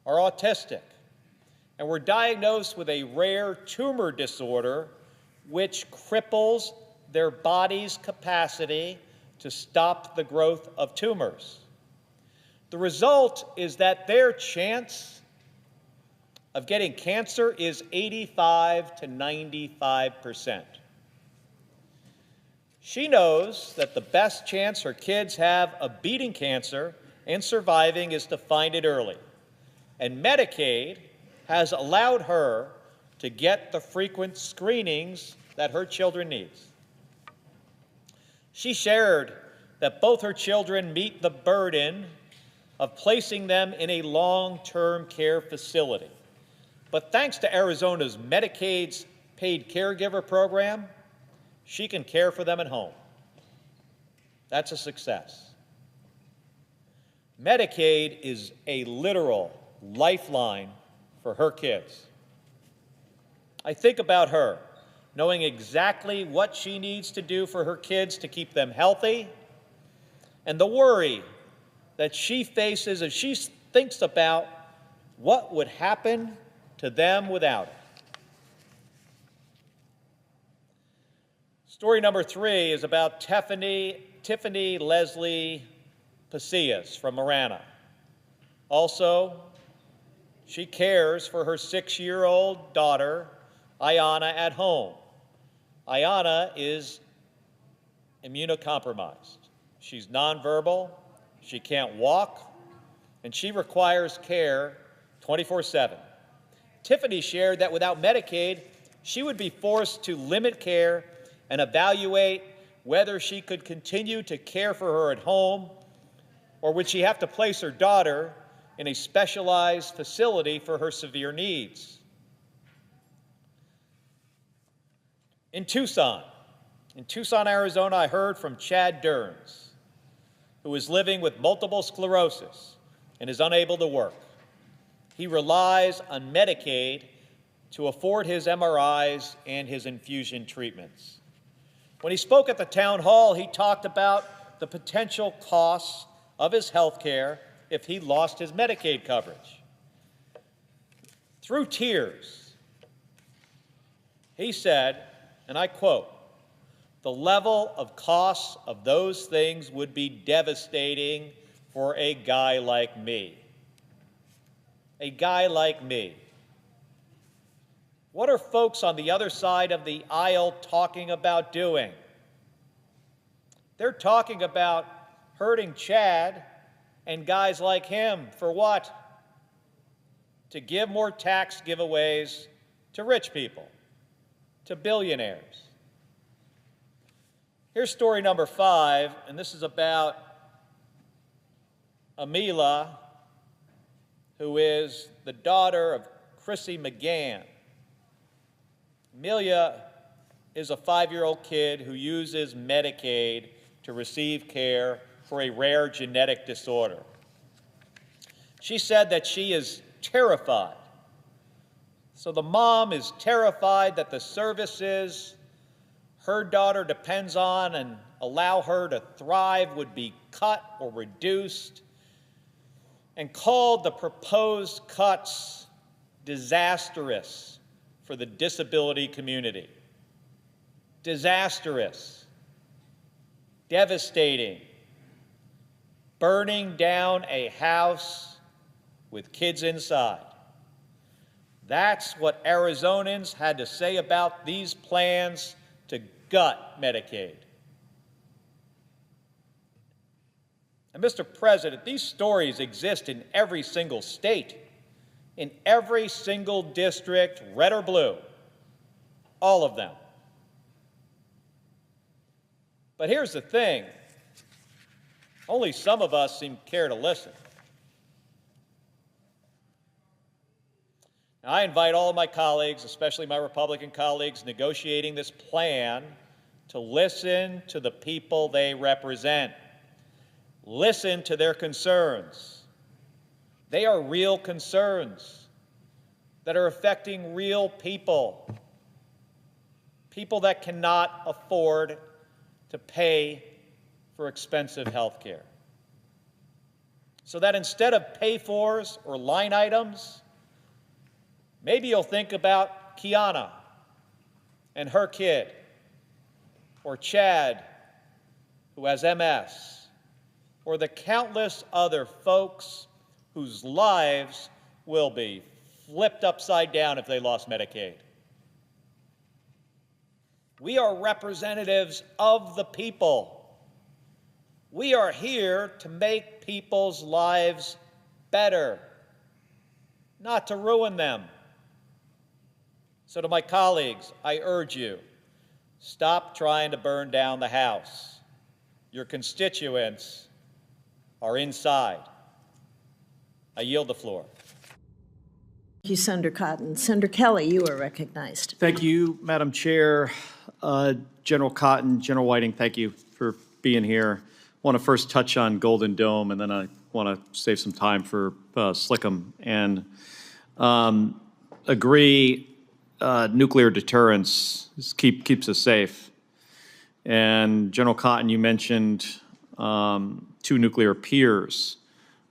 are autistic and were diagnosed with a rare tumor disorder which cripples their body's capacity to stop the growth of tumors. The result is that their chance of getting cancer is 85 to 95%. She knows that the best chance her kids have of beating cancer and surviving is to find it early. And Medicaid has allowed her to get the frequent screenings that her children need. She shared that both her children meet the burden of placing them in a long-term care facility. But thanks to Arizona's Medicaid's paid caregiver program, she can care for them at home. That's a success. Medicaid is a literal lifeline for her kids. I think about her, knowing exactly what she needs to do for her kids to keep them healthy, and the worry that she faces as she thinks about what would happen to them without it. Story number 3 is about Tiffany Leslie Pasillas from Marana. Also, she cares for her 6-year-old daughter, Ayana, at home. Ayana is immunocompromised. She's nonverbal, she can't walk, and she requires care 24/7. Tiffany shared that without Medicaid, she would be forced to limit care and evaluate whether she could continue to care for her at home, or would she have to place her daughter in a specialized facility for her severe needs. In Tucson, Arizona, I heard from Chad Derns, who is living with multiple sclerosis and is unable to work. He relies on Medicaid to afford his MRIs and his infusion treatments. When he spoke at the town hall, he talked about the potential costs of his health care if he lost his Medicaid coverage. Through tears, he said, and I quote, "The level of costs of those things would be devastating for a guy like me." A guy like me. What are folks on the other side of the aisle talking about doing? They're talking about hurting Chad and guys like him for what? To give more tax giveaways to rich people, to billionaires. Here's story number 5, and this is about Amila, who is the daughter of Chrissy McGann. Amelia is a 5-year-old kid who uses Medicaid to receive care for a rare genetic disorder. She said that she is terrified. So the mom is terrified that the services her daughter depends on and allow her to thrive would be cut or reduced, and called the proposed cuts disastrous for the disability community. Disastrous, devastating, burning down a house with kids inside. That's what Arizonans had to say about these plans to gut Medicaid. And Mr. President, these stories exist in every single state, in every single district, red or blue, all of them. But here's the thing, only some of us seem to care to listen. Now, I invite all of my colleagues, especially my Republican colleagues negotiating this plan, to listen to the people they represent. Listen to their concerns. They are real concerns that are affecting real people, people that cannot afford to pay for expensive health care. So that instead of pay-fors or line items, maybe you'll think about Kiana and her kid, or Chad, who has MS, or the countless other folks whose lives will be flipped upside down if they lost Medicaid. We are representatives of the people. We are here to make people's lives better, not to ruin them. So to my colleagues, I urge you, stop trying to burn down the House. Your constituents are inside. I yield the floor. Thank you, Senator Cotton. Senator Kelly, you are recognized. Thank you, Madam Chair. General Cotton, General Whiting, thank you for being here. I want to first touch on Golden Dome, and then I want to save some time for Slickum. And agree, nuclear deterrence keeps us safe. And General Cotton, you mentioned 2 nuclear peers.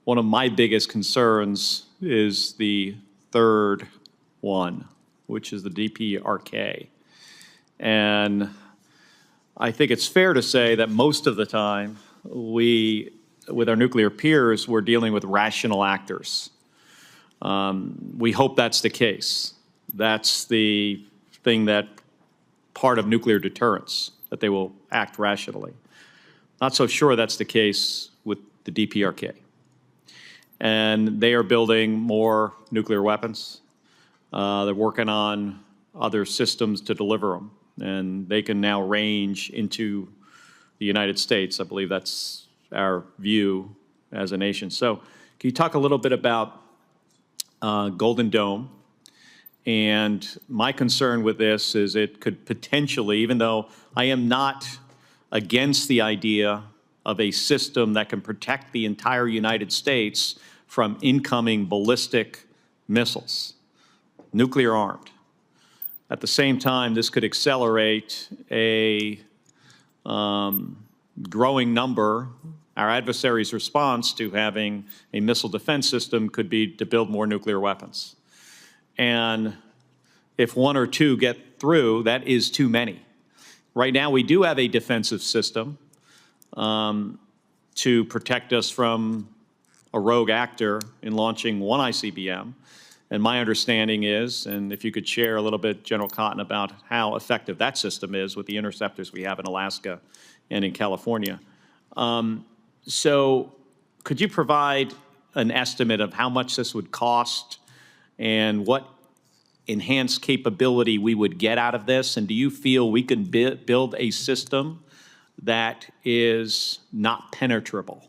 One of my biggest concerns is the third one, which is the DPRK. And I think it's fair to say that most of the time, with our nuclear peers, we're dealing with rational actors. We hope that's the case. That's the thing that part of nuclear deterrence, that they will act rationally. Not so sure that's the case with the DPRK. And they are building more nuclear weapons. They're working on other systems to deliver them. And they can now range into the United States. I believe that's our view as a nation. So can you talk a little bit about Golden Dome? And my concern with this is it could potentially, even though I am not against the idea of a system that can protect the entire United States from incoming ballistic missiles, nuclear armed. At the same time, this could accelerate a growing number. Our adversaries' response to having a missile defense system could be to build more nuclear weapons. And if 1 or 2 get through, that is too many. Right now, we do have a defensive system to protect us from a rogue actor in launching one ICBM. And my understanding is, and if you could share a little bit, General Cotton, about how effective that system is with the interceptors we have in Alaska and in California. So could you provide an estimate of how much this would cost and what enhanced capability we would get out of this? And do you feel we can build a system that is not penetrable?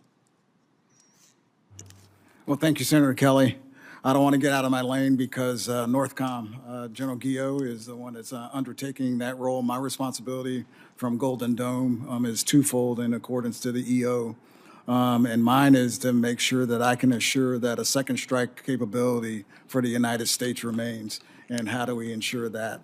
Well, thank you, Senator Kelly. I don't want to get out of my lane because NORTHCOM, General Guillot, is the one that's undertaking that role. My responsibility from Golden Dome is twofold in accordance to the EO. And mine is to make sure that I can assure that a second strike capability for the United States remains. And how do we ensure that?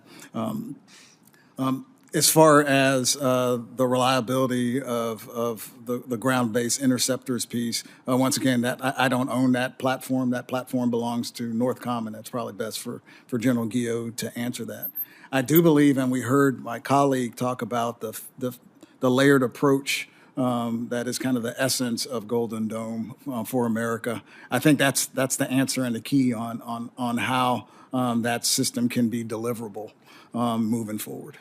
As far as the reliability of the ground-based interceptors piece, once again, that I don't own that platform. That platform belongs to NORTHCOM, and that's probably best for General Guillot to answer that. I do believe, and we heard my colleague talk about the layered approach that is kind of the essence of Golden Dome for America. I think that's the answer and the key on how that system can be deliverable moving forward.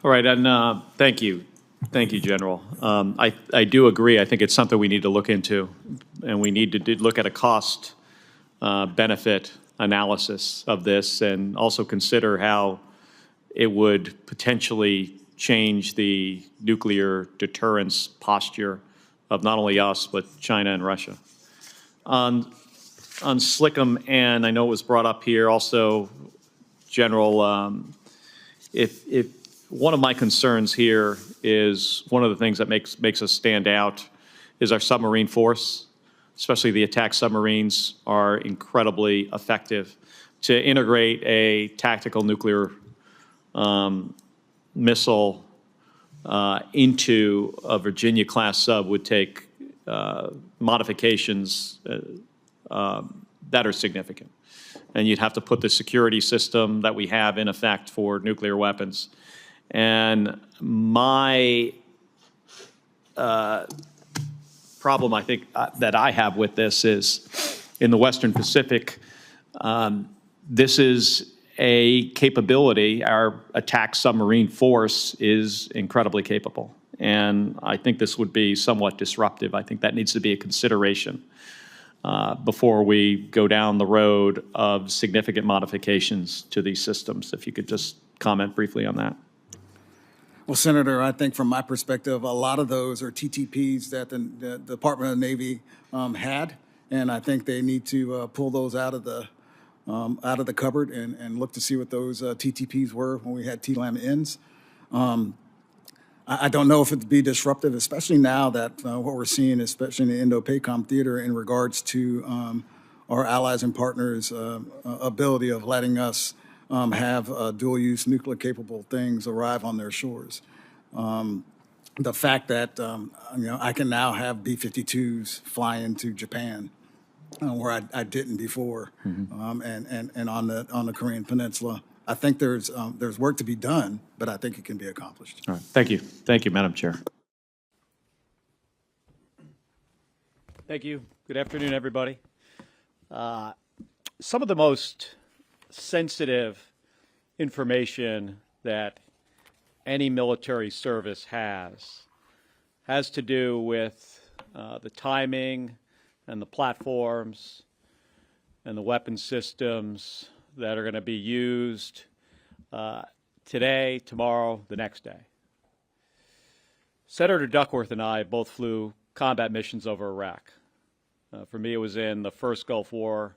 All right, and thank you. Thank you, General. I do agree. I think it's something we need to look into, and we need to look at a cost benefit analysis of this and also consider how it would potentially change the nuclear deterrence posture of not only us, but China and Russia. On Slickum, and I know it was brought up here also, General, if one of my concerns here is one of the things that makes us stand out is our submarine force, especially the attack submarines are incredibly effective. To integrate a tactical nuclear missile into a Virginia-class sub would take modifications that are significant. And you'd have to put the security system that we have in effect for nuclear weapons. And my problem, I think, that I have with this is in the Western Pacific, this is a capability. Our attack submarine force is incredibly capable. And I think this would be somewhat disruptive. I think that needs to be a consideration before we go down the road of significant modifications to these systems. If you could just comment briefly on that. Well, Senator, I think from my perspective, a lot of those are TTPs that the Department of the Navy had, and I think they need to pull those out of the cupboard and look to see what those TTPs were when we had TLAM ends. I don't know if it'd be disruptive, especially now that what we're seeing, especially in the Indo-PACOM theater, in regards to our allies and partners' ability of letting us have dual-use nuclear-capable things arrive on their shores. The fact that I can now have B-52s fly into Japan, where I didn't before, and on the Korean Peninsula. I think there's work to be done, but I think it can be accomplished. All right. Thank you. Thank you, Madam Chair. Thank you. Good afternoon, everybody. Some of the most sensitive information that any military service has to do with the timing and the platforms and the weapon systems that are going to be used today, tomorrow, the next day. Senator Duckworth and I both flew combat missions over Iraq. For me, it was in the first Gulf War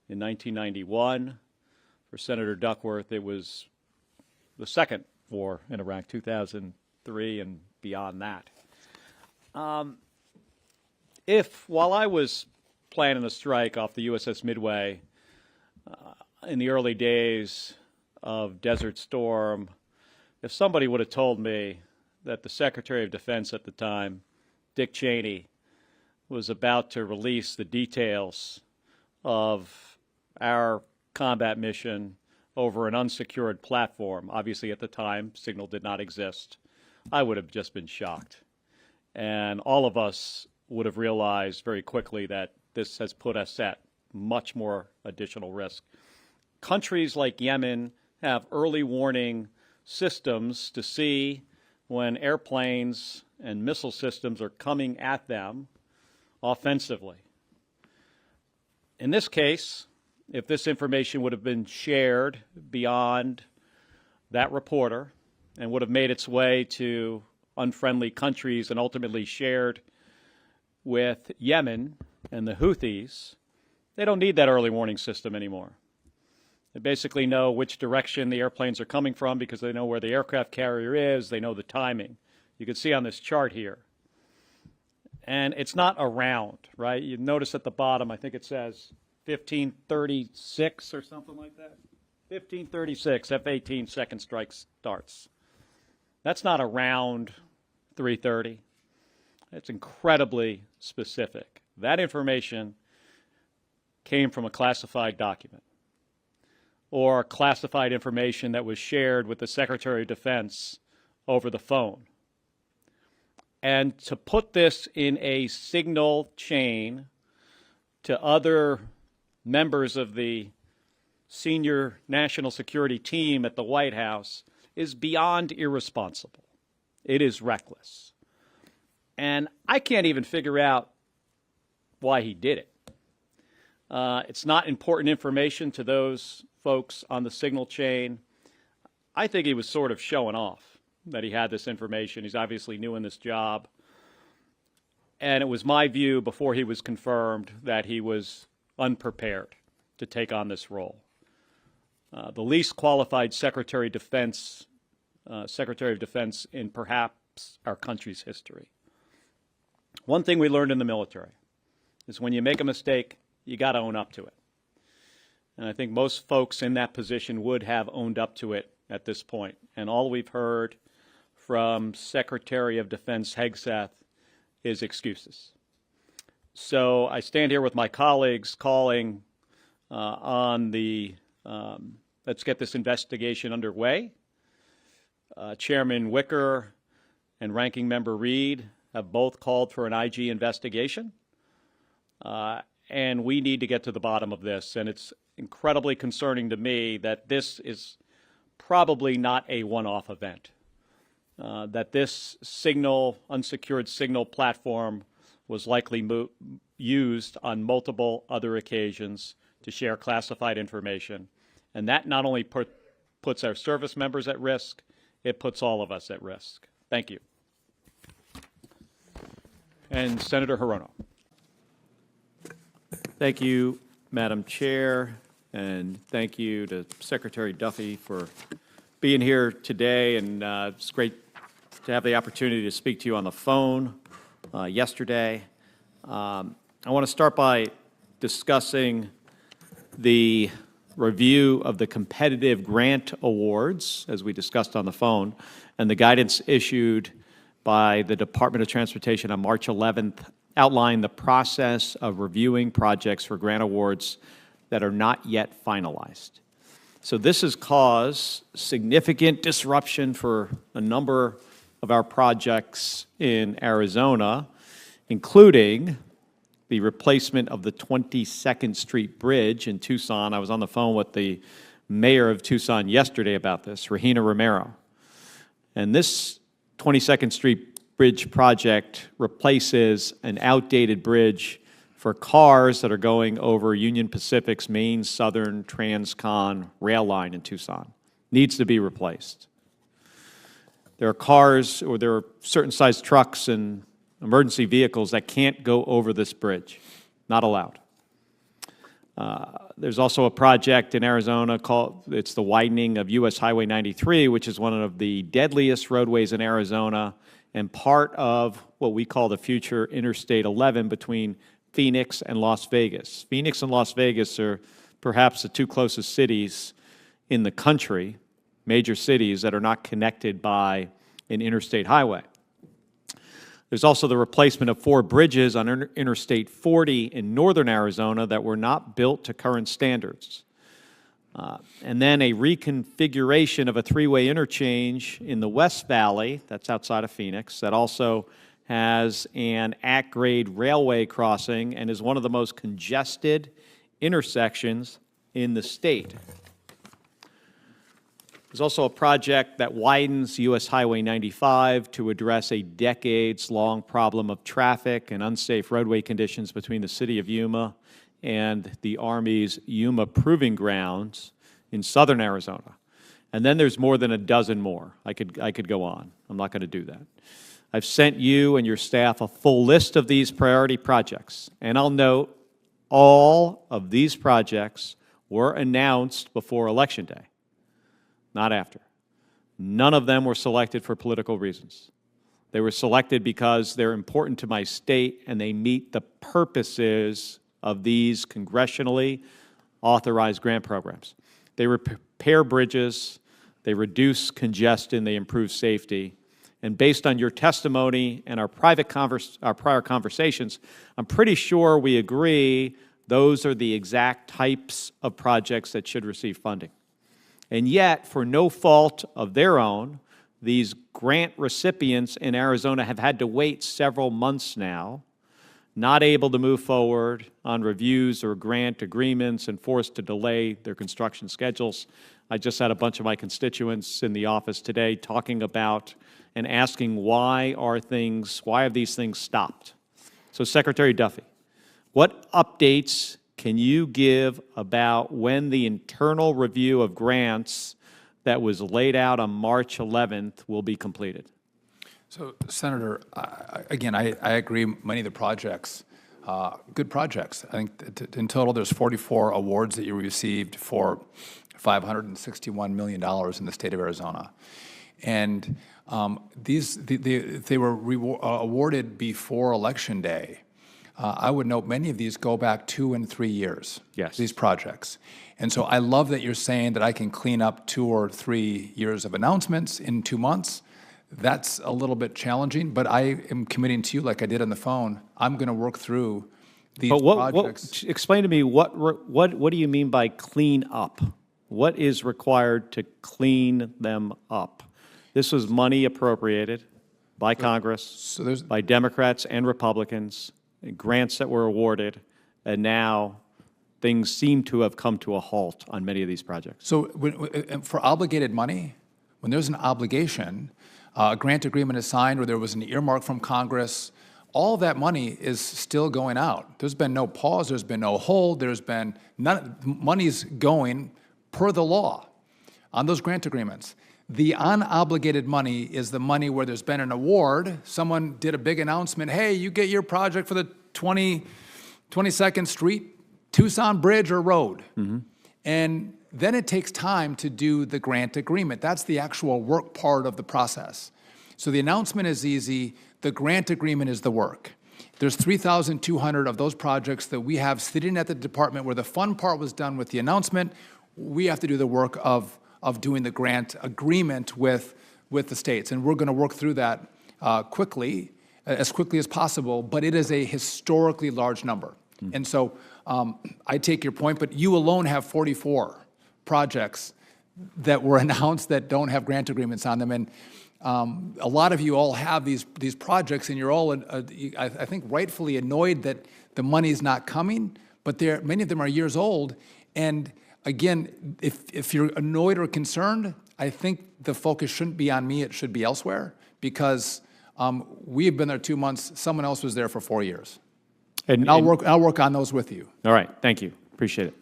in 1991. For Senator Duckworth, it was the second war in Iraq, 2003 and beyond that. If, while I was planning a strike off the USS Midway in the early days of Desert Storm, if somebody would have told me that the Secretary of Defense at the time, Dick Cheney, was about to release the details of our combat mission over an unsecured platform, obviously at the time, signal did not exist, I would have just been shocked. And all of us would have realized very quickly that this has put us at much more additional risk. Countries like Yemen have early warning systems to see when airplanes and missile systems are coming at them offensively. In this case, if this information would have been shared beyond that reporter and would have made its way to unfriendly countries and ultimately shared with Yemen and the Houthis, they don't need that early warning system anymore. They basically know which direction the airplanes are coming from because they know where the aircraft carrier is, they know the timing. You can see on this chart here. And it's not around, right? You notice at the bottom, I think it says 1536 or something like that. 1536, F-18 second strike starts. That's not around 3:30. It's incredibly specific. That information came from a classified document or classified information that was shared with the Secretary of Defense over the phone. And to put this in a signal chain to other members of the senior national security team at the White House is beyond irresponsible. It is reckless. And I can't even figure out why he did it. It's not important information to those folks on the signal chain. I think he was sort of showing off that he had this information. He's obviously new in this job. And it was my view before he was confirmed that he was unprepared to take on this role. The least qualified Secretary of Defense in perhaps our country's history. One thing we learned in the military is when you make a mistake, you got to own up to it. And I think most folks in that position would have owned up to it at this point. And all we've heard from Secretary of Defense Hegseth is excuses. So I stand here with my colleagues calling on the let's get this investigation underway. Chairman Wicker and Ranking Member Reed have both called for an IG investigation. And we need to get to the bottom of this. And it's incredibly concerning to me that this is probably not a one-off event. That this unsecured signal platform was likely used on multiple other occasions to share classified information. And that not only puts our service members at risk, it puts all of us at risk. Thank you. And Senator Hirono. Thank you, Madam Chair, and thank you to Secretary Duffy for being here today. And it's great to have the opportunity to speak to you on the phone yesterday. I want to start by discussing the review of the competitive grant awards, as we discussed on the phone, and the guidance issued by the Department of Transportation on March 11th outlined the process of reviewing projects for grant awards that are not yet finalized. So this has caused significant disruption for a number of our projects in Arizona, including the replacement of the 22nd Street Bridge in Tucson. I was on the phone with the mayor of Tucson yesterday about this, Regina Romero. And this 22nd Street Bridge project replaces an outdated bridge for cars that are going over Union Pacific's main Southern Transcon rail line in Tucson. Needs to be replaced. There are cars, or there are certain size trucks and emergency vehicles that can't go over this bridge. Not allowed. There's also a project in Arizona it's the widening of US Highway 93, which is one of the deadliest roadways in Arizona and part of what we call the future Interstate 11 between Phoenix and Las Vegas. Phoenix and Las Vegas are perhaps the two closest cities in the country, major cities that are not connected by an interstate highway. There's also the replacement of 4 bridges on Interstate 40 in northern Arizona that were not built to current standards. And then a reconfiguration of a 3-way interchange in the West Valley, that's outside of Phoenix, that also has an at-grade railway crossing and is one of the most congested intersections in the state. There's also a project that widens US Highway 95 to address a decades-long problem of traffic and unsafe roadway conditions between the city of Yuma and the Army's Yuma Proving Grounds in southern Arizona. And then there's more than a dozen more. I could go on. I'm not going to do that. I've sent you and your staff a full list of these priority projects. And I'll note all of these projects were announced before Election Day. Not after. None of them were selected for political reasons. They were selected because they're important to my state and they meet the purposes of these congressionally authorized grant programs. They repair bridges, they reduce congestion, they improve safety. And based on your testimony and our prior conversations, I'm pretty sure we agree those are the exact types of projects that should receive funding. And yet, for no fault of their own, these grant recipients in Arizona have had to wait several months now, not able to move forward on reviews or grant agreements and forced to delay their construction schedules. I just had a bunch of my constituents in the office today talking about and asking why have these things stopped? So Secretary Duffy, what updates can you give about when the internal review of grants that was laid out on March 11th will be completed? So, Senator, again, I agree many of the projects, good projects. I think in total there's 44 awards that you received for $561 million in the state of Arizona. And they were awarded before Election Day. I would note many of these go back 2 and 3 years, yes, these projects. And so I love that you're saying that I can clean up 2 or 3 years of announcements in 2 months. That's a little bit challenging, but I am committing to you, like I did on the phone, I'm going to work through these projects. Explain to me, what do you mean by clean up? What is required to clean them up? This was money appropriated by Congress, by Democrats and Republicans, grants that were awarded, and now things seem to have come to a halt on many of these projects. So for obligated money, when there's an obligation, a grant agreement is signed or there was an earmark from Congress, all that money is still going out. There's been no pause, there's been no hold, there's been none, money's going per the law on those grant agreements. The unobligated money is the money where there's been an award, someone did a big announcement, hey, you get your project for the 22nd Street, Tucson Bridge or Road. And then it takes time to do the grant agreement. That's the actual work part of the process. So the announcement is easy, the grant agreement is the work. There's 3,200 of those projects that we have sitting at the department where the fun part was done with the announcement. We have to do the work of doing the grant agreement with the states. And we're going to work through that quickly, as quickly as possible, but it is a historically large number. And so I take your point, but you alone have 44 projects that were announced that don't have grant agreements on them. And a lot of you all have these projects, and you're all, I think, rightfully annoyed that the money's not coming, but many of them are years old. And again, if you're annoyed or concerned, I think the focus shouldn't be on me, it should be elsewhere, because we've been there 2 months, someone else was there for 4 years. And I'll work on those with you. All right, thank you, appreciate it.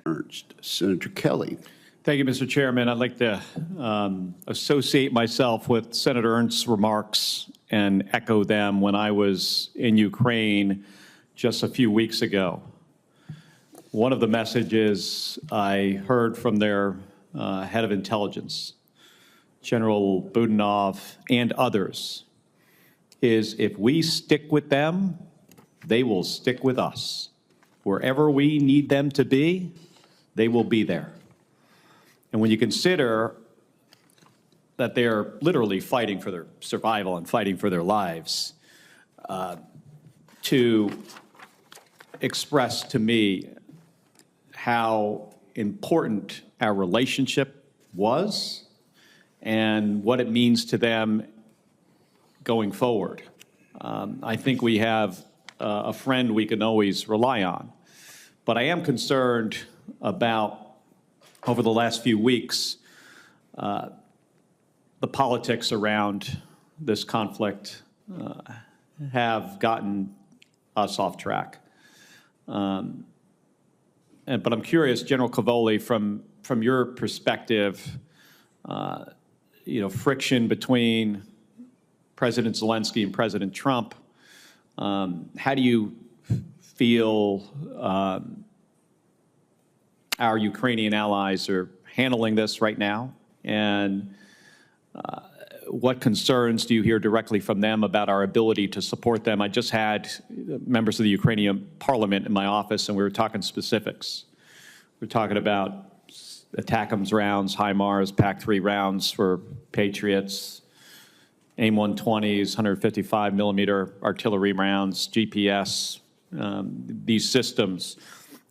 Ernst. Senator Kelly. Thank you, Mr. Chairman. I'd like to associate myself with Senator Ernst's remarks and echo them when I was in Ukraine just a few weeks ago. One of the messages I heard from their head of intelligence, General Budanov, and others, is if we stick with them, they will stick with us. Wherever we need them to be, they will be there. And when you consider that they're literally fighting for their survival and fighting for their lives, to express to me how important our relationship was and what it means to them going forward. I think we have a friend we can always rely on. But I am concerned about, over the last few weeks, the politics around this conflict have gotten us off track. But I'm curious, General Cavoli, from your perspective, friction between President Zelensky and President Trump, how do you feel our Ukrainian allies are handling this right now? And what concerns do you hear directly from them about our ability to support them? I just had members of the Ukrainian parliament in my office, and we were talking specifics. We're talking about ATACMS rounds, HIMARS, PAC-3 rounds for Patriots, AIM-120s, 155 millimeter artillery rounds, GPS, these systems.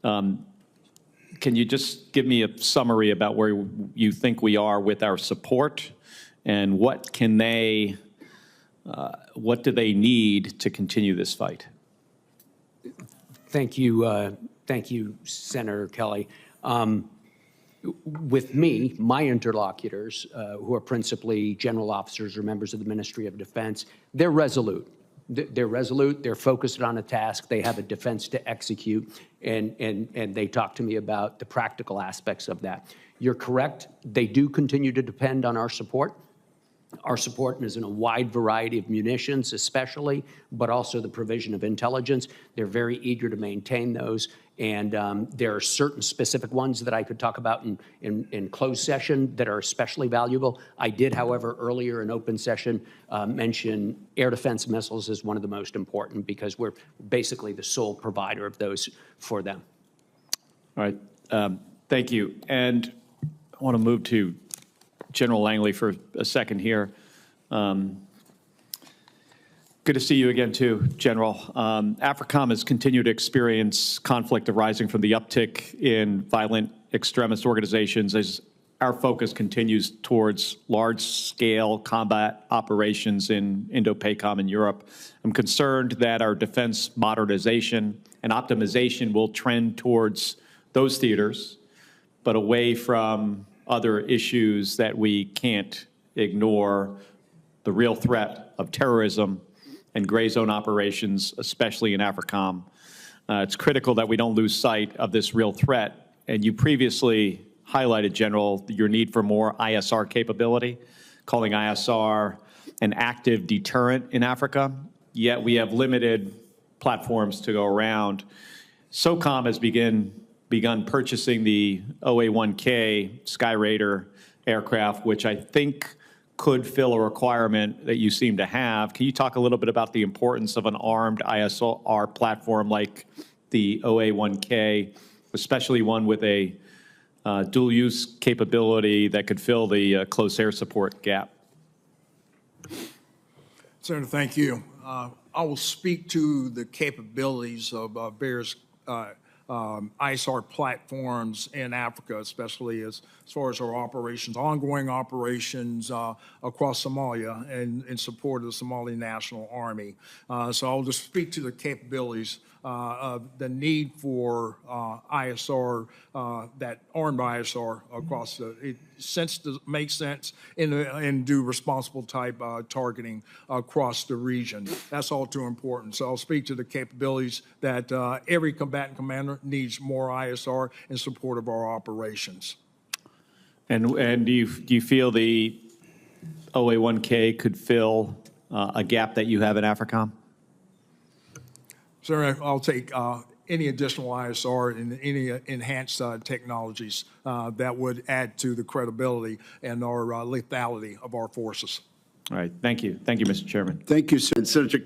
Can you just give me a summary about where you think we are with our support, and what do they need to continue this fight? Thank you, Senator Kelly. With me, my interlocutors, who are principally general officers or members of the Ministry of Defense, they're resolute. They're resolute, they're focused on a task, they have a defense to execute, and they talk to me about the practical aspects of that. You're correct, they do continue to depend on our support. Our support is in a wide variety of munitions, especially, but also the provision of intelligence. They're very eager to maintain those, and there are certain specific ones that I could talk about in closed session that are especially valuable. I did, however, earlier in open session mention air defense missiles as one of the most important, because we're basically the sole provider of those for them. All right, thank you. And I want to move to General Langley for a second here. Good to see you again, too, General. AFRICOM has continued to experience conflict arising from the uptick in violent extremist organizations. As our focus continues towards large-scale combat operations in Indo-PACOM and Europe. I'm concerned that our defense modernization and optimization will trend towards those theaters, but away from other issues that we can't ignore, the real threat of terrorism and gray zone operations, especially in AFRICOM. It's critical that we don't lose sight of this real threat. And you previously highlighted, General, your need for more ISR capability, calling ISR an active deterrent in Africa, yet we have limited platforms to go around. SOCOM has begun purchasing the OA-1K Skyraider aircraft, which I think could fill a requirement that you seem to have. Can you talk a little bit about the importance of an armed ISR platform like the OA-1K, especially one with a dual-use capability that could fill the close air support gap? Senator, thank you. I will speak to the capabilities of various ISR platforms in Africa, especially as far as our operations, ongoing operations across Somalia and in support of the Somali National Army. So I'll just speak to the capabilities of the need for ISR, that armed ISR across makes sense and do responsible type targeting across the region. That's all too important. So I'll speak to the capabilities that every combatant commander needs more ISR in support of our operations. And do you feel the OA-1K could fill a gap that you have in AFRICOM? Sir, I'll take any additional ISR and any enhanced technologies that would add to the credibility and our lethality of our forces. All right, thank you. Thank you, Mr. Chairman. Thank you, Senator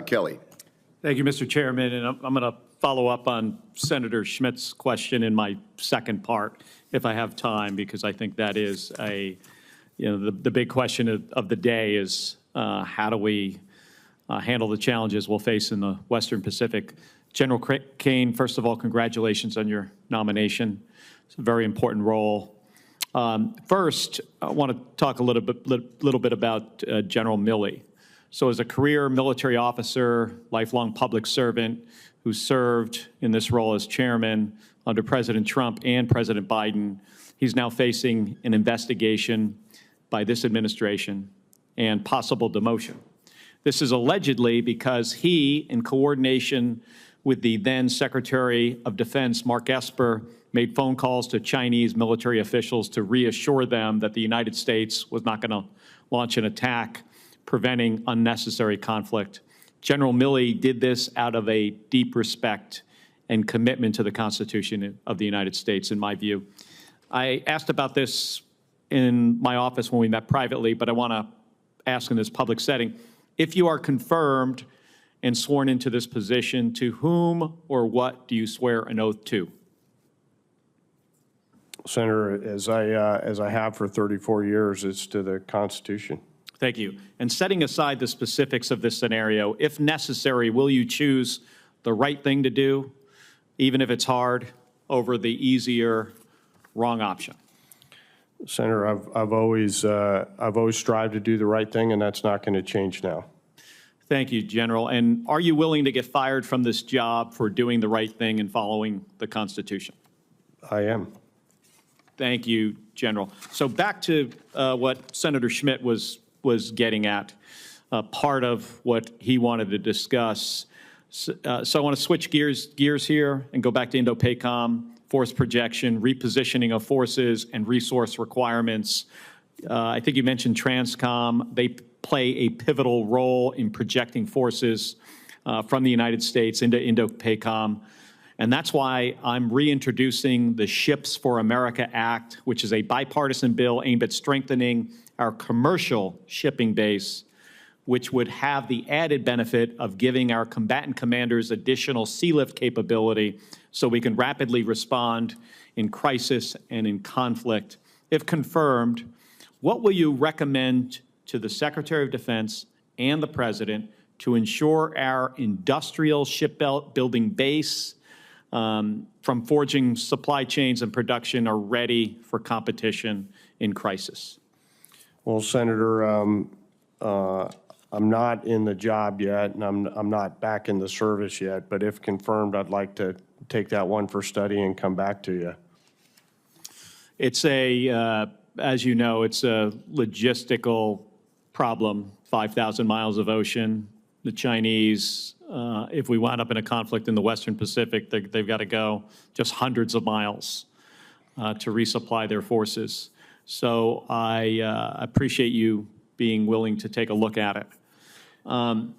Kelly. Thank you, Mr. Chairman, and I'm going to follow up on Senator Schmidt's question in my second part, if I have time, because I think that is the big question of the day is how do we handle the challenges we'll face in the Western Pacific. General Kane, first of all, congratulations on your nomination. It's a very important role. First, I want to talk a little bit about General Milley. So as a career military officer, lifelong public servant who served in this role as chairman under President Trump and President Biden, he's now facing an investigation by this administration and possible demotion. This is allegedly because he, in coordination with the then Secretary of Defense, Mark Esper, made phone calls to Chinese military officials to reassure them that the United States was not going to launch an attack, preventing unnecessary conflict. General Milley did this out of a deep respect and commitment to the Constitution of the United States, in my view. I asked about this in my office when we met privately, but I want to ask in this public setting. If you are confirmed and sworn into this position, to whom or what do you swear an oath to? Senator, as I have for 34 years, it's to the Constitution. Thank you. And setting aside the specifics of this scenario, if necessary, will you choose the right thing to do, even if it's hard, over the easier, wrong option? Senator, I've always strived to do the right thing, and that's not going to change now. Thank you, General. And are you willing to get fired from this job for doing the right thing and following the Constitution? I am. Thank you, General. So back to what Senator Schmidt was getting at, part of what he wanted to discuss. So I want to switch gears here and go back to Indo-PACOM, force projection, repositioning of forces, and resource requirements. I think you mentioned Transcom. They play a pivotal role in projecting forces from the United States into Indo-PACOM. And that's why I'm reintroducing the Ships for America Act, which is a bipartisan bill aimed at strengthening our commercial shipping base, which would have the added benefit of giving our combatant commanders additional sea lift capability so we can rapidly respond in crisis and in conflict. If confirmed, what will you recommend to the Secretary of Defense and the President to ensure our industrial shipbuilding base, from forging supply chains and production, are ready for competition in crisis. Well, Senator, I'm not in the job yet, and I'm not back in the service yet, but if confirmed, I'd like to take that one for study and come back to you. It's as you know, it's a logistical problem, 5,000 miles of ocean. The Chinese, if we wind up in a conflict in the Western Pacific, they've got to go just hundreds of miles to resupply their forces. So I appreciate you being willing to take a look at it. One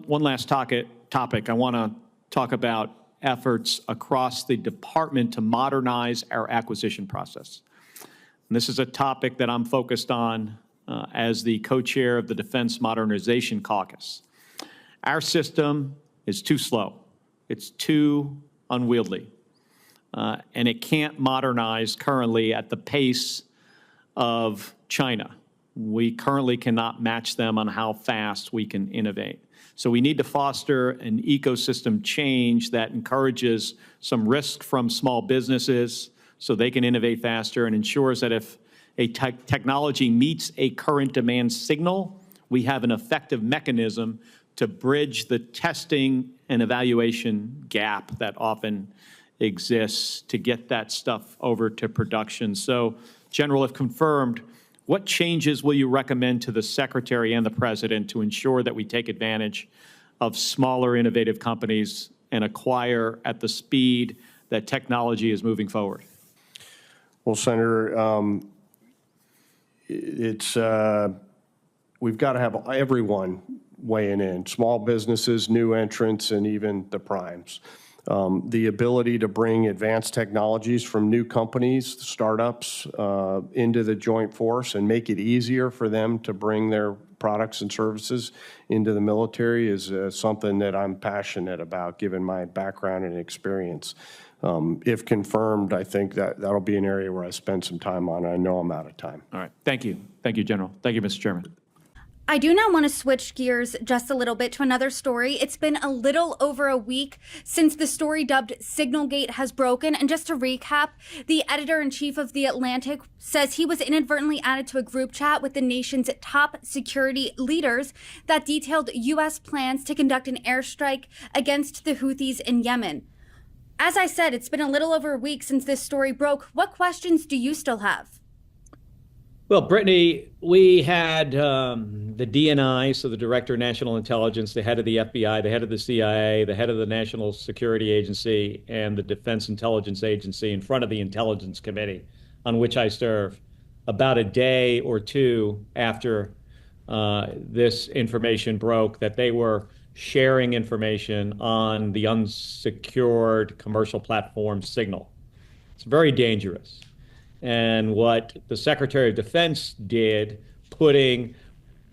last topic. I want to talk about efforts across the department to modernize our acquisition process. And this is a topic that I'm focused on as the co-chair of the Defense Modernization Caucus. Our system is too slow. It's too unwieldy. And it can't modernize currently at the pace of China. We currently cannot match them on how fast we can innovate. So we need to foster an ecosystem change that encourages some risk from small businesses so they can innovate faster and ensures that if a technology meets a current demand signal, we have an effective mechanism to bridge the testing and evaluation gap that often exists to get that stuff over to production. So, General, if confirmed, what changes will you recommend to the Secretary and the President to ensure that we take advantage of smaller innovative companies and acquire at the speed that technology is moving forward? Well, Senator, we've got to have everyone weighing in, small businesses, new entrants, and even the primes. The ability to bring advanced technologies from new companies, startups, into the joint force and make it easier for them to bring their products and services into the military is something that I'm passionate about, given my background and experience. If confirmed, I think that'll be an area where I spend some time on. I know I'm out of time. All right. Thank you. Thank you, General. Thank you, Mr. Chairman. I do now want to switch gears just a little bit to another story. It's been a little over a week since the story dubbed Signalgate has broken. And just to recap, the editor-in-chief of The Atlantic says he was inadvertently added to a group chat with the nation's top security leaders that detailed U.S. plans to conduct an airstrike against the Houthis in Yemen. As I said, it's been a little over a week since this story broke. What questions do you still have? Well, Brittany, we had the DNI, so the Director of National Intelligence, the head of the FBI, the head of the CIA, the head of the National Security Agency, and the Defense Intelligence Agency in front of the Intelligence Committee, on which I serve, about a day or two after this information broke, that they were sharing information on the unsecured commercial platform Signal. It's very dangerous. And what the Secretary of Defense did, putting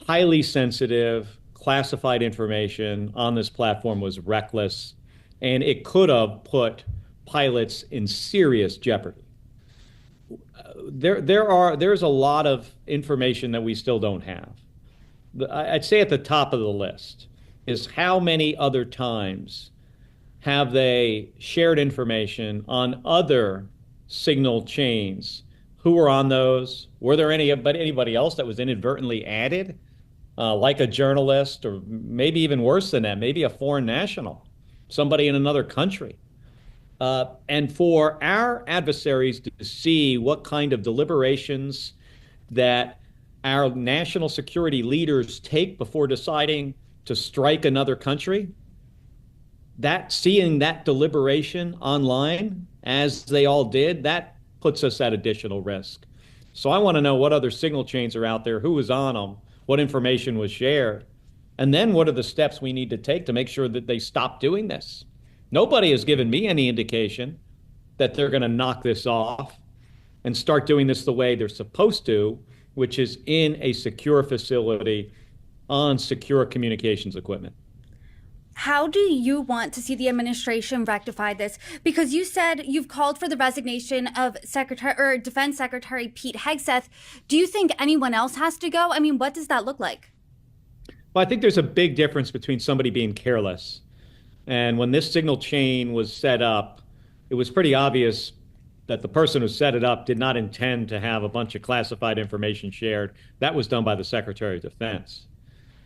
highly sensitive, classified information on this platform, was reckless, and it could have put pilots in serious jeopardy. There's a lot of information that we still don't have. I'd say at the top of the list is how many other times have they shared information on other signal chains? Who were on those? Were there anybody else that was inadvertently added, like a journalist, or maybe even worse than that, maybe a foreign national, somebody in another country? And for our adversaries to see what kind of deliberations that our national security leaders take before deciding to strike another country, seeing that deliberation online, as they all did, that puts us at additional risk. So I want to know what other signal chains are out there, who was on them, what information was shared, and then what are the steps we need to take to make sure that they stop doing this. Nobody has given me any indication that they're going to knock this off and start doing this the way they're supposed to, which is in a secure facility on secure communications equipment. How do you want to see the administration rectify this? Because you said you've called for the resignation of Defense Secretary Pete Hegseth. Do you think anyone else has to go? I mean, what does that look like? Well, I think there's a big difference between somebody being careless. And when this signal chain was set up, it was pretty obvious that the person who set it up did not intend to have a bunch of classified information shared. That was done by the Secretary of Defense.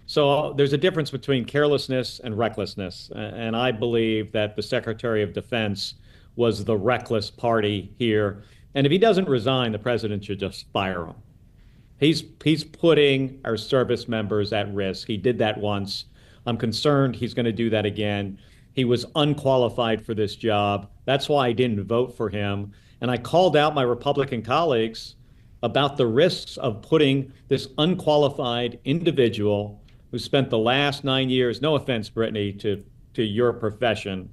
So there's a difference between carelessness and recklessness. And I believe that the Secretary of Defense was the reckless party here. And if he doesn't resign, the president should just fire him. He's putting our service members at risk. He did that once. I'm concerned he's going to do that again. He was unqualified for this job. That's why I didn't vote for him. And I called out my Republican colleagues about the risks of putting this unqualified individual who spent the last 9 years, no offense, Brittany, to your profession.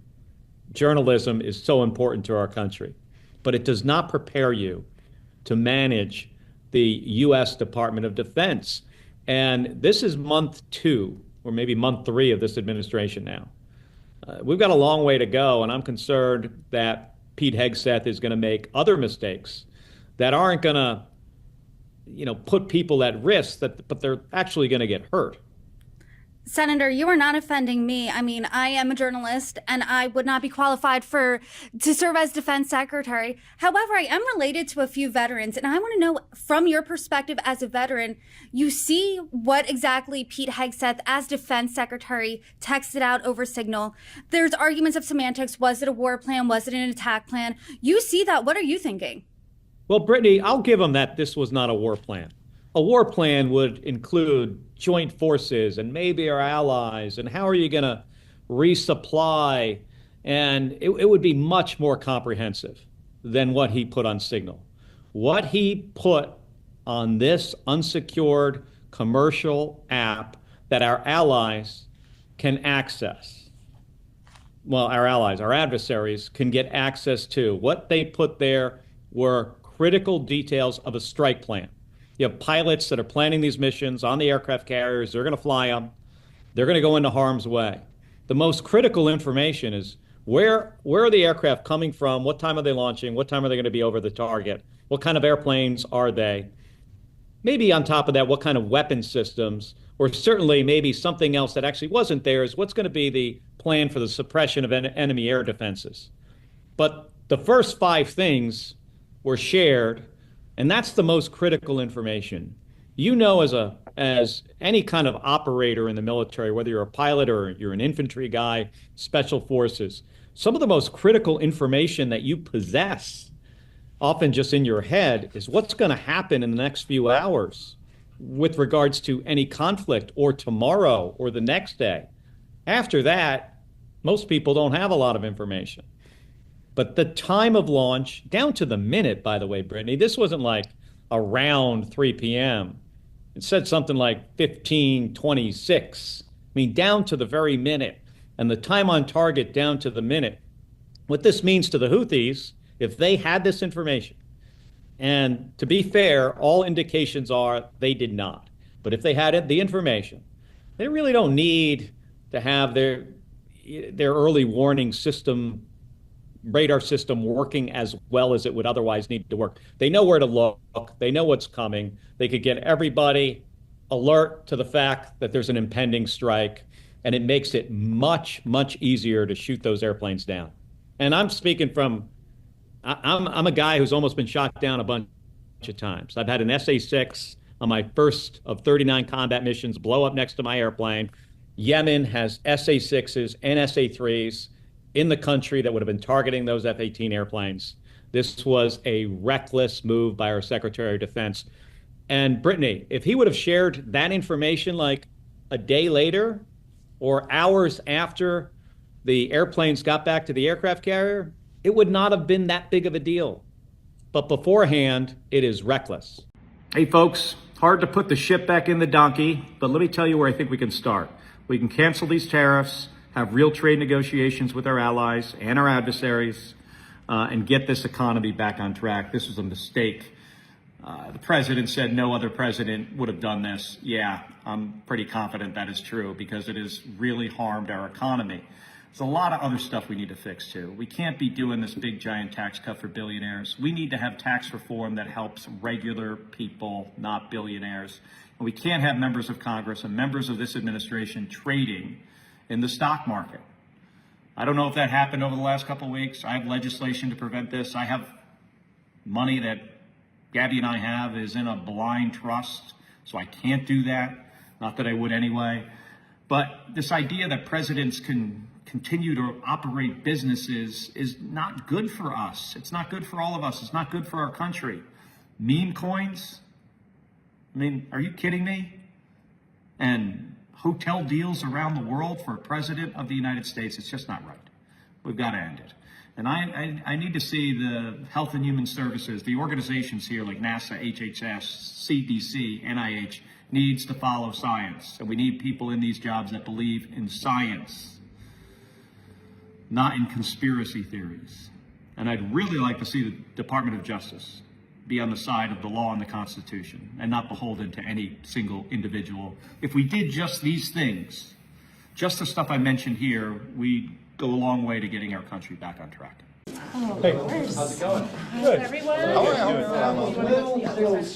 Journalism is so important to our country, but it does not prepare you to manage the U.S. Department of Defense. And this is month 2, or maybe month 3 of this administration now. We've got a long way to go, and I'm concerned that Pete Hegseth is going to make other mistakes that aren't going to, put people at risk, but they're actually going to get hurt. Senator, you are not offending me. I mean, I am a journalist and I would not be qualified to serve as defense secretary. However, I am related to a few veterans, and I want to know from your perspective as a veteran, you see what exactly Pete Hegseth as defense secretary texted out over Signal. There's arguments of semantics. Was it a war plan? Was it an attack plan? You see that. What are you thinking? Well, Brittany, I'll give him that this was not a war plan. A war plan would include joint forces and maybe our allies, and how are you going to resupply? And it would be much more comprehensive than what he put on Signal. What he put on this unsecured commercial app that our allies can access. Well, our allies, our adversaries can get access to. What they put there were critical details of a strike plan. You have pilots that are planning these missions on the aircraft carriers. They're going to fly them. They're going to go into harm's way. The most critical information is where are the aircraft coming from? What time are they launching? What time are they going to be over the target? What kind of airplanes are they? Maybe on top of that, what kind of weapon systems, or certainly maybe something else that actually wasn't there is what's going to be the plan for the suppression of enemy air defenses. But the first 5 things were shared, and that's the most critical information. You know, as any kind of operator in the military, whether you're a pilot or you're an infantry guy, special forces, some of the most critical information that you possess, often just in your head, is what's going to happen in the next few hours with regards to any conflict, or tomorrow or the next day. After that, most people don't have a lot of information. But the time of launch, down to the minute, by the way, Brittany, this wasn't like around 3 p.m. It said something like 15:26. I mean, down to the very minute, and the time on target down to the minute. What this means to the Houthis, if they had this information, and to be fair, all indications are they did not. But if they had the information, they really don't need to have their early warning system, radar system, working as well as it would otherwise need to work. They know where to look. They know what's coming. They could get everybody alert to the fact that there's an impending strike, and it makes it much, much easier to shoot those airplanes down. And I'm speaking from, I'm a guy who's almost been shot down a bunch of times. I've had an SA-6 on my first of 39 combat missions blow up next to my airplane. Yemen has SA-6s and SA-3s in the country that would have been targeting those F-18 airplanes. This was a reckless move by our Secretary of Defense. And Brittany, if he would have shared that information like a day later or hours after the airplanes got back to the aircraft carrier, it would not have been that big of a deal. But beforehand, it is reckless. Hey folks, hard to put the ship back in the donkey, but let me tell you where I think we can start. We can cancel these tariffs, have real trade negotiations with our allies and our adversaries, and get this economy back on track. This was a mistake. The president said no other president would have done this. Yeah, I'm pretty confident that is true, because it has really harmed our economy. There's a lot of other stuff we need to fix too. We can't be doing this big giant tax cut for billionaires. We need to have tax reform that helps regular people, not billionaires. And we can't have members of Congress and members of this administration trading in the stock market. I don't know if that happened over the last couple of weeks. I have legislation to prevent this. I have Money that Gabby and I have is in a blind trust, so I can't do that. Not that I would anyway. But this idea that presidents can continue to operate businesses is not good for us. It's not good for all of us. It's not good for our country. Meme coins? I mean, are you kidding me? And hotel deals around the world for a president of the United States, it's just not right. We've got to end it. And I need to see the Health and Human Services, the organizations here like NASA, HHS, CDC, NIH, needs to follow science. And we need people in these jobs that believe in science, not in conspiracy theories. And I'd really like to see the Department of Justice be on the side of the law and the Constitution and not beholden to any single individual. If we did just these things, just the stuff I mentioned here, we'd go a long way to getting our country back on track. Hey, how's it going? Good. Everyone?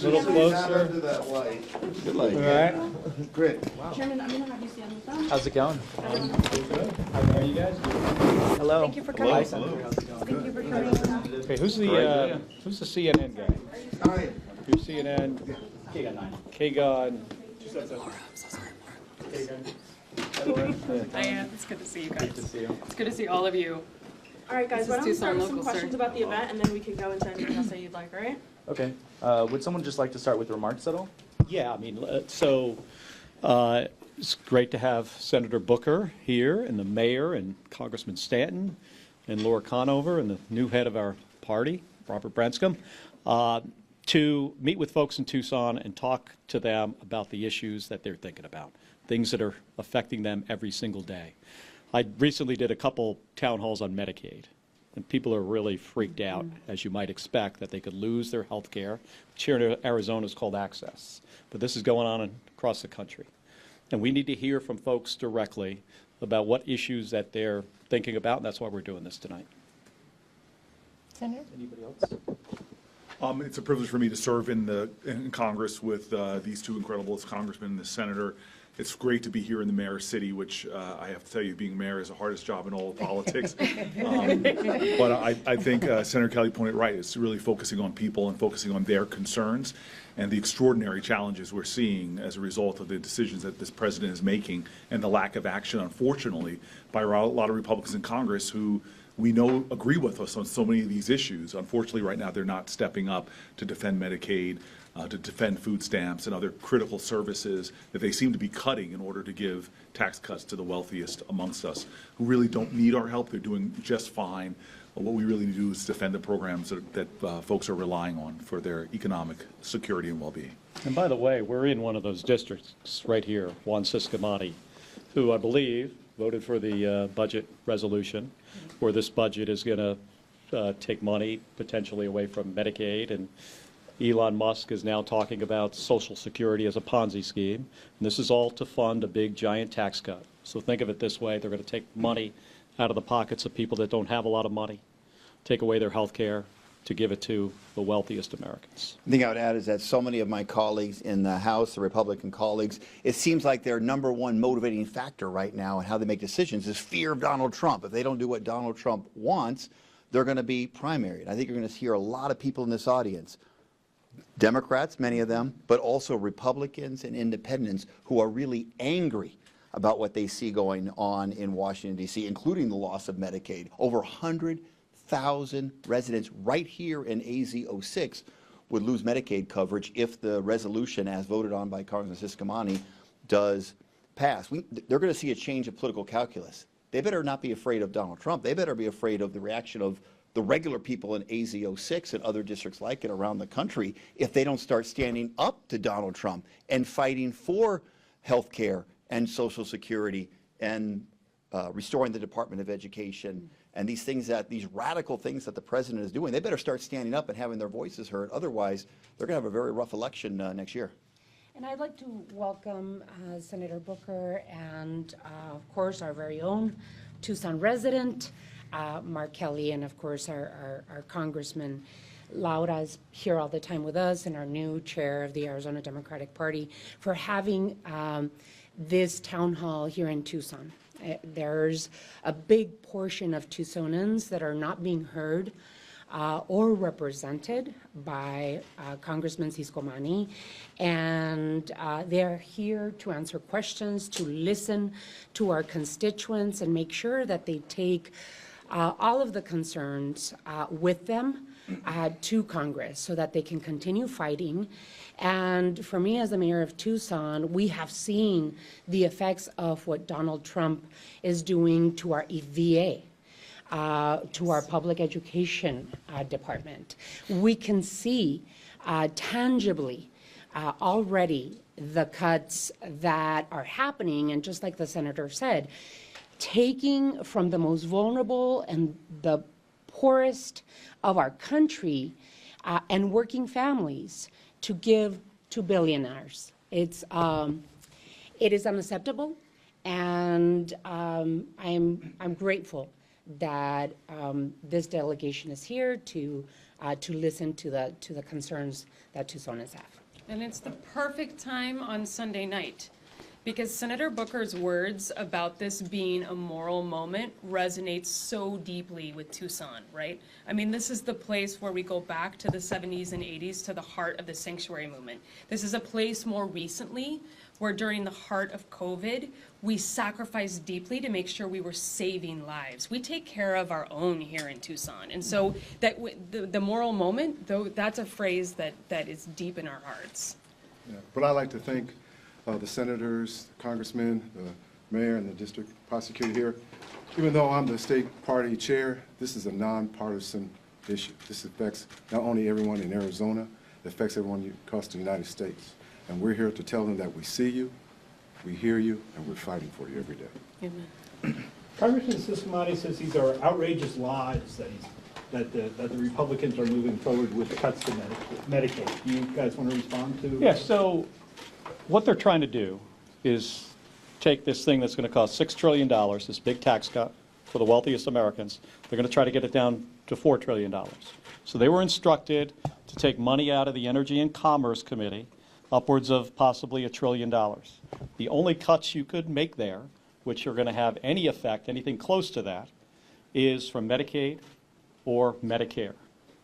Little closer. Good light. All right. Great. Wow. Chairman, I'm going to have you stand with them. How's it going? Good. How are you guys? Hello. Thank you for coming. Hello. Thank you for coming. Okay, who's the CNN guy? You're CNN. KGON. I am. It's good to see you guys. Good to see you. It's good to see all of you. All right, guys, why don't we start with some questions about the event, and then we can go into anything else that you'd like, all right? Okay. Would someone just like to start with remarks at all? Yeah, I mean, it's great to have Senator Booker here, and the mayor, and Congressman Stanton, and Laura Conover, and the new head of our party, Robert Branscombe, to meet with folks in Tucson and talk to them about the issues that they're thinking about, things that are affecting them every single day. I recently did a couple town halls on Medicaid, and people are really freaked out, as you might expect, that they could lose their health care, which here in Arizona is called access. But this is going on across the country. And we need to hear from folks directly about what issues that they're thinking about, and that's why we're doing this tonight. Senator? Anybody else? It's a privilege for me to serve in Congress with these two incredible congressmen and the senator. It's great to be here in the mayor's city, which I have to tell you, being mayor is the hardest job in all of politics. But I think Senator Kelly pointed right. It's really focusing on people and focusing on their concerns and the extraordinary challenges we're seeing as a result of the decisions that this president is making and the lack of action, unfortunately, by a lot of Republicans in Congress who we know agree with us on so many of these issues. Unfortunately, right now, they're not stepping up to defend Medicaid, to defend food stamps and other critical services that they seem to be cutting in order to give tax cuts to the wealthiest amongst us who really don't need our help. They're doing just fine. What we really need to do is defend the programs that folks are relying on for their economic security and well-being. And by the way, we're in one of those districts right here, Juan Ciscomani, who I believe voted for the budget resolution, where this budget is going to take money potentially away from Medicaid, and Elon Musk is now talking about Social Security as a Ponzi scheme. And this is all to fund a big, giant tax cut. So think of it this way. They're going to take money out of the pockets of people that don't have a lot of money, take away their health care, to give it to the wealthiest Americans. The thing I would add is that so many of my colleagues in the House, the Republican colleagues, it seems like their number one motivating factor right now in how they make decisions is fear of Donald Trump. If they don't do what Donald Trump wants, they're going to be primaried. I think you're going to hear a lot of people in this audience, Democrats, many of them, but also Republicans and independents who are really angry about what they see going on in Washington, D.C., including the loss of Medicaid. Over 100,000 residents right here in AZ06 would lose Medicaid coverage if the resolution, as voted on by Congressman Ciscomani, does pass. They're going to see a change of political calculus. They better not be afraid of Donald Trump. They better be afraid of the reaction of the regular people in AZ06 and other districts like it around the country if they don't start standing up to Donald Trump and fighting for health care and Social Security and restoring the Department of Education and these radical things that the president is doing. They better start standing up and having their voices heard. Otherwise, they're going to have a very rough election next year. And I'd like to welcome Senator Booker and, of course, our very own Tucson resident, Mark Kelly, and, of course, our Congressman Laura's here all the time with us, and our new chair of the Arizona Democratic Party, for having this town hall here in Tucson. There's a big portion of Tucsonans that are not being heard or represented by Congressman Ciscomani, and they're here to answer questions, to listen to our constituents, and make sure that they take all of the concerns with them to Congress so that they can continue fighting. And for me, as the mayor of Tucson, we have seen the effects of what Donald Trump is doing to our EVA, to our public education department. We can see tangibly already the cuts that are happening, and just like the senator said, taking from the most vulnerable and the poorest of our country and working families to give to billionaires. It is unacceptable, and I'm grateful that this delegation is here to listen to the concerns that Tucsonans have. And it's the perfect time on Sunday night, because Senator Booker's words about this being a moral moment resonates so deeply with Tucson, right? I mean, this is the place where we go back to the 70s and 80s, to the heart of the sanctuary movement. This is a place more recently where during the heart of COVID, we sacrificed deeply to make sure we were saving lives. We take care of our own here in Tucson. And so that the moral moment, though, that's a phrase that is deep in our hearts. Yeah. But I'd like to thank the senators, the congressmen, the mayor, and the district prosecutor here. Even though I'm the state party chair, this is a nonpartisan issue. This affects not only everyone in Arizona, it affects everyone across the United States. And we're here to tell them that we see you, we hear you, and we're fighting for you every day. Amen. Congressman Ciscomani says these are outrageous laws that the Republicans are moving forward with cuts to Medicaid. Do you guys want to respond to? Yeah, so what they're trying to do is take this thing that's going to cost $6 trillion, this big tax cut for the wealthiest Americans. They're going to try to get it down to $4 trillion. So they were instructed to take money out of the Energy and Commerce Committee, upwards of possibly $1 trillion. The only cuts you could make there, which are going to have any effect, anything close to that, is from Medicaid or Medicare.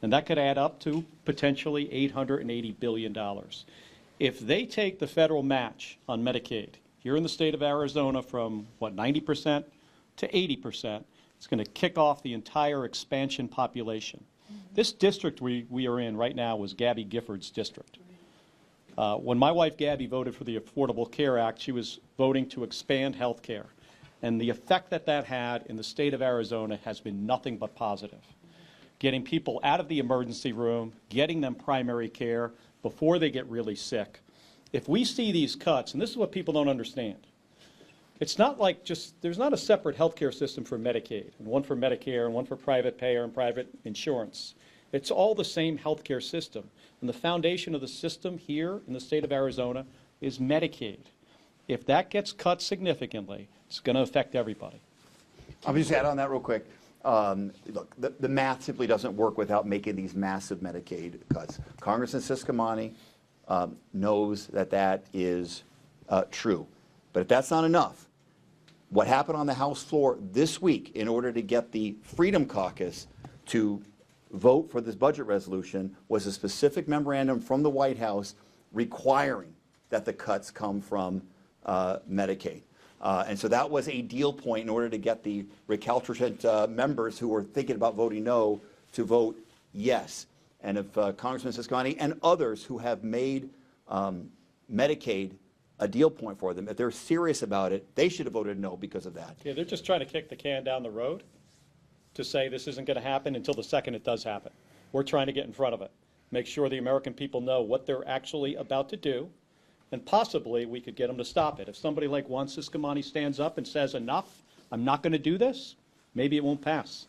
And that could add up to potentially $880 billion. If they take the federal match on Medicaid here in the state of Arizona from, 90% to 80%, it's going to kick off the entire expansion population. This district we are in right now was Gabby Gifford's district. When my wife Gabby voted for the Affordable Care Act, she was voting to expand health care. And the effect that had in the state of Arizona has been nothing but positive. Getting people out of the emergency room, getting them primary care before they get really sick. If we see these cuts, and this is what people don't understand, it's not like there's not a separate healthcare system for Medicaid, and one for Medicare, and one for private payer and private insurance. It's all the same healthcare system. And the foundation of the system here in the state of Arizona is Medicaid. If that gets cut significantly, it's going to affect everybody. I'll just add on that real quick. Look, the math simply doesn't work without making these massive Medicaid cuts. Congressman Ciscomani knows that is true. But if that's not enough, what happened on the House floor this week in order to get the Freedom Caucus to vote for this budget resolution was a specific memorandum from the White House requiring that the cuts come from Medicaid. And so that was a deal point in order to get the recalcitrant members who were thinking about voting no to vote yes. And if Congressman Ciscomani and others who have made Medicaid a deal point for them, if they're serious about it, they should have voted no because of that. Yeah, they're just trying to kick the can down the road to say this isn't going to happen until the second it does happen. We're trying to get in front of it, make sure the American people know what they're actually about to do, and possibly we could get them to stop it. If somebody like Juan Ciscomani stands up and says, enough, I'm not going to do this, maybe it won't pass.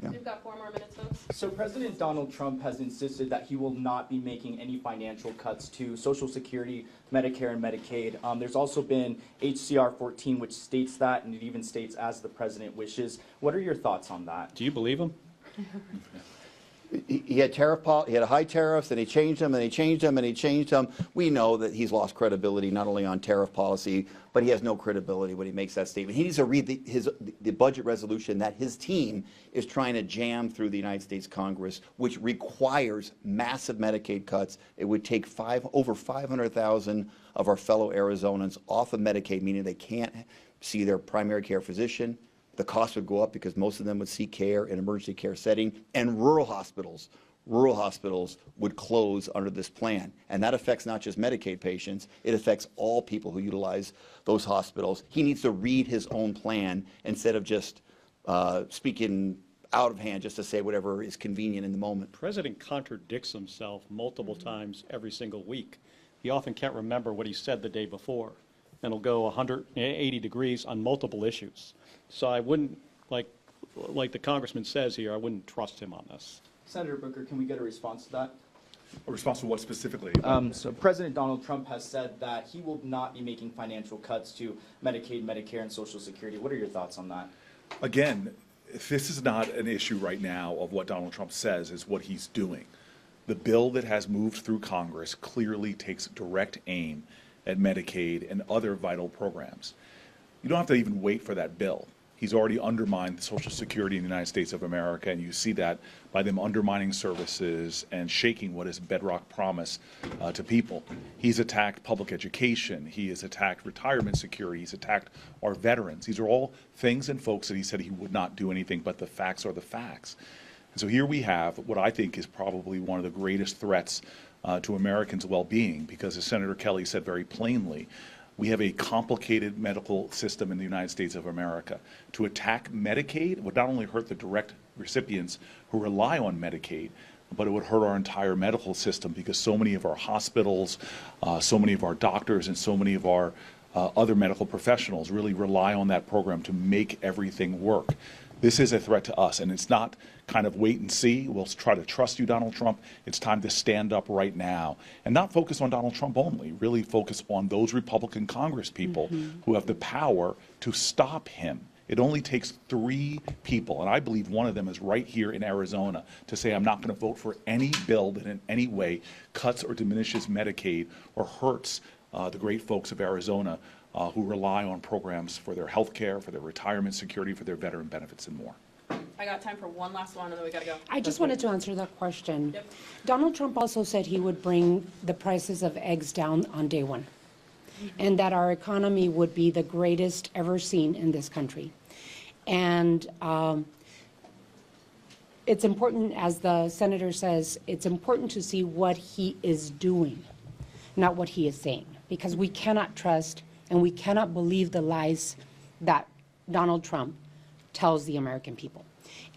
Yeah. We've got 4 more minutes, folks. So President Donald Trump has insisted that he will not be making any financial cuts to Social Security, Medicare, and Medicaid. There's also been HCR 14, which states that, and it even states as the president wishes. What are your thoughts on that? Do you believe him? He had he had high tariffs, and he changed them, and he changed them, and he changed them. We know that he's lost credibility not only on tariff policy, but he has no credibility when he makes that statement. He needs to read the budget resolution that his team is trying to jam through the United States Congress, which requires massive Medicaid cuts. It would take over 500,000 of our fellow Arizonans off of Medicaid, meaning they can't see their primary care physician. The cost would go up because most of them would seek care in emergency care setting, and rural hospitals would close under this plan. And that affects not just Medicaid patients, it affects all people who utilize those hospitals. He needs to read his own plan instead of just speaking out of hand just to say whatever is convenient in the moment. The president contradicts himself multiple times every single week. He often can't remember what he said the day before, and he'll go 180 degrees on multiple issues. So I wouldn't, like the congressman says here, I wouldn't trust him on this. Senator Booker, can we get a response to that? A response to what specifically? So President Donald Trump has said that he will not be making financial cuts to Medicaid, Medicare, and Social Security. What are your thoughts on that? Again, this is not an issue right now of what Donald Trump says, is what he's doing. The bill that has moved through Congress clearly takes direct aim at Medicaid and other vital programs. You don't have to even wait for that bill. He's already undermined Social Security in the United States of America, and you see that by them undermining services and shaking what is a bedrock promise to people. He's attacked public education. He has attacked retirement security. He's attacked our veterans. These are all things and folks that he said he would not do anything, but the facts are the facts. And so here we have what I think is probably one of the greatest threats to Americans' well-being, because as Senator Kelly said very plainly, we have a complicated medical system in the United States of America. To attack Medicaid would not only hurt the direct recipients who rely on Medicaid, but it would hurt our entire medical system, because so many of our hospitals, so many of our doctors, and so many of our other medical professionals really rely on that program to make everything work. This is a threat to us, and it's not kind of wait and see. We'll try to trust you, Donald Trump. It's time to stand up right now and not focus on Donald Trump only, really focus on those Republican Congress people who have the power to stop him. It only takes 3 people, and I believe one of them is right here in Arizona, to say I'm not going to vote for any bill that in any way cuts or diminishes Medicaid or hurts the great folks of Arizona who rely on programs for their health care, for their retirement security, for their veteran benefits, and more. I got time for one last one, and then we got to go. I just wanted to answer that question. Yep. Donald Trump also said he would bring the prices of eggs down on day one, and that our economy would be the greatest ever seen in this country. And it's important, as the senator says, it's important to see what he is doing, not what he is saying, because we cannot trust and we cannot believe the lies that Donald Trump tells the American people.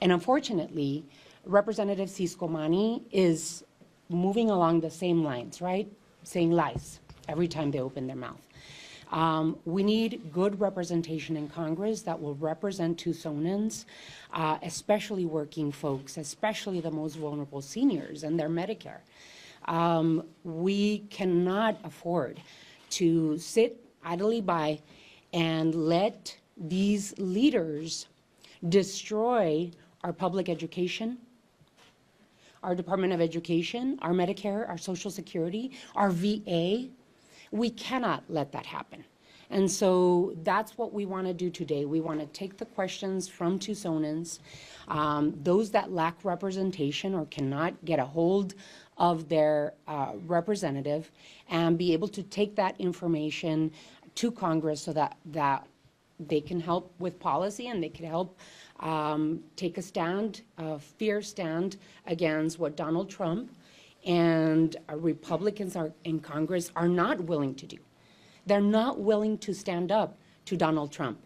And unfortunately, Representative Ciscomani is moving along the same lines, right? Saying lies every time they open their mouth. We need good representation in Congress that will represent Tucsonans, especially working folks, especially the most vulnerable seniors and their Medicare. We cannot afford to sit idly by and let these leaders destroy our public education, our Department of Education, our Medicare, our Social Security, our VA. We cannot let that happen. And so that's what we want to do today. We want to take the questions from Tucsonans, those that lack representation or cannot get a hold of their representative, and be able to take that information to Congress so that they can help with policy, and they can help take a stand, a fierce stand against what Donald Trump and Republicans in Congress are not willing to do. They're not willing to stand up to Donald Trump.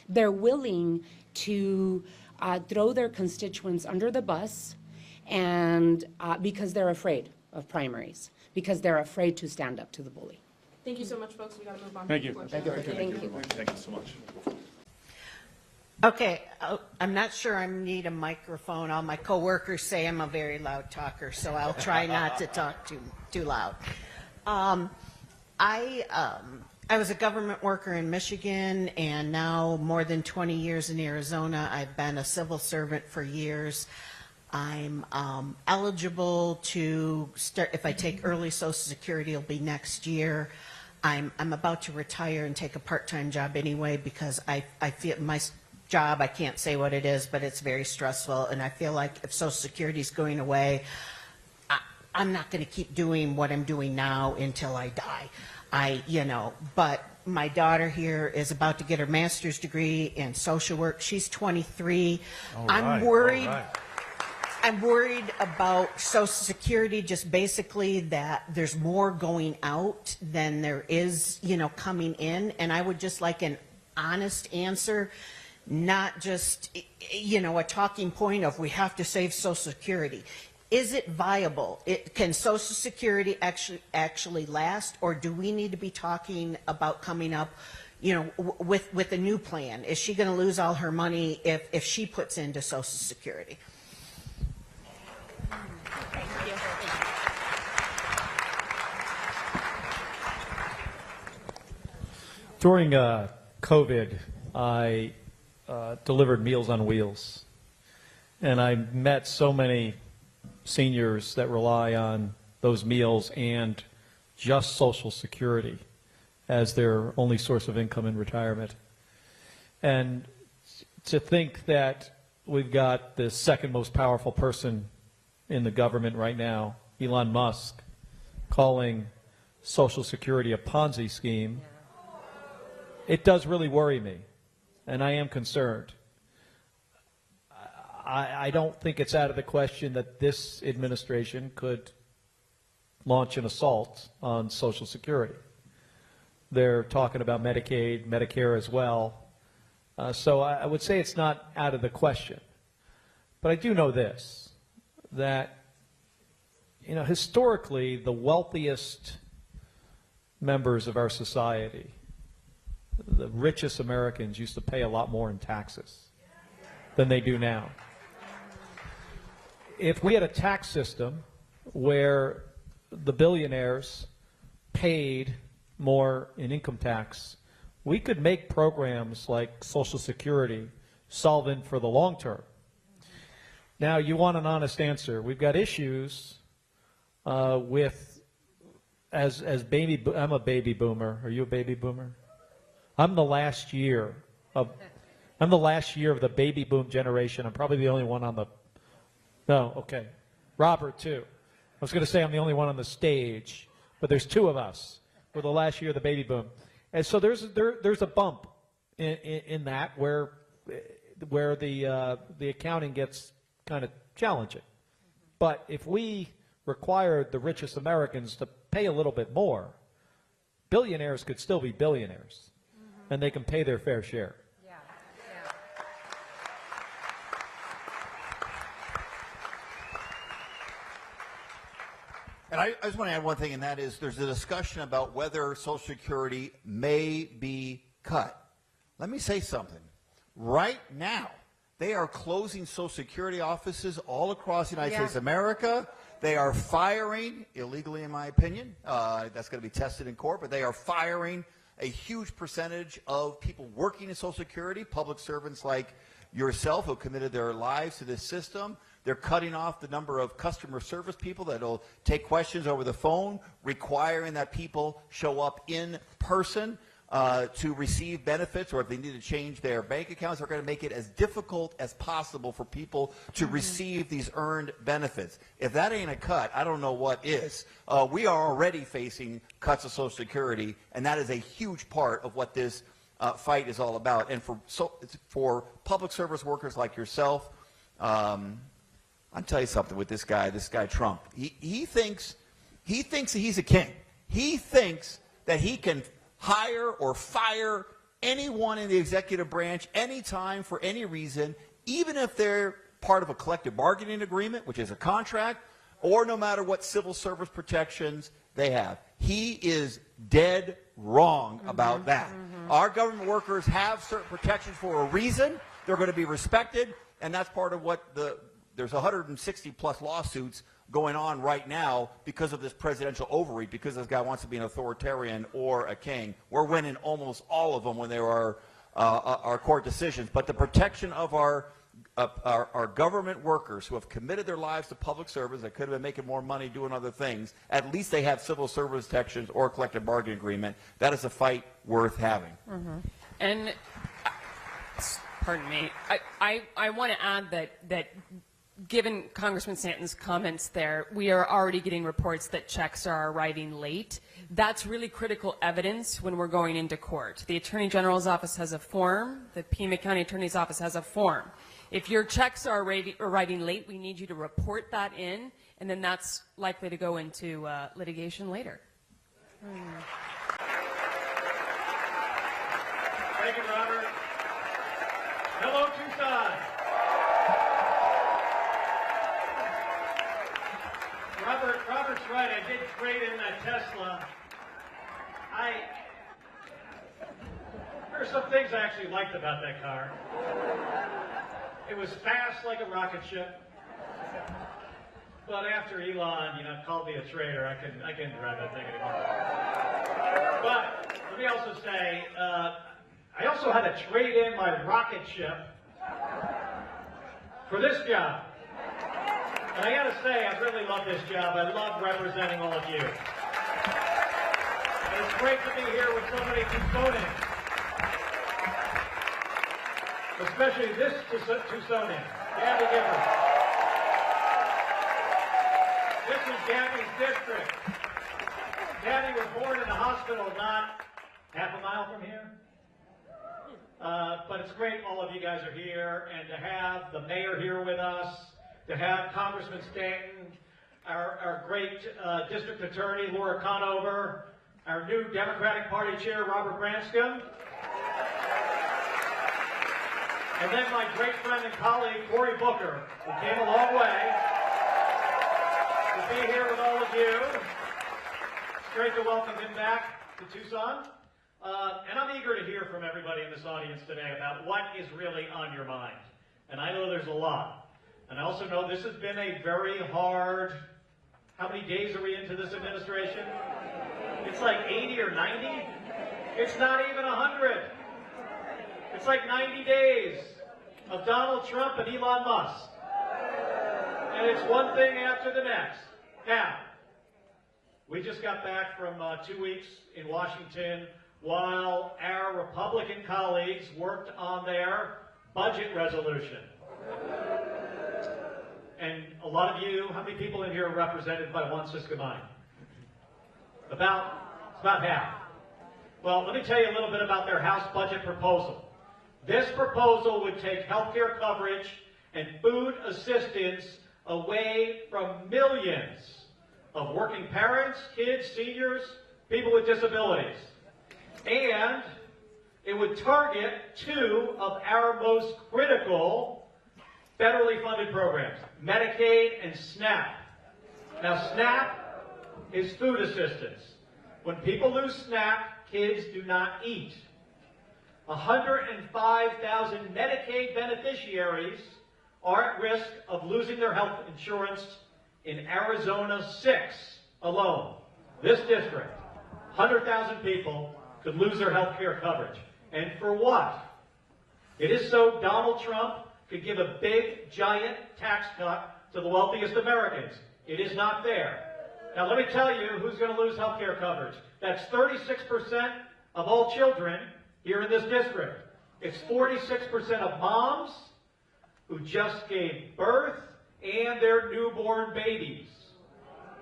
They're willing to throw their constituents under the bus, and because they're afraid of primaries, because they're afraid to stand up to the bully. Thank you so much, folks. We got to move on. Thank you. Thank you. Thank you so much. Okay, I'm not sure I need a microphone. All my coworkers say I'm a very loud talker, so I'll try not to talk too loud. I was a government worker in Michigan, and now more than 20 years in Arizona. I've been a civil servant for years. I'm eligible to start, if I take early Social Security, it'll be next year. I'm about to retire and take a part-time job anyway because I feel my job, I can't say what it is, but it's very stressful, and I feel like if Social Security is going away, I'm not going to keep doing what I'm doing now until I die. But my daughter here is about to get her master's degree in social work. She's 23. I'm worried. I'm worried about Social Security, just basically that there's more going out than there is, coming in. And I would just like an honest answer, not just, a talking point of we have to save Social Security. Is it viable? Can Social Security actually last, or do we need to be talking about coming up, with a new plan? Is she going to lose all her money if she puts into Social Security? During COVID, I delivered Meals on Wheels, and I met so many seniors that rely on those meals and just Social Security as their only source of income in retirement. And to think that we've got the second most powerful person in the government right now, Elon Musk, calling Social Security a Ponzi scheme, it does really worry me, and I am concerned. I don't think it's out of the question that this administration could launch an assault on Social Security. They're talking about Medicaid, Medicare as well. So I would say it's not out of the question. But I do know this, that historically the wealthiest members of our society, the richest Americans, used to pay a lot more in taxes than they do now. If we had a tax system where the billionaires paid more in income tax, we could make programs like Social Security solvent for the long term. Now, you want an honest answer. We've got issues with, I'm a baby boomer. Are you a baby boomer? I'm the last year of the baby boom generation. I'm probably the only one on the, no, okay. Robert, too. I was going to say I'm the only one on the stage, but there's two of us. We're the last year of the baby boom. And so there's a bump in that where the accounting gets kind of challenging. But if we required the richest Americans to pay a little bit more, billionaires could still be billionaires, and they can pay their fair share. And I just want to add one thing, and that is there's a discussion about whether Social Security may be cut. Let me say something. Right now, they are closing Social Security offices all across the United States of America. They are firing, illegally in my opinion, that's going to be tested in court, but they are firing a huge percentage of people working in Social Security, public servants like yourself who committed their lives to this system. They're cutting off the number of customer service people that will take questions over the phone, requiring that people show up in person to receive benefits, or if they need to change their bank accounts, they're going to make it as difficult as possible for people to receive these earned benefits. If that ain't a cut, I don't know what is. We are already facing cuts of Social Security, and that is a huge part of what this fight is all about. And for public service workers like yourself, I'll tell you something with this guy Trump. He thinks that he's a king. He thinks that he can hire or fire anyone in the executive branch anytime for any reason, even if they're part of a collective bargaining agreement, which is a contract, or no matter what civil service protections they have. He is dead wrong about that. Our government workers have certain protections for a reason. They're going to be respected, and that's part of what there's 160 plus lawsuits going on right now because of this presidential overreach, because this guy wants to be an authoritarian or a king. We're winning almost all of them when there are court decisions. But the protection of our our government workers who have committed their lives to public service that could have been making more money doing other things, at least they have civil service protections or a collective bargaining agreement. That is a fight worth having. And, pardon me, I want to add that given Congressman Stanton's comments there, we are already getting reports that checks are arriving late. That's really critical evidence when we're going into court. The Attorney General's office has a form. The Pima County Attorney's office has a form. If your checks are arriving late, we need you to report that in, and then that's likely to go into litigation later. Thank you, Robert. Hello, Tucson. Robert's right. I did trade in that Tesla. There are some things I actually liked about that car. It was fast like a rocket ship. But after Elon, called me a traitor, I couldn't drive that thing anymore. But let me also say, I also had to trade in my rocket ship for this job. And I got to say, I really love this job. I love representing all of you. And it's great to be here with so many Tucsonians. Especially this Tucsonian, Gabby Gibbard. This is Gabby's district. Gabby was born in a hospital not half a mile from here. But it's great all of you guys are here, and to have the mayor here with us, to have Congressman Stanton, our great district attorney, Laura Conover, our new Democratic Party chair, Robert Branscombe, and then my great friend and colleague, Cory Booker, who came a long way to be here with all of you. It's great to welcome him back to Tucson. And I'm eager to hear from everybody in this audience today about what is really on your mind. And I know there's a lot. And I also know this has been a very hard, how many days are we into this administration? It's like 80 or 90? It's not even 100. It's like 90 days of Donald Trump and Elon Musk. And it's one thing after the next. Now, we just got back from 2 weeks in Washington while our Republican colleagues worked on their budget resolution. And a lot of you, how many people in here are represented by one Siscomani? About half. Well, let me tell you a little bit about their House budget proposal. This proposal would take health care coverage and food assistance away from millions of working parents, kids, seniors, people with disabilities. And it would target two of our most critical federally funded programs, Medicaid and SNAP. Now, SNAP is food assistance. When people lose SNAP, kids do not eat. 105,000 Medicaid beneficiaries are at risk of losing their health insurance in Arizona 6 alone. This district, 100,000 people could lose their health care coverage. And for what? It is so Donald Trump could give a big, giant tax cut to the wealthiest Americans. It is not fair. Now, let me tell you who's going to lose health care coverage. That's 36% of all children here in this district. It's 46% of moms who just gave birth and their newborn babies.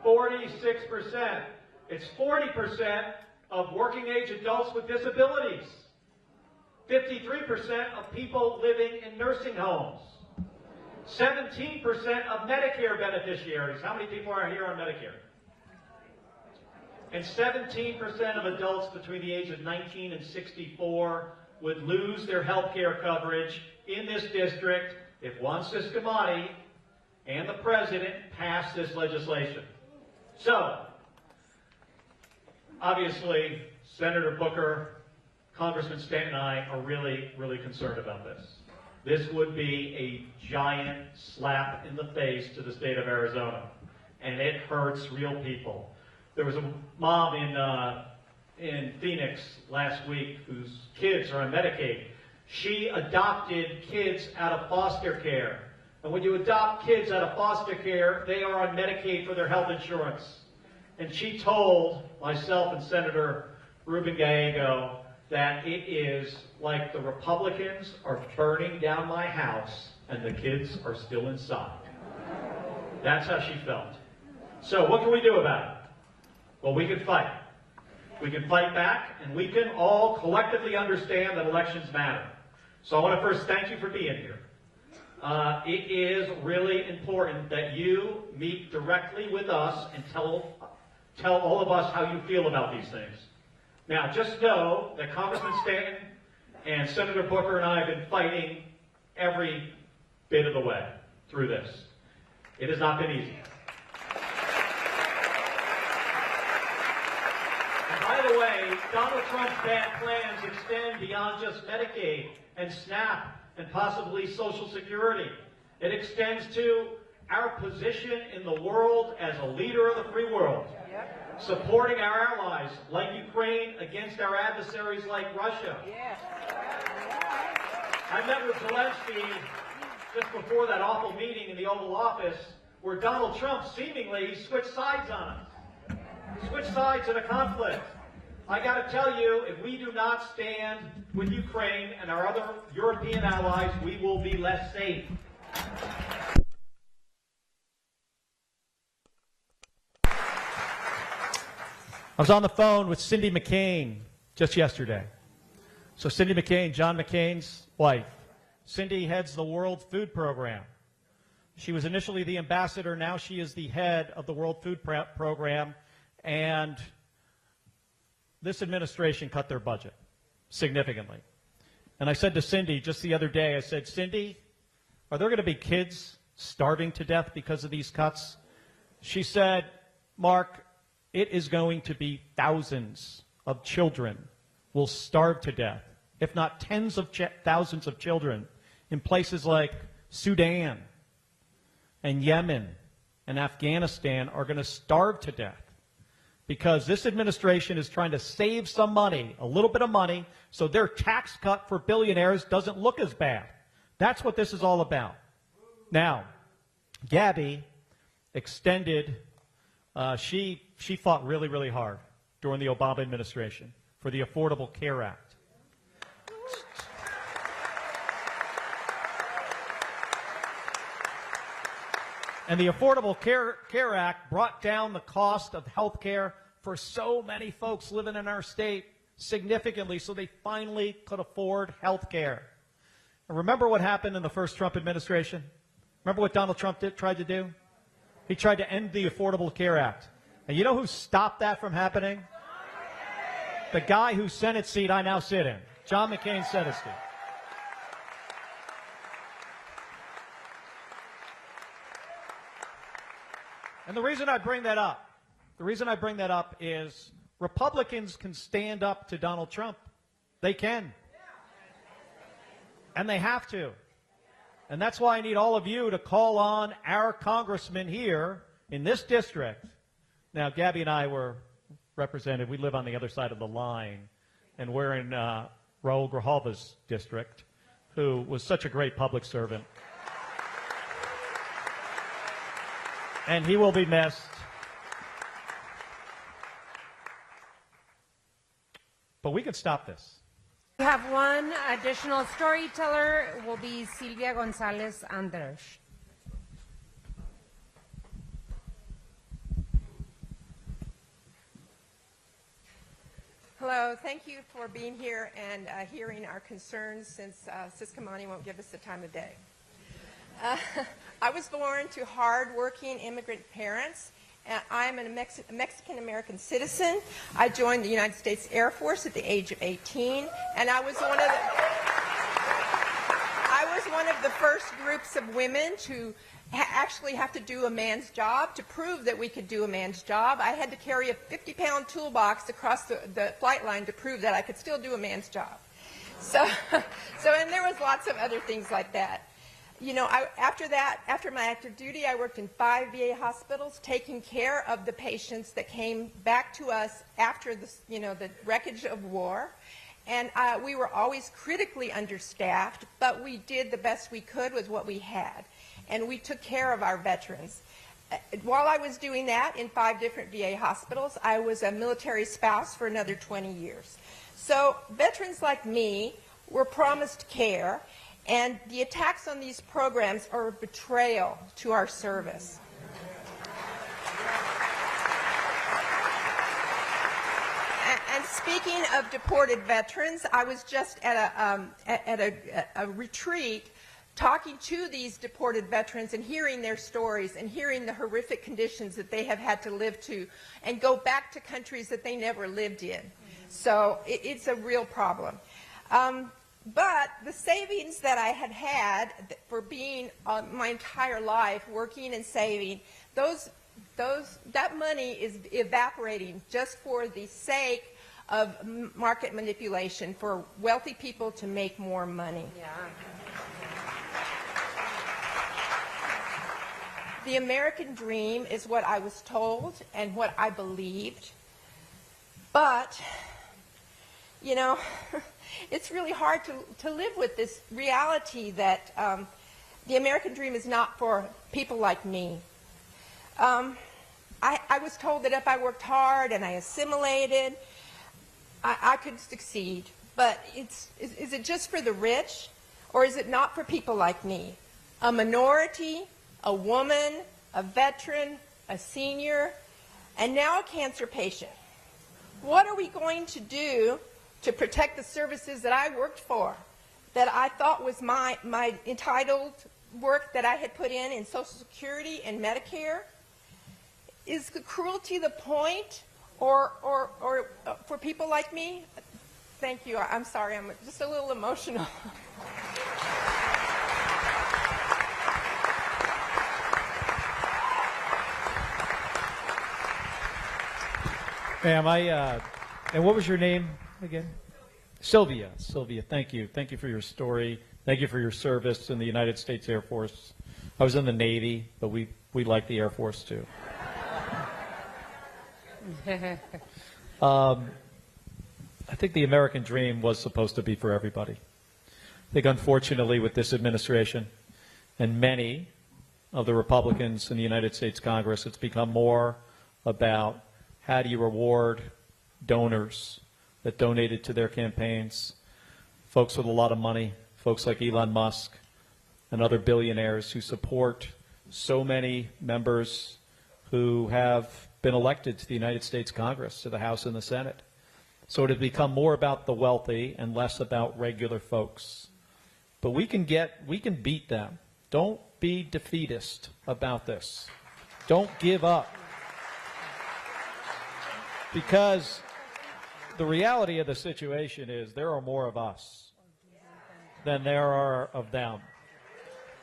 46%. It's 40% of working-age adults with disabilities. 53% of people living in nursing homes. 17% of Medicare beneficiaries. How many people are here on Medicare? And 17% of adults between the age of 19 and 64 would lose their health care coverage in this district if Juan Siscomani and the president pass this legislation. So, obviously, Senator Booker, Congressman Stanton and I are really, really concerned about this. This would be a giant slap in the face to the state of Arizona, and it hurts real people. There was a mom in Phoenix last week whose kids are on Medicaid. She adopted kids out of foster care. And when you adopt kids out of foster care, they are on Medicaid for their health insurance. And she told myself and Senator Ruben Gallego that it is like the Republicans are burning down my house and the kids are still inside. That's how she felt. So what can we do about it? Well, we can fight. We can fight back, and we can all collectively understand that elections matter. So I want to first thank you for being here. It is really important that you meet directly with us and tell all of us how you feel about these things. Now, just know that Congressman Stanton and Senator Booker and I have been fighting every bit of the way through this. It has not been easy. And by the way, Donald Trump's bad plans extend beyond just Medicaid and SNAP and possibly Social Security. It extends to our position in the world as a leader of the free world, supporting our allies like Ukraine against our adversaries like Russia. I met with Zelensky just before that awful meeting in the Oval Office where Donald Trump seemingly switched sides on us. He switched sides in a conflict. I got to tell you, if we do not stand with Ukraine and our other European allies, we will be less safe. I was on the phone with Cindy McCain just yesterday. So Cindy McCain, John McCain's wife. Cindy heads the World Food Program. She was initially the ambassador. Now she is the head of the World Food Program. And this administration cut their budget significantly. And I said to Cindy just the other day, I said, Cindy, are there going to be kids starving to death because of these cuts? She said, Mark, it is going to be thousands of children will starve to death, if not tens of thousands of children in places like Sudan and Yemen and Afghanistan are going to starve to death because this administration is trying to save some money, a little bit of money, so their tax cut for billionaires doesn't look as bad. That's what this is all about. Now, Gabby extended, she fought really, really hard during the Obama administration for the Affordable Care Act. And the Affordable Care Act brought down the cost of health care for so many folks living in our state significantly, so they finally could afford health care. And remember what happened in the first Trump administration? Remember what Donald Trump tried to do? He tried to end the Affordable Care Act. And you know who stopped that from happening? The guy whose Senate seat I now sit in, John McCain's Senate seat. And the reason I bring that up is Republicans can stand up to Donald Trump. They can. And they have to. And that's why I need all of you to call on our congressman here in this district. Now, Gabby and I were represented. We live on the other side of the line. And we're in Raul Grijalva's district, who was such a great public servant. And he will be missed. But we can stop this. We have one additional storyteller, will be Silvia Gonzalez Andres. Hello, thank you for being here and hearing our concerns since Siscomani won't give us the time of day. I was born to hard-working immigrant parents. I'm a Mexican-American citizen. I joined the United States Air Force at the age of 18, and I was one of the first groups of women to actually have to do a man's job. To prove that we could do a man's job, I had to carry a 50-pound toolbox across the flight line to prove that I could still do a man's job. And there was lots of other things like that. You know, after my active duty, I worked in 5 VA hospitals taking care of the patients that came back to us after the wreckage of war. And we were always critically understaffed, but we did the best we could with what we had. And we took care of our veterans. While I was doing that in 5 different VA hospitals, I was a military spouse for another 20 years. So veterans like me were promised care, and the attacks on these programs are a betrayal to our service. And speaking of deported veterans, I was just at a retreat talking to these deported veterans and hearing their stories and hearing the horrific conditions that they have had to live to and go back to countries that they never lived in. So it's a real problem. But the savings that I had had for being my entire life working and saving, that money is evaporating just for the sake of market manipulation for wealthy people to make more money. Yeah. The American dream is what I was told and what I believed. But, you know, it's really hard to live with this reality that the American dream is not for people like me. I was told that if I worked hard and I assimilated, I could succeed. But is it just for the rich, or is it not for people like me? A minority, a woman, a veteran, a senior, and now a cancer patient. What are we going to do to protect the services that I worked for, that I thought was my entitled work that I had put in Social Security and Medicare? Is the cruelty the point, or for people like me? Thank you. I'm sorry. I'm just a little emotional. Ma'am, and what was your name again? Sylvia. Sylvia, thank you. Thank you for your story. Thank you for your service in the United States Air Force. I was in the Navy, but we like the Air Force too. I think the American dream was supposed to be for everybody. I think unfortunately with this administration and many of the Republicans in the United States Congress, it's become more about how do you reward donors that donated to their campaigns, folks with a lot of money, folks like Elon Musk and other billionaires who support so many members who have been elected to the United States Congress, to the House and the Senate. So it has become more about the wealthy and less about regular folks. But we can beat them. Don't be defeatist about this. Don't give up. Because the reality of the situation is there are more of us than there are of them.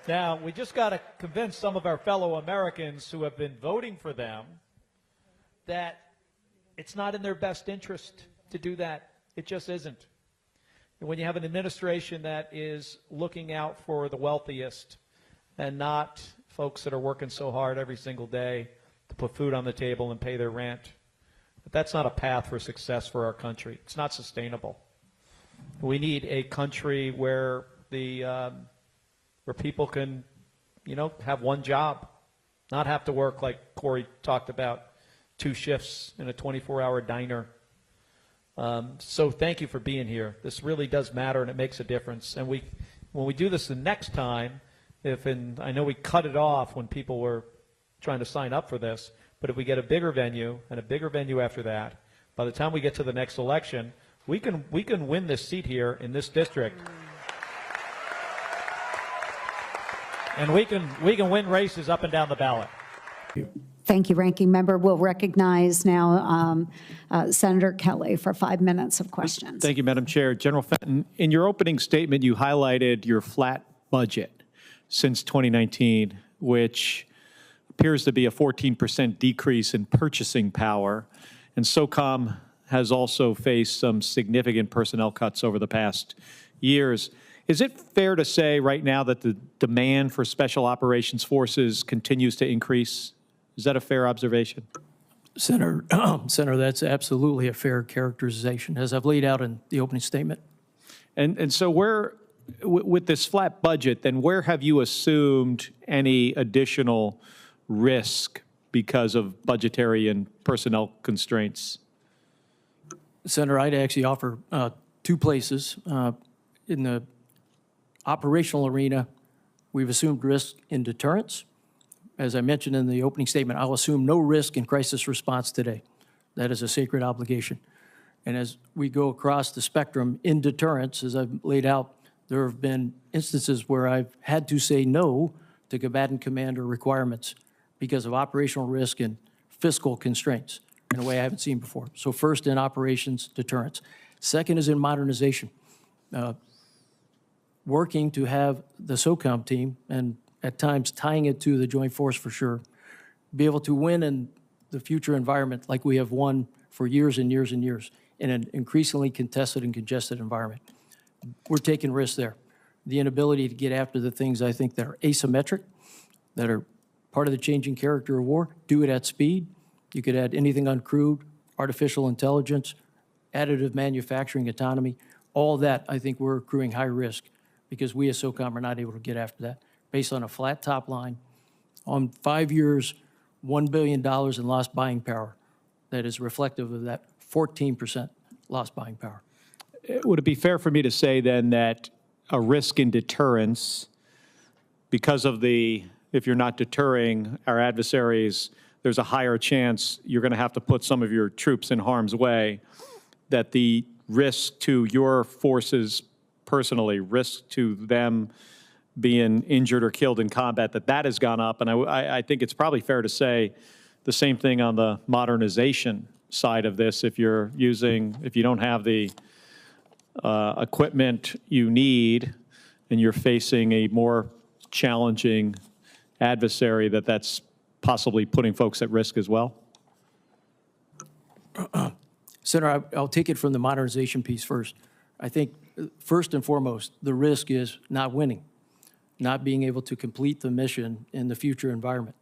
Now, we just got to convince some of our fellow Americans who have been voting for them that it's not in their best interest to do that. It just isn't. And when you have an administration that is looking out for the wealthiest and not folks that are working so hard every single day to put food on the table and pay their rent, that's not a path for success for our country. It's not sustainable. We need a country where where people can, have one job, not have to work like Corey talked about, 2 shifts in a 24-hour diner. So thank you for being here. This really does matter, and it makes a difference. And when we do this the next time, I know we cut it off when people were trying to sign up for this, but if we get a bigger venue and a bigger venue after that, by the time we get to the next election, we can win this seat here in this district. And we can win races up and down the ballot. Thank you, Ranking Member. We'll recognize now Senator Kelly for 5 minutes of questions. Thank you, Madam Chair. General Fenton, in your opening statement, you highlighted your flat budget since 2019, which appears to be a 14% decrease in purchasing power. And SOCOM has also faced some significant personnel cuts over the past years. Is it fair to say right now that the demand for special operations forces continues to increase? Is that a fair observation? Senator, that's absolutely a fair characterization, as I've laid out in the opening statement. And so with this flat budget, then where have you assumed any additional risk because of budgetary and personnel constraints? Senator, I'd actually offer two places. In the operational arena, we've assumed risk in deterrence. As I mentioned in the opening statement, I'll assume no risk in crisis response today. That is a sacred obligation. And as we go across the spectrum in deterrence, as I've laid out, there have been instances where I've had to say no to combatant commander requirements because of operational risk and fiscal constraints in a way I haven't seen before. So first in operations, deterrence. Second is in modernization. Working to have the SOCOM team, and at times tying it to the joint force for sure, be able to win in the future environment like we have won for years and years and years in an increasingly contested and congested environment. We're taking risks there. The inability to get after the things I think that are asymmetric, that are part of the changing character of war, do it at speed. You could add anything uncrewed, artificial intelligence, additive manufacturing autonomy, all that I think we're accruing high risk because we as SOCOM are not able to get after that based on a flat top line, on 5 years, $1 billion in lost buying power. That is reflective of that 14% lost buying power. Would it be fair for me to say then that a risk in deterrence, because of if you're not deterring our adversaries, there's a higher chance you're going to have to put some of your troops in harm's way, that the risk to your forces personally, risk to them being injured or killed in combat, that has gone up. And I think it's probably fair to say the same thing on the modernization side of this. If you don't have the equipment you need and you're facing a more challenging adversary, that's possibly putting folks at risk as well? Senator, I'll take it from the modernization piece first. I think first and foremost, the risk is not winning, not being able to complete the mission in the future environment.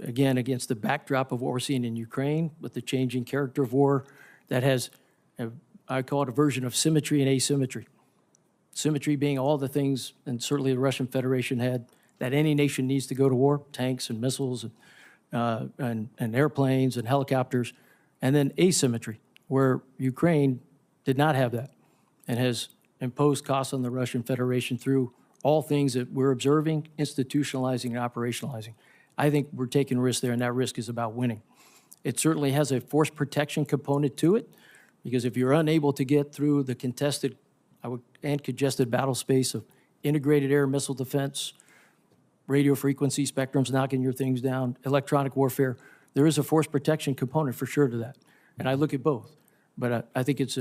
Again, against the backdrop of what we're seeing in Ukraine with the changing character of war that has, I call it a version of symmetry and asymmetry. Symmetry being all the things, and certainly the Russian Federation had, that any nation needs to go to war, tanks and missiles and airplanes and helicopters, and then asymmetry, where Ukraine did not have that and has imposed costs on the Russian Federation through all things that we're observing, institutionalizing, and operationalizing. I think we're taking risks there, and that risk is about winning. It certainly has a force protection component to it, because if you're unable to get through the contested and congested battle space of integrated air missile defense, radio frequency spectrums knocking your things down, electronic warfare, there is a force protection component for sure to that. And I look at both, but I think it's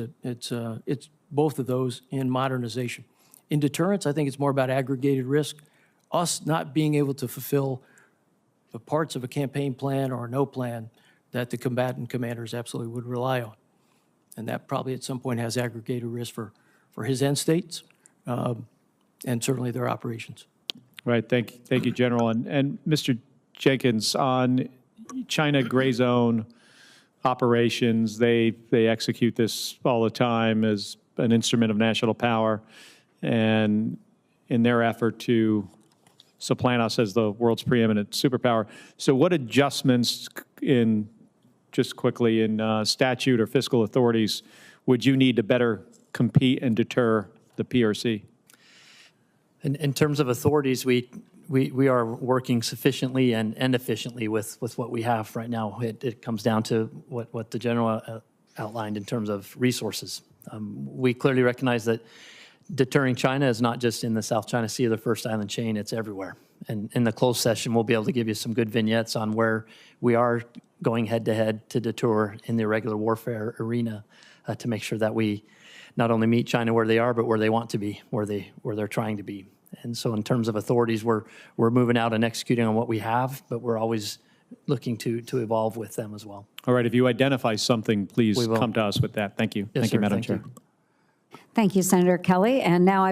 both of those in modernization. In deterrence, I think it's more about aggregated risk, us not being able to fulfill the parts of a campaign plan or no plan that the combatant commanders absolutely would rely on. And that probably at some point has aggregated risk for his end states and certainly their operations. Right. Thank you, General. And Mr. Jenkins, on China gray zone operations, they execute this all the time as an instrument of national power, and in their effort to supplant us as the world's preeminent superpower. So what adjustments just quickly in statute or fiscal authorities would you need to better compete and deter the PRC? In terms of authorities, we are working sufficiently and efficiently with what we have right now. It comes down to what the General outlined in terms of resources. We clearly recognize that deterring China is not just in the South China Sea or the First Island chain, it's everywhere. And in the closed session, we'll be able to give you some good vignettes on where we are going head-to-head to deter in the irregular warfare arena to make sure that we not only meet China where they are, but where they want to be, where they're trying to be. And so in terms of authorities, we're moving out and executing on what we have, but we're always looking to evolve with them as well. All right, if you identify something, please come to us with that. Thank you. Yes, Thank you, sir. Madam Thank Chair. Thank you, Senator Kelly. And now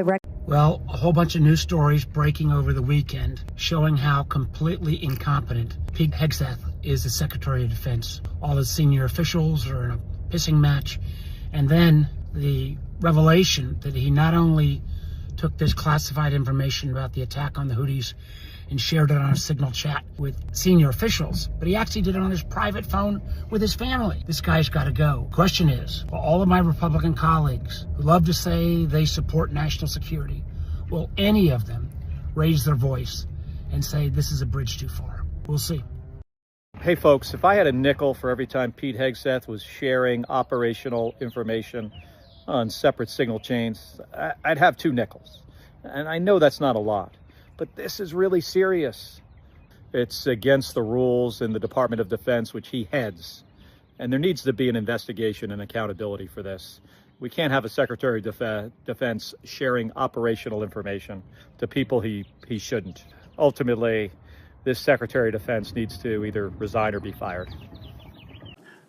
Well, a whole bunch of news stories breaking over the weekend showing how completely incompetent Hegseth is the Secretary of Defense. All the senior officials are in a pissing match. And then the revelation that he not only took this classified information about the attack on the Houthis and shared it on a Signal chat with senior officials, but he actually did it on his private phone with his family. This guy's got to go. Question is, for all of my Republican colleagues who love to say they support national security, will any of them raise their voice and say this is a bridge too far? We'll see. Hey folks, if I had a nickel for every time Pete Hegseth was sharing operational information on separate signal chains, I'd have 2 nickels. And I know that's not a lot, but this is really serious. It's against the rules in the Department of Defense, which he heads. And there needs to be an investigation and accountability for this. We can't have a Secretary of Defense sharing operational information to people he shouldn't. Ultimately, this Secretary of Defense needs to either resign or be fired.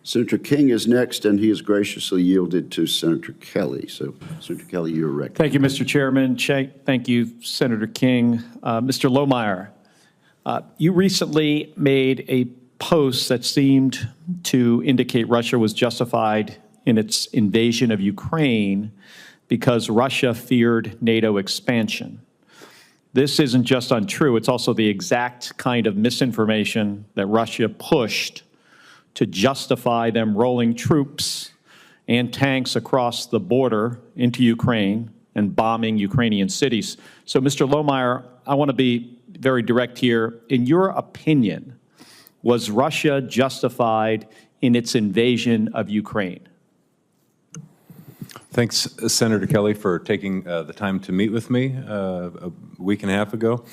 Senator King is next, and he has graciously yielded to Senator Kelly. So, Senator Kelly, you're recognized. Thank you, Mr. Chairman. Thank you, Senator King. Mr. Lohmeyer, you recently made a post that seemed to indicate Russia was justified in its invasion of Ukraine because Russia feared NATO expansion. This isn't just untrue, it's also the exact kind of misinformation that Russia pushed to justify them rolling troops and tanks across the border into Ukraine and bombing Ukrainian cities. So, Mr. Lohmeyer, I want to be very direct here. In your opinion, was Russia justified in its invasion of Ukraine? Thanks, Senator Kelly, for taking the time to meet with me a week and a half ago.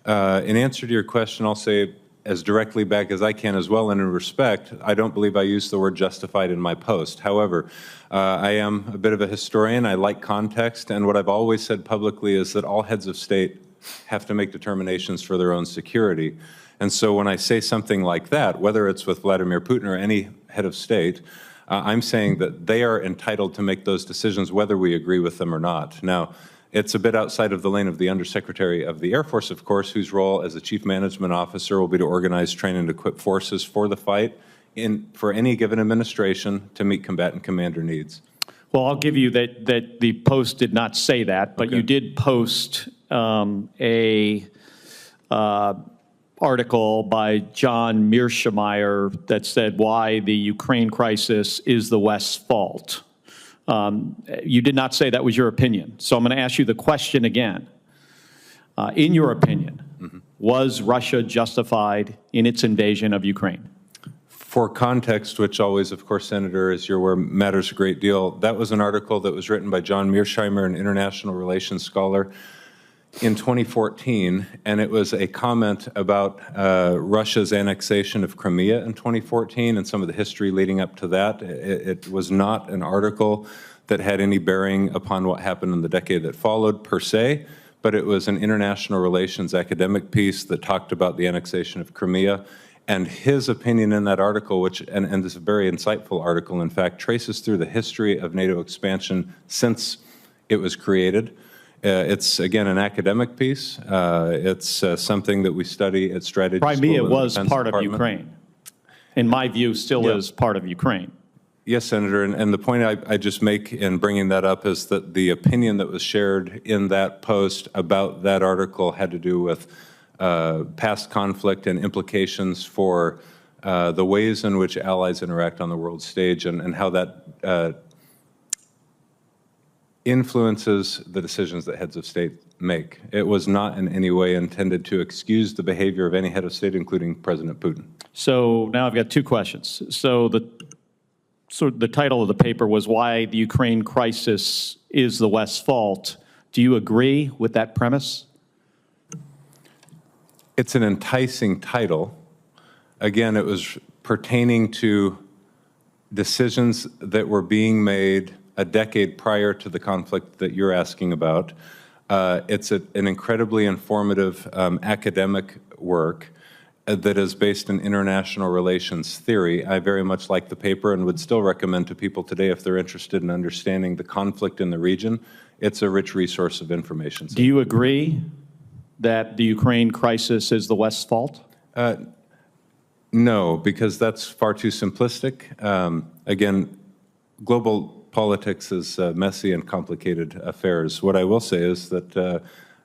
In answer to your question, I'll say as directly back as I can as well, and in respect, I don't believe I used the word justified in my post. However, I am a bit of a historian. I like context, and what I've always said publicly is that all heads of state have to make determinations for their own security. And so when I say something like that, whether it's with Vladimir Putin or any head of state, I'm saying that they are entitled to make those decisions whether we agree with them or not. Now, it's a bit outside of the lane of the Undersecretary of the Air Force, of course, whose role as a Chief Management Officer will be to organize, train, and equip forces for the fight for any given administration to meet combatant commander needs. Well, I'll give you that the post did not say that, but you did post a article by John Mearsheimer that said why the Ukraine crisis is the West's fault. You did not say that was your opinion. So I'm going to ask you the question again. In your opinion, was Russia justified in its invasion of Ukraine? For context, which always, of course, Senator, as you're aware, matters a great deal, that was an article that was written by John Mearsheimer, an international relations scholar, in 2014, and it was a comment about Russia's annexation of Crimea in 2014 and some of the history leading up to that. It was not an article that had any bearing upon what happened in the decade that followed per se, but it was an international relations academic piece that talked about the annexation of Crimea. And his opinion in that article, and this is a very insightful article, in fact, traces through the history of NATO expansion since it was created. It's, again, an academic piece. It's something that we study at strategy school. Crimea was part of Ukraine. In my view, still is part of Ukraine. Yes, Senator, and the point I just make in bringing that up is that the opinion that was shared in that post about that article had to do with past conflict and implications for the ways in which allies interact on the world stage and how that influences the decisions that heads of state make. It was not in any way intended to excuse the behavior of any head of state, including President Putin. So now I've got 2 questions. So the title of the paper was Why the Ukraine Crisis is the West's Fault. Do you agree with that premise? It's an enticing title. Again, it was pertaining to decisions that were being made a decade prior to the conflict that you're asking about. It's an incredibly informative academic work that is based in international relations theory. I very much like the paper and would still recommend to people today, if they're interested in understanding the conflict in the region, it's a rich resource of information. Do you agree that the Ukraine crisis is the West's fault? No, because that's far too simplistic. Again, global politics is messy and complicated affairs. What I will say is that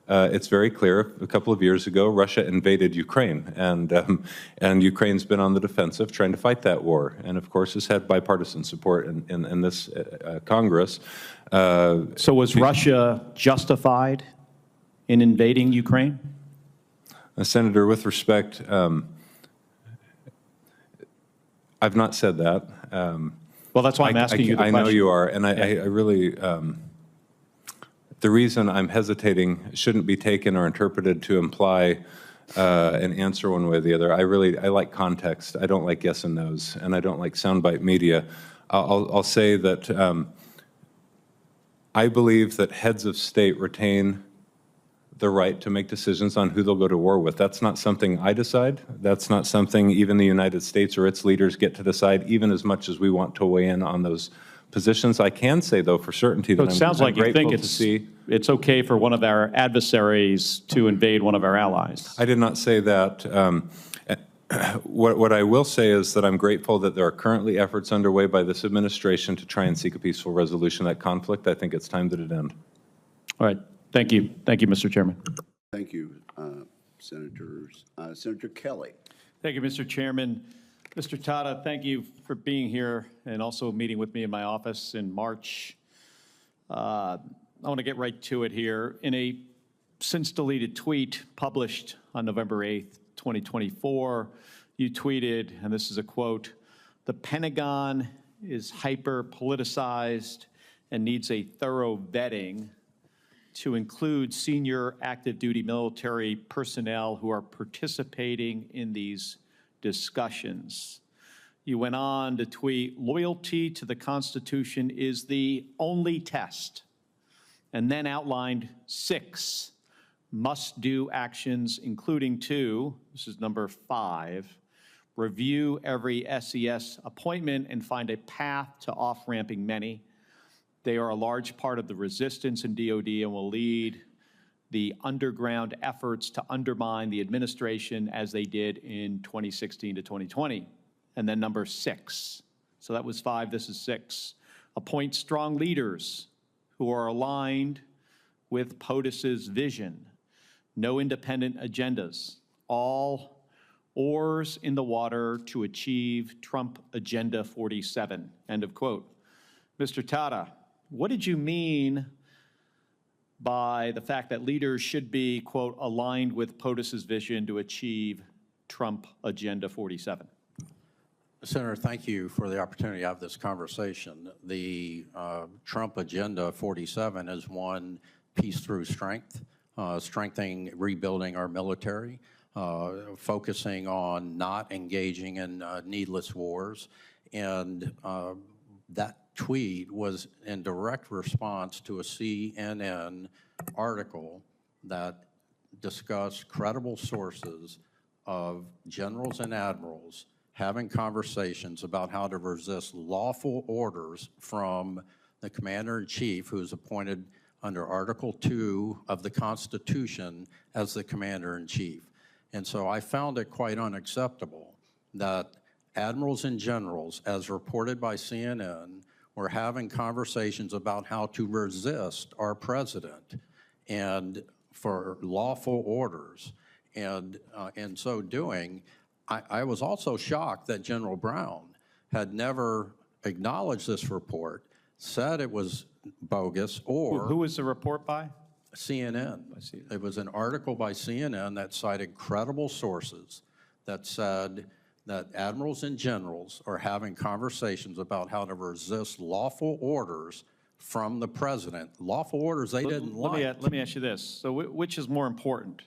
it's very clear. A couple of years ago, Russia invaded Ukraine, and Ukraine's been on the defensive trying to fight that war, and of course has had bipartisan support in this Congress. So was Russia justified in invading Ukraine? Senator, with respect, I've not said that. Well, that's why I'm asking you the question. I know you are, and I really, the reason I'm hesitating shouldn't be taken or interpreted to imply an answer one way or the other. I like context. I don't like yes and no's, and I don't like soundbite media. I'll say that I believe that heads of state retain the right to make decisions on who they'll go to war with. That's not something I decide. That's not something even the United States or its leaders get to decide, even as much as we want to weigh in on those positions. I can say, though, for certainty that So it sounds like you think to it's okay for one of our adversaries to invade one of our allies. I did not say that. What I will say is that I'm grateful that there are currently efforts underway by this administration to try and seek a peaceful resolution of that conflict. I think it's time that it end. All right. Thank you. Thank you, Mr. Chairman. Thank you, Senators. Senator Kelly. Thank you, Mr. Chairman. Mr. Tata, thank you for being here and also meeting with me in my office in March. I want to get right to it here. In a since-deleted tweet published on November 8th, 2024, you tweeted, and this is a quote, "The Pentagon is hyper-politicized and needs a thorough vetting to include senior active duty military personnel who are participating in these discussions." You went on to tweet, "Loyalty to the Constitution is the only test," and then outlined 6 must-do actions, including 2, this is number 5, review every SES appointment and find a path to off-ramping many. They are a large part of the resistance in DOD and will lead the underground efforts to undermine the administration as they did in 2016 to 2020. And then number 6. So that was 5, this is 6. Appoint strong leaders who are aligned with POTUS's vision. No independent agendas. All oars in the water to achieve Trump Agenda 47. End of quote. Mr. Tata, what did you mean by the fact that leaders should be, quote, aligned with POTUS's vision to achieve Trump Agenda 47? Senator, thank you for the opportunity to have this conversation. The Trump Agenda 47 is one peace through strength, strengthening, rebuilding our military, focusing on not engaging in needless wars, and that tweet was in direct response to a CNN article that discussed credible sources of generals and admirals having conversations about how to resist lawful orders from the commander-in-chief, who is appointed under Article 2 of the Constitution as the commander-in-chief. And so I found it quite unacceptable that admirals and generals, as reported by CNN, were having conversations about how to resist our president and for lawful orders. And in so doing, I was also shocked that General Brown had never acknowledged this report, said it was bogus, or... Who was the report by? CNN. It was an article by CNN that cited credible sources that said that admirals and generals are having conversations about how to resist lawful orders from the president. Lawful orders they didn't like. Let me ask you this. So which is more important?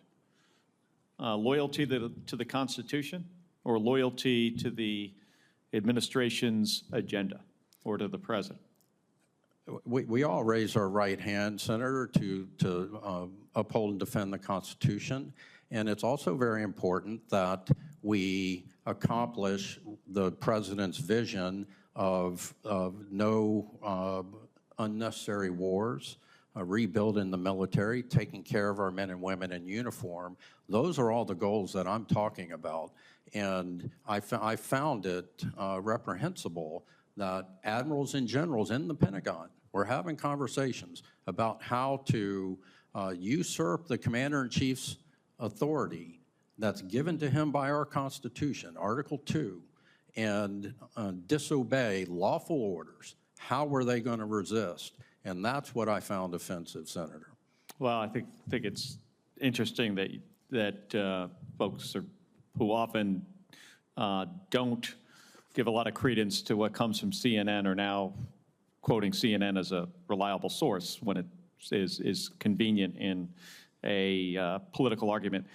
Loyalty to the Constitution or loyalty to the administration's agenda or to the president? We all raise our right hand, Senator, to uphold and defend the Constitution. And it's also very important that we accomplish the president's vision of no unnecessary wars, rebuilding the military, taking care of our men and women in uniform. Those are all the goals that I'm talking about. And I found it reprehensible that admirals and generals in the Pentagon were having conversations about how to usurp the commander-in-chief's authority that's given to him by our Constitution, Article 2, and disobey lawful orders. How were they going to resist? And that's what I found offensive, Senator. Well, I think it's interesting that folks who often don't give a lot of credence to what comes from CNN are now quoting CNN as a reliable source when it is convenient in a political argument.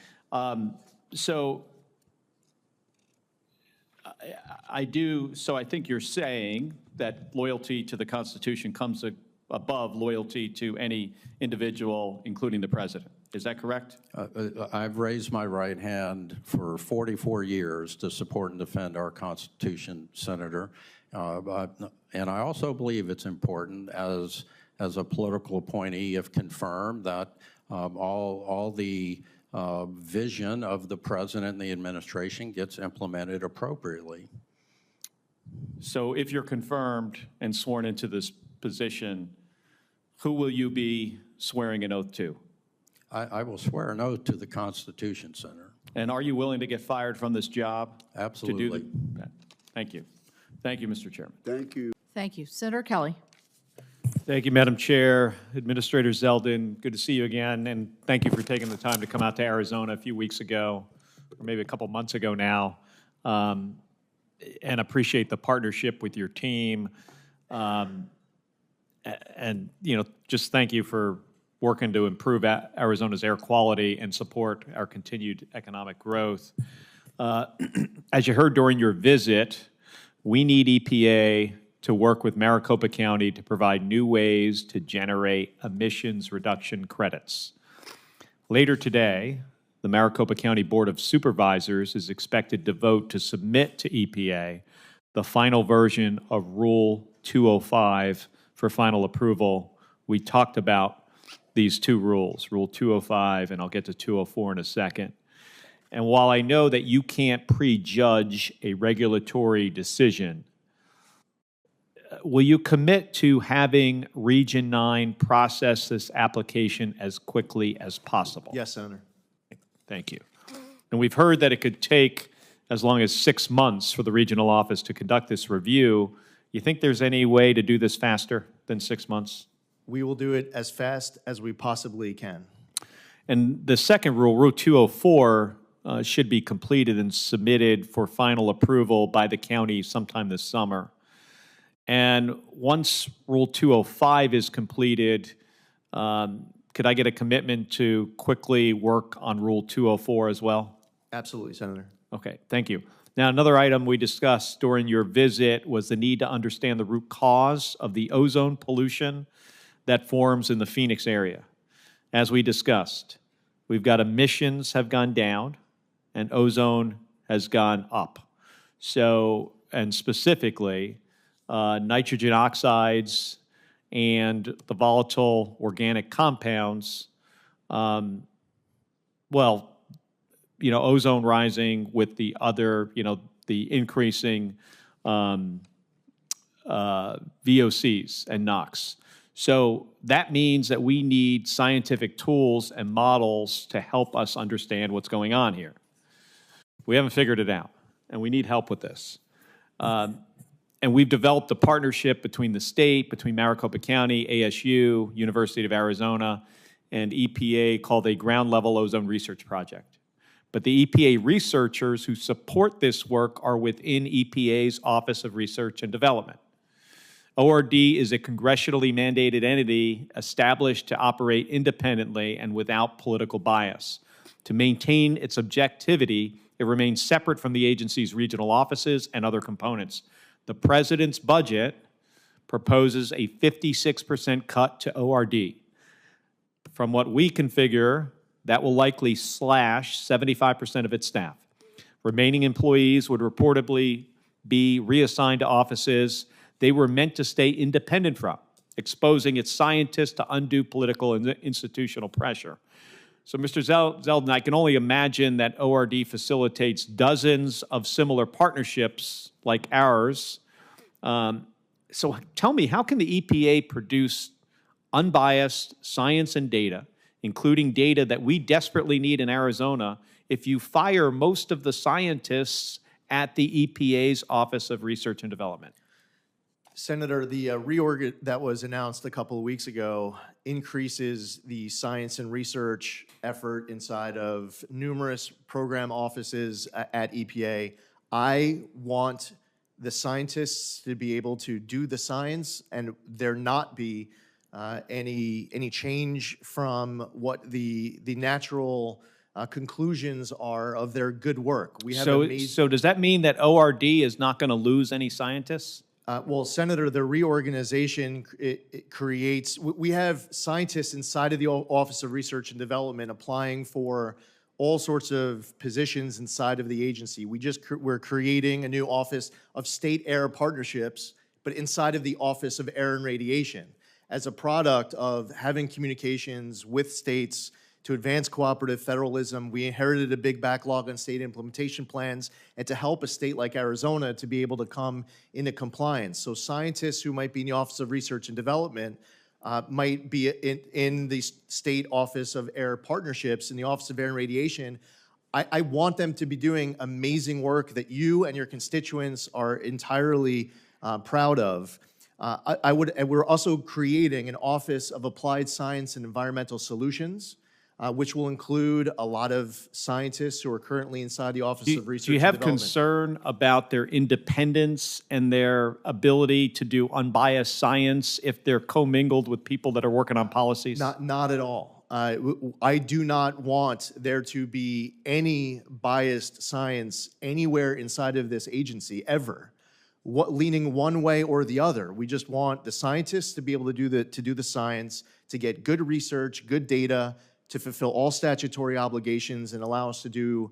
So I think you're saying that loyalty to the Constitution comes above loyalty to any individual, including the president. Is that correct? I've raised my right hand for 44 years to support and defend our Constitution, Senator. And I also believe it's important as a political appointee, if confirmed, that all the vision of the president and the administration gets implemented appropriately. So if you're confirmed and sworn into this position, who will you be swearing an oath to? I will swear an oath to the Constitution, Senator. And are you willing to get fired from this job? Absolutely. To do that? Thank you. Thank you, Mr. Chairman. Thank you. Thank you. Senator Kelly. Thank you, Madam Chair. Administrator Zeldin, good to see you again, and thank you for taking the time to come out to Arizona a few weeks ago, or maybe a couple months ago now, and appreciate the partnership with your team. And, just thank you for working to improve Arizona's air quality and support our continued economic growth. As you heard during your visit, we need EPA to work with Maricopa County to provide new ways to generate emissions reduction credits. Later today, the Maricopa County Board of Supervisors is expected to vote to submit to EPA the final version of Rule 205 for final approval. We talked about these two rules, Rule 205, and I'll get to 204 in a second. And while I know that you can't prejudge a regulatory decision, will you commit to having Region 9 process this application as quickly as possible? Yes, Senator. Thank you. And we've heard that it could take as long as 6 months for the regional office to conduct this review. You think there's any way to do this faster than 6 months? We will do it as fast as we possibly can. And the second rule, Rule 204, should be completed and submitted for final approval by the county sometime this summer. And once Rule 205 is completed, could I get a commitment to quickly work on Rule 204 as well? Absolutely, Senator. Okay, thank you. Now, another item we discussed during your visit was the need to understand the root cause of the ozone pollution that forms in the Phoenix area. As we discussed, we've got emissions have gone down and ozone has gone up. So, and specifically, nitrogen oxides and the volatile organic compounds, ozone rising with the other, the increasing VOCs and NOx. So that means that we need scientific tools and models to help us understand what's going on here. We haven't figured it out, and we need help with this. And we've developed a partnership between the state, between Maricopa County, ASU, University of Arizona, and EPA called a Ground Level Ozone Research Project. But the EPA researchers who support this work are within EPA's Office of Research and Development. ORD is a congressionally mandated entity established to operate independently and without political bias. To maintain its objectivity, it remains separate from the agency's regional offices and other components. The president's budget proposes a 56% cut to ORD. From what we configure, that will likely slash 75% of its staff. Remaining employees would reportedly be reassigned to offices they were meant to stay independent from, exposing its scientists to undue political and institutional pressure. So, Mr. Zeldin, I can only imagine that ORD facilitates dozens of similar partnerships like ours. So tell me, how can the EPA produce unbiased science and data, including data that we desperately need in Arizona, if you fire most of the scientists at the EPA's Office of Research and Development? Senator, the reorg that was announced a couple of weeks ago increases the science and research effort inside of numerous program offices at EPA. I want the scientists to be able to do the science and there not be any change from what the natural conclusions are of their good work. We have So does that mean that ORD is not going to lose any scientists? Well, Senator, the reorganization it creates, we have scientists inside of the Office of Research and Development applying for all sorts of positions inside of the agency. We're creating a new Office of State Air Partnerships, but inside of the Office of Air and Radiation, as a product of having communications with states to advance cooperative federalism. We inherited a big backlog on state implementation plans, and to help a state like Arizona to be able to come into compliance. So scientists who might be in the Office of Research and Development might be in the State Office of Air Partnerships, in the Office of Air and Radiation. I want them to be doing amazing work that you and your constituents are entirely proud of. And we're also creating an Office of Applied Science and Environmental Solutions, which will include a lot of scientists who are currently inside the Office of Research and Development. Do you have concern about their independence and their ability to do unbiased science if they're commingled with people that are working on policies? Not at all. I do not want there to be any biased science anywhere inside of this agency, ever. Leaning one way or the other. We just want the scientists to be able to do the science, to get good research, good data, to fulfill all statutory obligations and allow us to do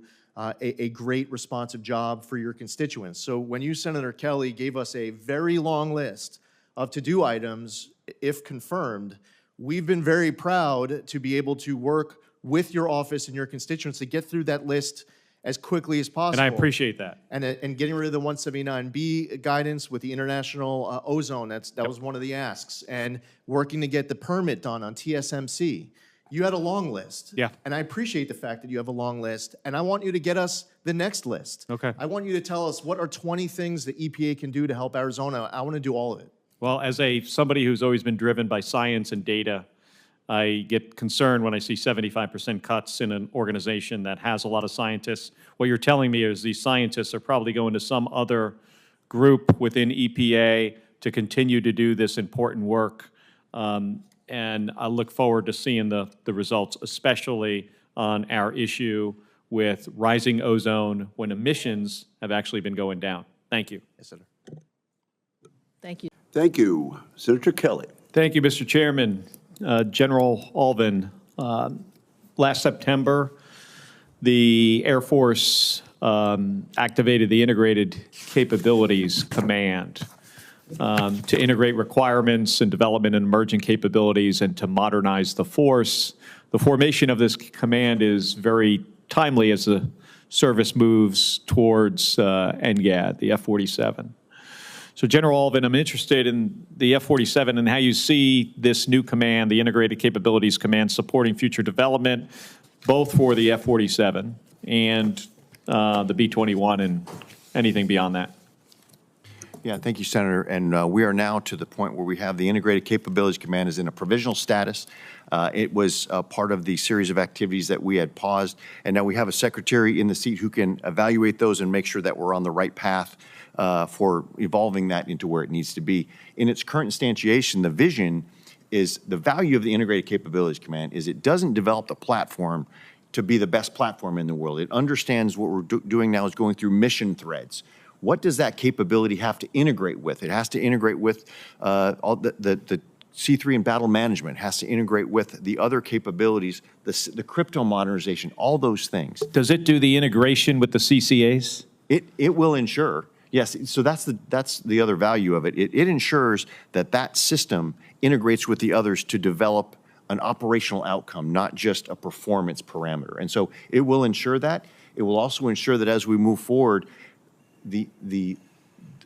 a great responsive job for your constituents. So when you, Senator Kelly, gave us a very long list of to-do items, if confirmed, we've been very proud to be able to work with your office and your constituents to get through that list as quickly as possible. And I appreciate that. And getting rid of the 179B guidance with the international ozone, that was one of the asks. And working to get the permit done on TSMC. You had a long list. Yeah. And I appreciate the fact that you have a long list. And I want you to get us the next list. Okay. I want you to tell us what are 20 things that EPA can do to help Arizona. I want to do all of it. Well, as somebody who's always been driven by science and data, I get concerned when I see 75% cuts in an organization that has a lot of scientists. What you're telling me is these scientists are probably going to some other group within EPA to continue to do this important work. And I look forward to seeing the results, especially on our issue with rising ozone when emissions have actually been going down. Thank you. Yes, Senator. Thank you. Thank you. Senator Kelly. Thank you, Mr. Chairman. General Alvin, last September, the Air Force activated the Integrated Capabilities Command to integrate requirements and development and emerging capabilities and to modernize the force. The formation of this command is very timely as the service moves towards NGAD, the F-47. So General Alvin, I'm interested in the F-47 and how you see this new command, the Integrated Capabilities Command, supporting future development, both for the F-47 and the B-21 and anything beyond that. Yeah, thank you, Senator. And we are now to the point where we have the Integrated Capabilities Command is in a provisional status. It was part of the series of activities that we had paused, and now we have a secretary in the seat who can evaluate those and make sure that we're on the right path for evolving that into where it needs to be. In its current instantiation, the vision is the value of the Integrated Capabilities Command is it doesn't develop the platform to be the best platform in the world. It understands what we're doing now is going through mission threads. What does that capability have to integrate with? It has to integrate with all the C3 and battle management, has to integrate with the other capabilities, the crypto modernization, all those things. Does it do the integration with the CCAs? It will ensure Yes, so that's the other value of it. It ensures that that system integrates with the others to develop an operational outcome, not just a performance parameter. And so it will ensure that. It will also ensure that as we move forward,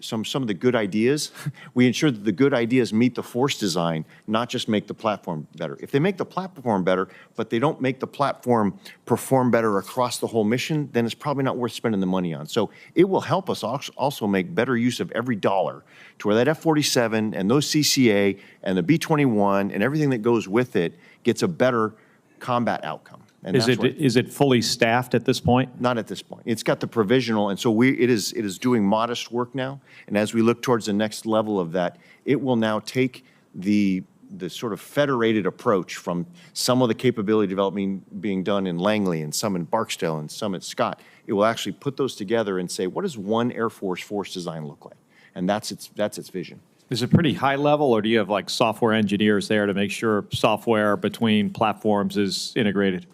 some of the good ideas, we ensure that the good ideas meet the force design, not just make the platform better. If they make the platform better, but they don't make the platform perform better across the whole mission, then it's probably not worth spending the money on. So it will help us also make better use of every dollar to where that F-47 and those CCA and the B-21 and everything that goes with it gets a better combat outcome. And Is it fully staffed at this point? Not at this point. It's got the provisional, and so it is doing modest work now. And as we look towards the next level of that, it will now take the sort of federated approach from some of the capability development being done in Langley and some in Barksdale and some at Scott. It will actually put those together and say, what does one Air Force force design look like? And that's its vision. Is it pretty high level, or do you have like software engineers there to make sure software between platforms is integrated?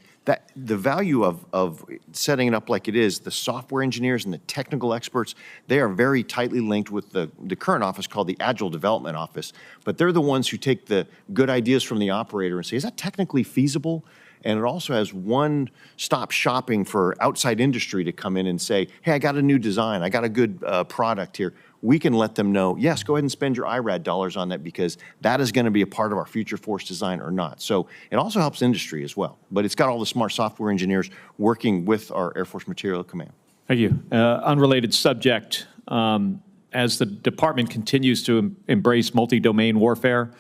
The value of setting it up like it is, the software engineers and the technical experts, they are very tightly linked with the current office called the Agile Development Office. But they're the ones who take the good ideas from the operator and say, is that technically feasible? And it also has one-stop shopping for outside industry to come in and say, hey, I got a new design, I got a good product here. We can let them know, yes, go ahead and spend your IRAD dollars on that because that is going to be a part of our future force design or not. So it also helps industry as well. But it's got all the smart software engineers working with our Air Force Materiel Command. Thank you. Unrelated subject. As the department continues to embrace multi-domain warfare,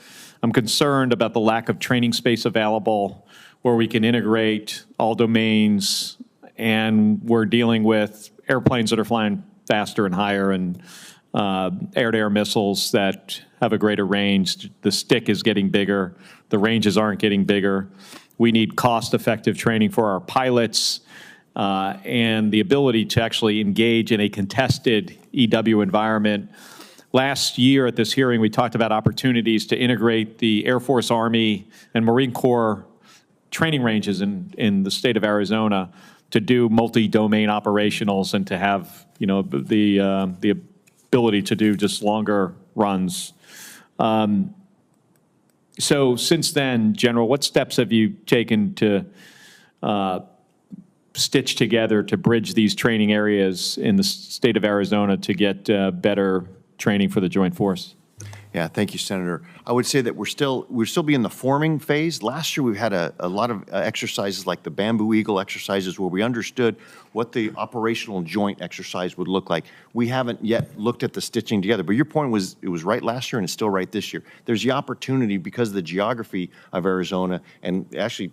I'm concerned about the lack of training space available where we can integrate all domains, and we're dealing with airplanes that are flying faster and higher and air-to-air missiles that have a greater range. The stick is getting bigger. The ranges aren't getting bigger. We need cost-effective training for our pilots and the ability to actually engage in a contested EW environment. Last year at this hearing, we talked about opportunities to integrate the Air Force, Army, and Marine Corps training ranges in the state of Arizona to do multi-domain operationals and to have, the ability to do just longer runs. So since then, General, what steps have you taken to stitch together to bridge these training areas in the state of Arizona to get better training for the Joint Force? Yeah, thank you, Senator. I would say that we're still be in the forming phase. Last year, we had a lot of exercises like the Bamboo Eagle exercises where we understood what the operational joint exercise would look like. We haven't yet looked at the stitching together, but your point was it was right last year and it's still right this year. There's the opportunity because of the geography of Arizona and actually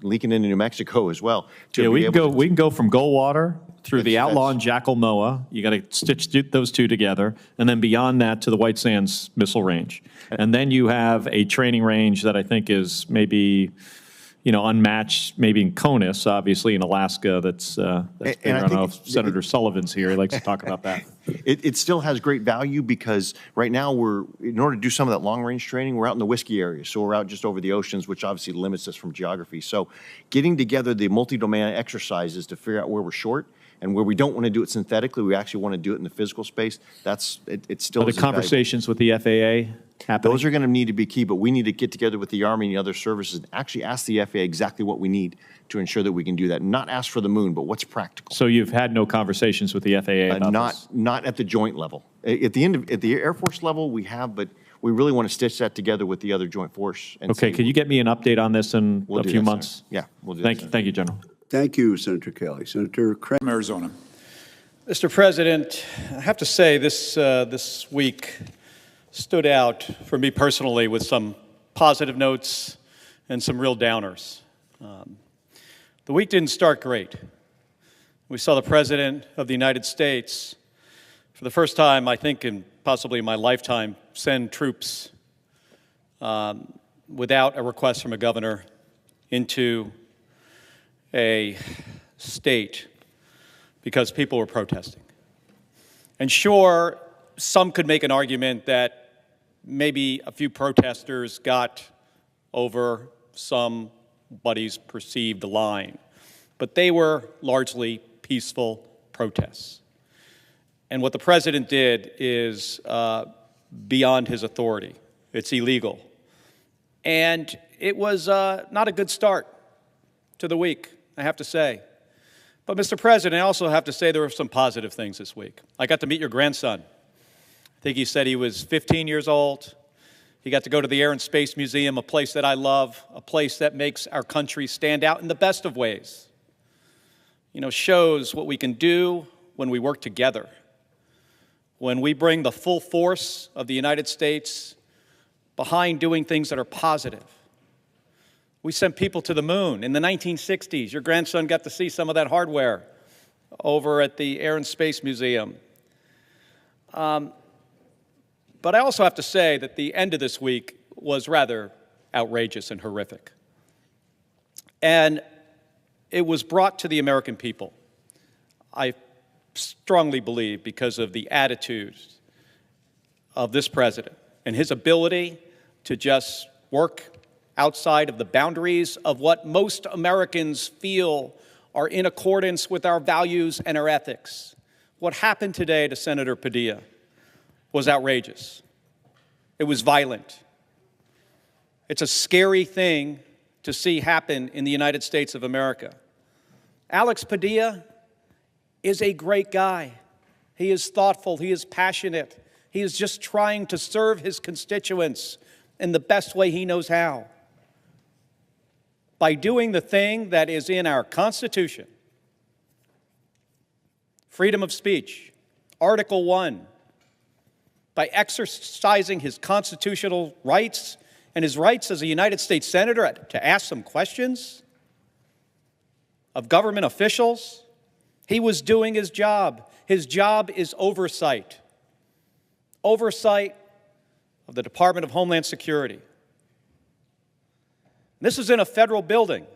leaking into New Mexico as well. We can go from Goldwater through the Outlaw and Jackal NOAA. You got to stitch those two together, and then beyond that to the White Sands Missile Range. And then you have a training range that I think is maybe, unmatched, maybe in CONUS, obviously in Alaska. That's bigger. I don't know if Senator Sullivan's here. He likes to talk about that. It still has great value because right now in order to do some of that long-range training, we're out in the Whiskey area. So we're out just over the oceans, which obviously limits us from geography. So getting together the multi-domain exercises to figure out where we're short and where we don't want to do it synthetically, we actually want to do it in the physical space. It still Are the conversations with the FAA happening? Those are going to need to be key, but we need to get together with the Army and the other services and actually ask the FAA exactly what we need to ensure that we can do that. Not ask for the moon, but what's practical. So you've had no conversations with the FAA about this? Not at the joint level. At the Air Force level, we have, but we really want to stitch that together with the other Joint Force. And okay, can you get me an update on this in a few months? Senator. Yeah, we'll do that. Thank you, General. Thank you, Senator Kelly. Senator Craig. Arizona. Mr. President, I have to say this week stood out for me personally with some positive notes and some real downers. The week didn't start great. We saw the President of the United States, for the first time, I think, in possibly my lifetime, send troops without a request from a governor into a state because people were protesting. And sure, some could make an argument that maybe a few protesters got over somebody's perceived line, but they were largely peaceful protests. And what the president did is beyond his authority. It's illegal. And it was not a good start to the week, I have to say. But, Mr. President, I also have to say there were some positive things this week. I got to meet your grandson. I think he said he was 15 years old. He got to go to the Air and Space Museum, a place that I love, a place that makes our country stand out in the best of ways. You know, shows what we can do when we work together, when we bring the full force of the United States behind doing things that are positive. We sent people to the moon in the 1960s. Your grandson got to see some of that hardware over at the Air and Space Museum. But I also have to say that the end of this week was rather outrageous and horrific. And it was brought to the American people, I strongly believe, because of the attitude of this president and his ability to just work outside of the boundaries of what most Americans feel are in accordance with our values and our ethics. What happened today to Senator Padilla was outrageous. It was violent. It's a scary thing to see happen in the United States of America. Alex Padilla is a great guy. He is thoughtful. He is passionate. He is just trying to serve his constituents in the best way he knows how, by doing the thing that is in our Constitution. Freedom of speech, Article 1, by exercising his constitutional rights and his rights as a United States Senator to ask some questions of government officials. He was doing his job. His job is oversight. Oversight of the Department of Homeland Security. This is in a federal building,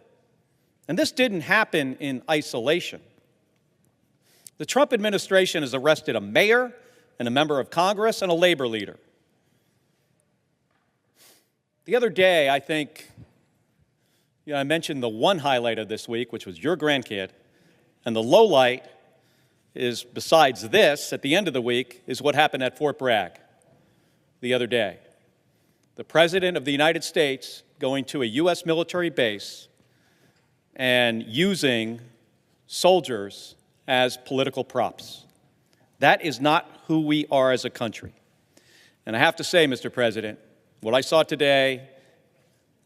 and this didn't happen in isolation. The Trump administration has arrested a mayor and a member of Congress and a labor leader. The other day, I think, I mentioned the one highlight of this week, which was your grandkid, and the low light is, besides this, at the end of the week, is what happened at Fort Bragg the other day. The President of the United States going to a U.S. military base and using soldiers as political props. That is not who we are as a country. And I have to say, Mr. President, what I saw today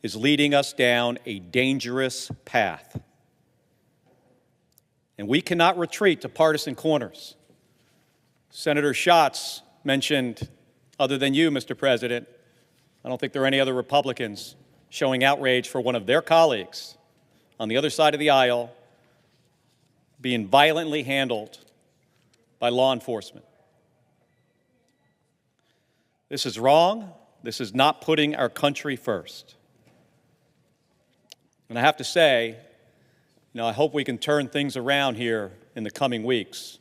is leading us down a dangerous path. And we cannot retreat to partisan corners. Senator Schatz mentioned, other than you, Mr. President, I don't think there are any other Republicans showing outrage for one of their colleagues on the other side of the aisle being violently handled by law enforcement. This is wrong. This is not putting our country first. And I have to say, I hope we can turn things around here in the coming weeks.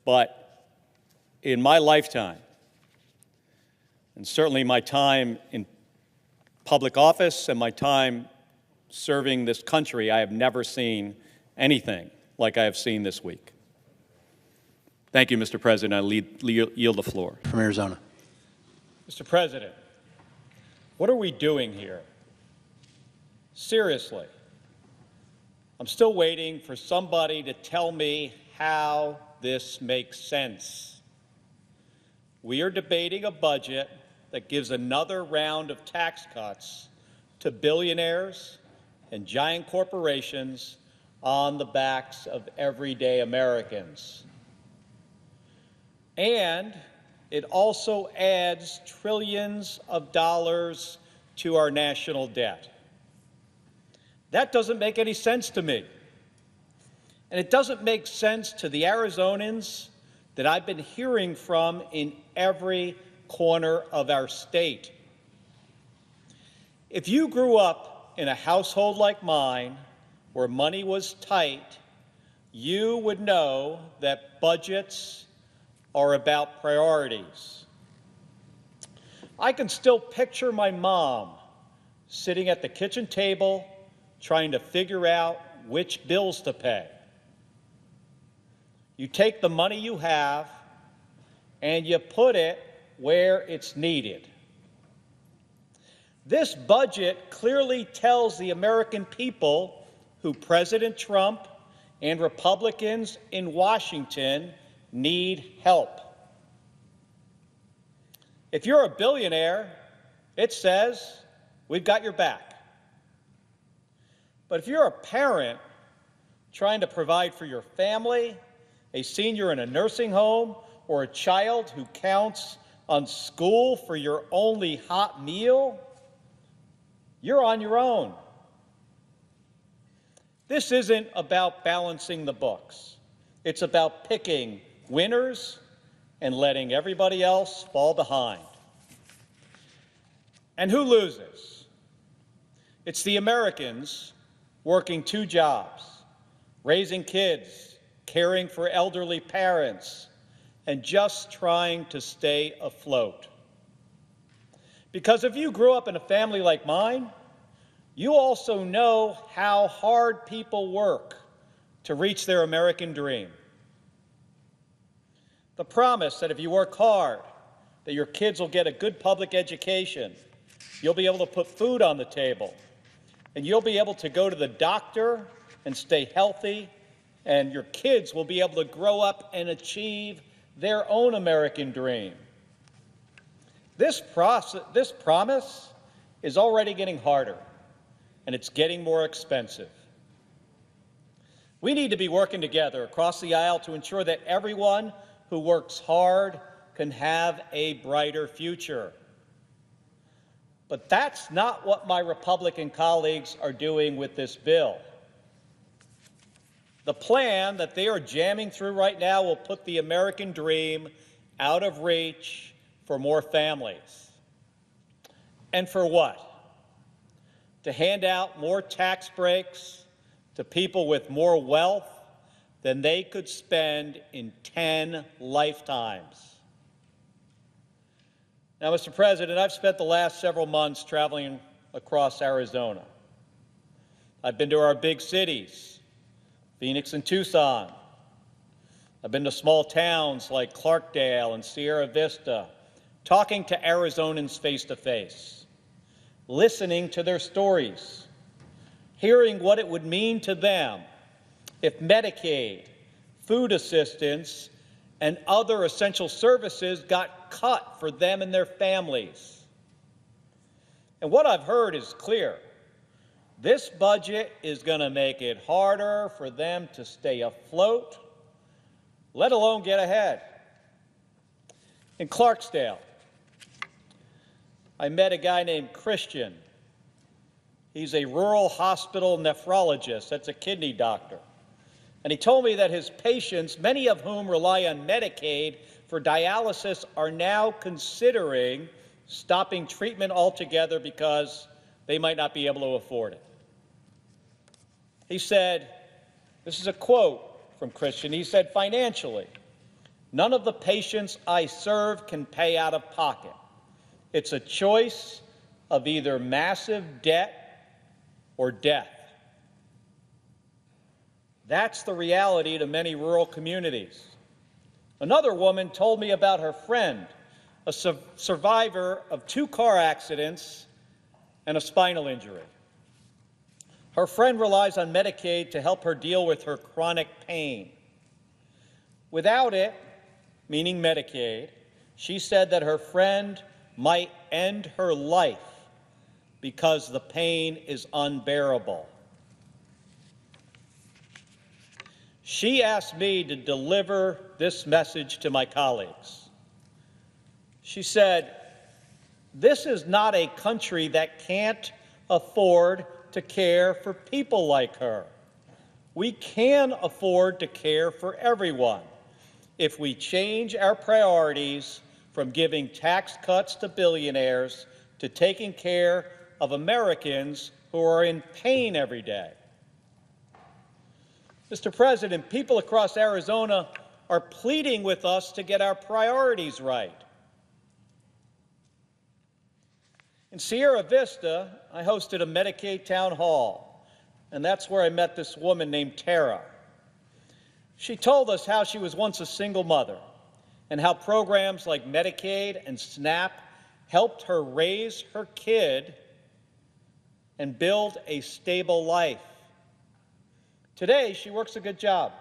But in my lifetime, and certainly my time in public office and my time serving this country, I have never seen anything like I have seen this week. Thank you, Mr. President. I yield the floor. From Arizona. Mr. President, what are we doing here? Seriously. I'm still waiting for somebody to tell me how this makes sense. We are debating a budget that gives another round of tax cuts to billionaires and giant corporations on the backs of everyday Americans. And it also adds trillions of dollars to our national debt. That doesn't make any sense to me. And it doesn't make sense to the Arizonans that I've been hearing from in every corner of our state. If you grew up in a household like mine, where money was tight, you would know that budgets are about priorities. I can still picture my mom sitting at the kitchen table trying to figure out which bills to pay. You take the money you have and you put it where it's needed. This budget clearly tells the American people who President Trump and Republicans in Washington need help. If you're a billionaire, it says, we've got your back. But if you're a parent trying to provide for your family, a senior in a nursing home, or a child who counts on school for your only hot meal, you're on your own. This isn't about balancing the books. It's about picking winners and letting everybody else fall behind. And who loses? It's the Americans working 2 jobs, raising kids, caring for elderly parents, and just trying to stay afloat. Because if you grew up in a family like mine, you also know how hard people work to reach their American dream. The promise that if you work hard, that your kids will get a good public education, you'll be able to put food on the table, and you'll be able to go to the doctor and stay healthy, and your kids will be able to grow up and achieve their own American dream. This promise is already getting harder, and it's getting more expensive. We need to be working together across the aisle to ensure that everyone who works hard can have a brighter future. But that's not what my Republican colleagues are doing with this bill. The plan that they are jamming through right now will put the American dream out of reach for more families. And for what? To hand out more tax breaks to people with more wealth than they could spend in 10 lifetimes. Now, Mr. President, I've spent the last several months traveling across Arizona. I've been to our big cities, Phoenix and Tucson. I've been to small towns like Clarkdale and Sierra Vista, talking to Arizonans face to face, listening to their stories, hearing what it would mean to them if Medicaid, food assistance, and other essential services got cut for them and their families. And what I've heard is clear. This budget is going to make it harder for them to stay afloat, let alone get ahead. In Clarksdale, I met a guy named Christian. He's a rural hospital nephrologist. That's a kidney doctor. And he told me that his patients, many of whom rely on Medicaid for dialysis, are now considering stopping treatment altogether because they might not be able to afford it. He said, this is a quote from Christian, he said, financially, none of the patients I serve can pay out of pocket. It's a choice of either massive debt or death. That's the reality to many rural communities. Another woman told me about her friend, a survivor of 2 car accidents and a spinal injury. Her friend relies on Medicaid to help her deal with her chronic pain. Without it, meaning Medicaid, she said that her friend might end her life because the pain is unbearable. She asked me to deliver this message to my colleagues. She said, this is not a country that can't afford to care for people like her. We can afford to care for everyone if we change our priorities from giving tax cuts to billionaires to taking care of Americans who are in pain every day. Mr. President, people across Arizona are pleading with us to get our priorities right. In Sierra Vista, I hosted a Medicaid town hall, and that's where I met this woman named Tara. She told us how she was once a single mother, and how programs like Medicaid and SNAP helped her raise her kid and build a stable life. Today, she works a good job.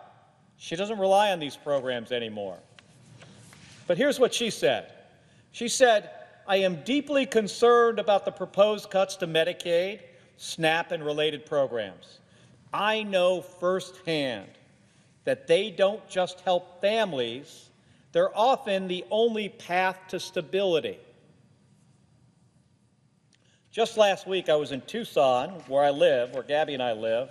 She doesn't rely on these programs anymore. But here's what she said. She said, "I am deeply concerned about the proposed cuts to Medicaid, SNAP, and related programs. I know firsthand that they don't just help families, they're often the only path to stability." Just last week, I was in Tucson, where I live, where Gabby and I live,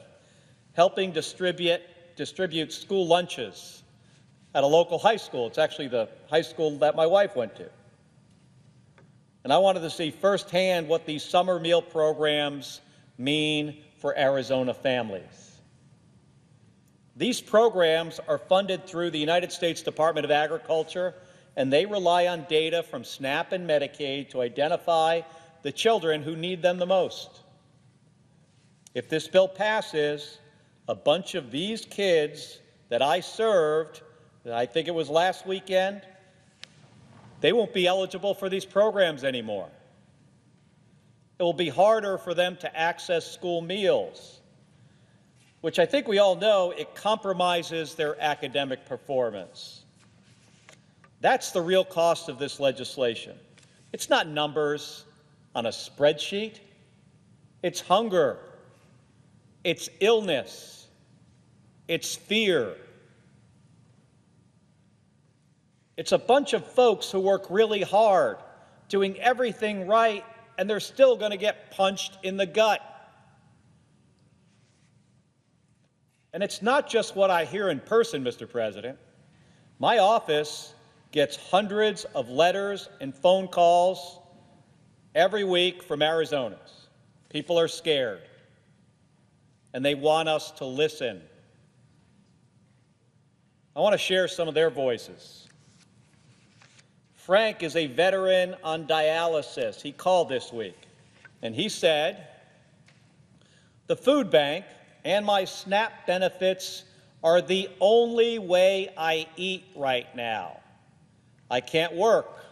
helping distribute school lunches at a local high school. It's actually the high school that my wife went to. And I wanted to see firsthand what these summer meal programs mean for Arizona families. These programs are funded through the United States Department of Agriculture, and they rely on data from SNAP and Medicaid to identify the children who need them the most. If this bill passes, a bunch of these kids that I served, I think it was last weekend, they won't be eligible for these programs anymore. It will be harder for them to access school meals, which I think we all know it compromises their academic performance. That's the real cost of this legislation. It's not numbers on a spreadsheet. It's hunger. It's illness. It's fear. It's a bunch of folks who work really hard, doing everything right, and they're still going to get punched in the gut. And it's not just what I hear in person, Mr. President. My office gets hundreds of letters and phone calls every week from Arizonans. People are scared, and they want us to listen. I want to share some of their voices. Frank is a veteran on dialysis. He called this week, and he said, "The food bank and my SNAP benefits are the only way I eat right now. I can't work.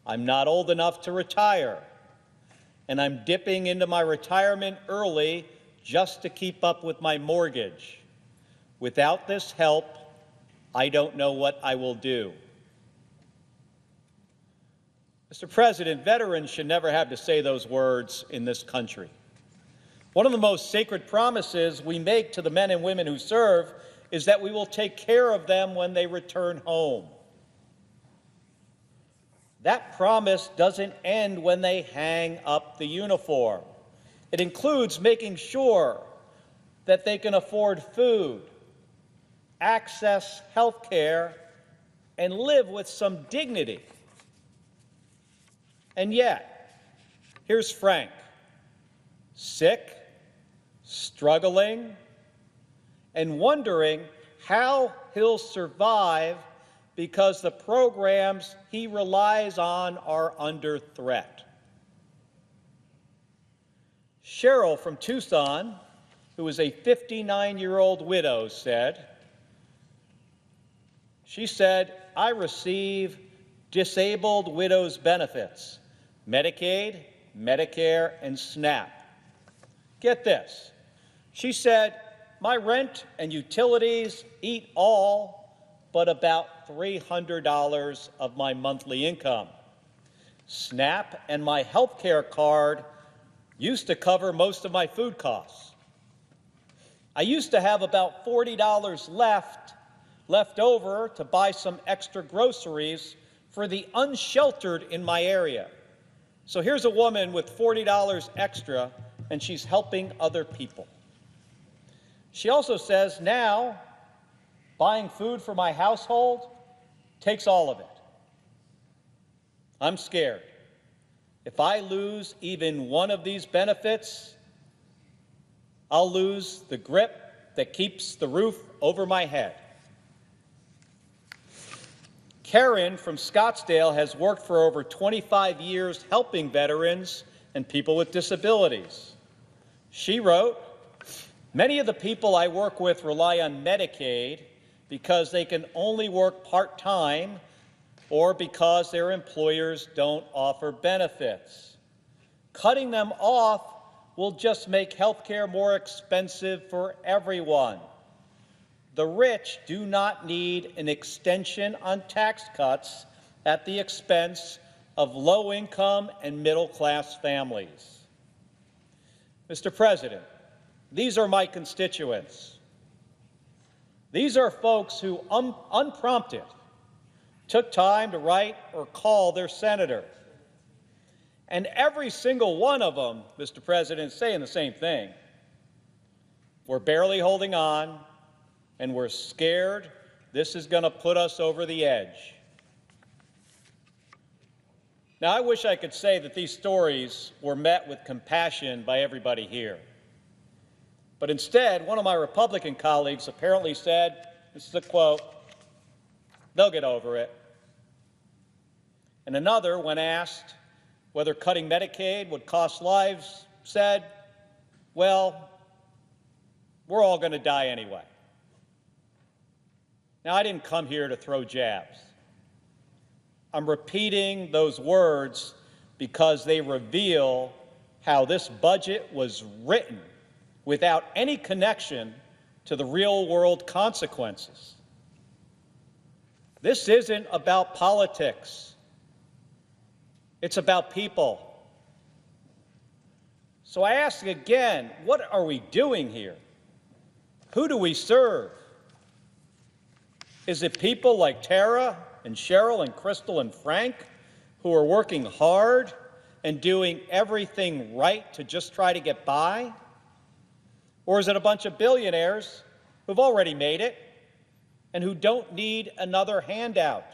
I'm not old enough to retire, and I'm dipping into my retirement early just to keep up with my mortgage. Without this help, I don't know what I will do." Mr. President, veterans should never have to say those words in this country. One of the most sacred promises we make to the men and women who serve is that we will take care of them when they return home. That promise doesn't end when they hang up the uniform. It includes making sure that they can afford food, access health care, and live with some dignity. And yet, here's Frank, sick, struggling, and wondering how he'll survive because the programs he relies on are under threat. Cheryl from Tucson, who is a 59-year-old widow, said, "I receive disabled widows' benefits, Medicaid, Medicare, and SNAP. Get this. She said, my rent and utilities eat all but about $300 of my monthly income. SNAP and my health care card used to cover most of my food costs. I used to have about $40 left over to buy some extra groceries for the unsheltered in my area. So here's a woman with $40 extra, and she's helping other people." She also says, now, buying food for my household takes all of it. I'm scared. If I lose even one of these benefits, I'll lose the grip that keeps the roof over my head. Karen from Scottsdale has worked for over 25 years helping veterans and people with disabilities. She wrote, "Many of the people I work with rely on Medicaid because they can only work part-time or because their employers don't offer benefits. Cutting them off will just make health care more expensive for everyone. The rich do not need an extension on tax cuts at the expense of low-income and middle-class families. Mr. President, these are my constituents. These are folks who, unprompted, took time to write or call their senator. And every single one of them, Mr. President, is saying the same thing. We're barely holding on, and we're scared this is going to put us over the edge. Now, I wish I could say that these stories were met with compassion by everybody here. But instead, one of my Republican colleagues apparently said, this is a quote, "They'll get over it." And another, when asked whether cutting Medicaid would cost lives, said, "Well, we're all going to die anyway." Now, I didn't come here to throw jabs. I'm repeating those words because they reveal how this budget was written without any connection to the real-world consequences. This isn't about politics. It's about people. So I ask again, what are we doing here? Who do we serve? Is it people like Tara and Cheryl and Crystal and Frank who are working hard and doing everything right to just try to get by? Or is it a bunch of billionaires who've already made it and who don't need another handout?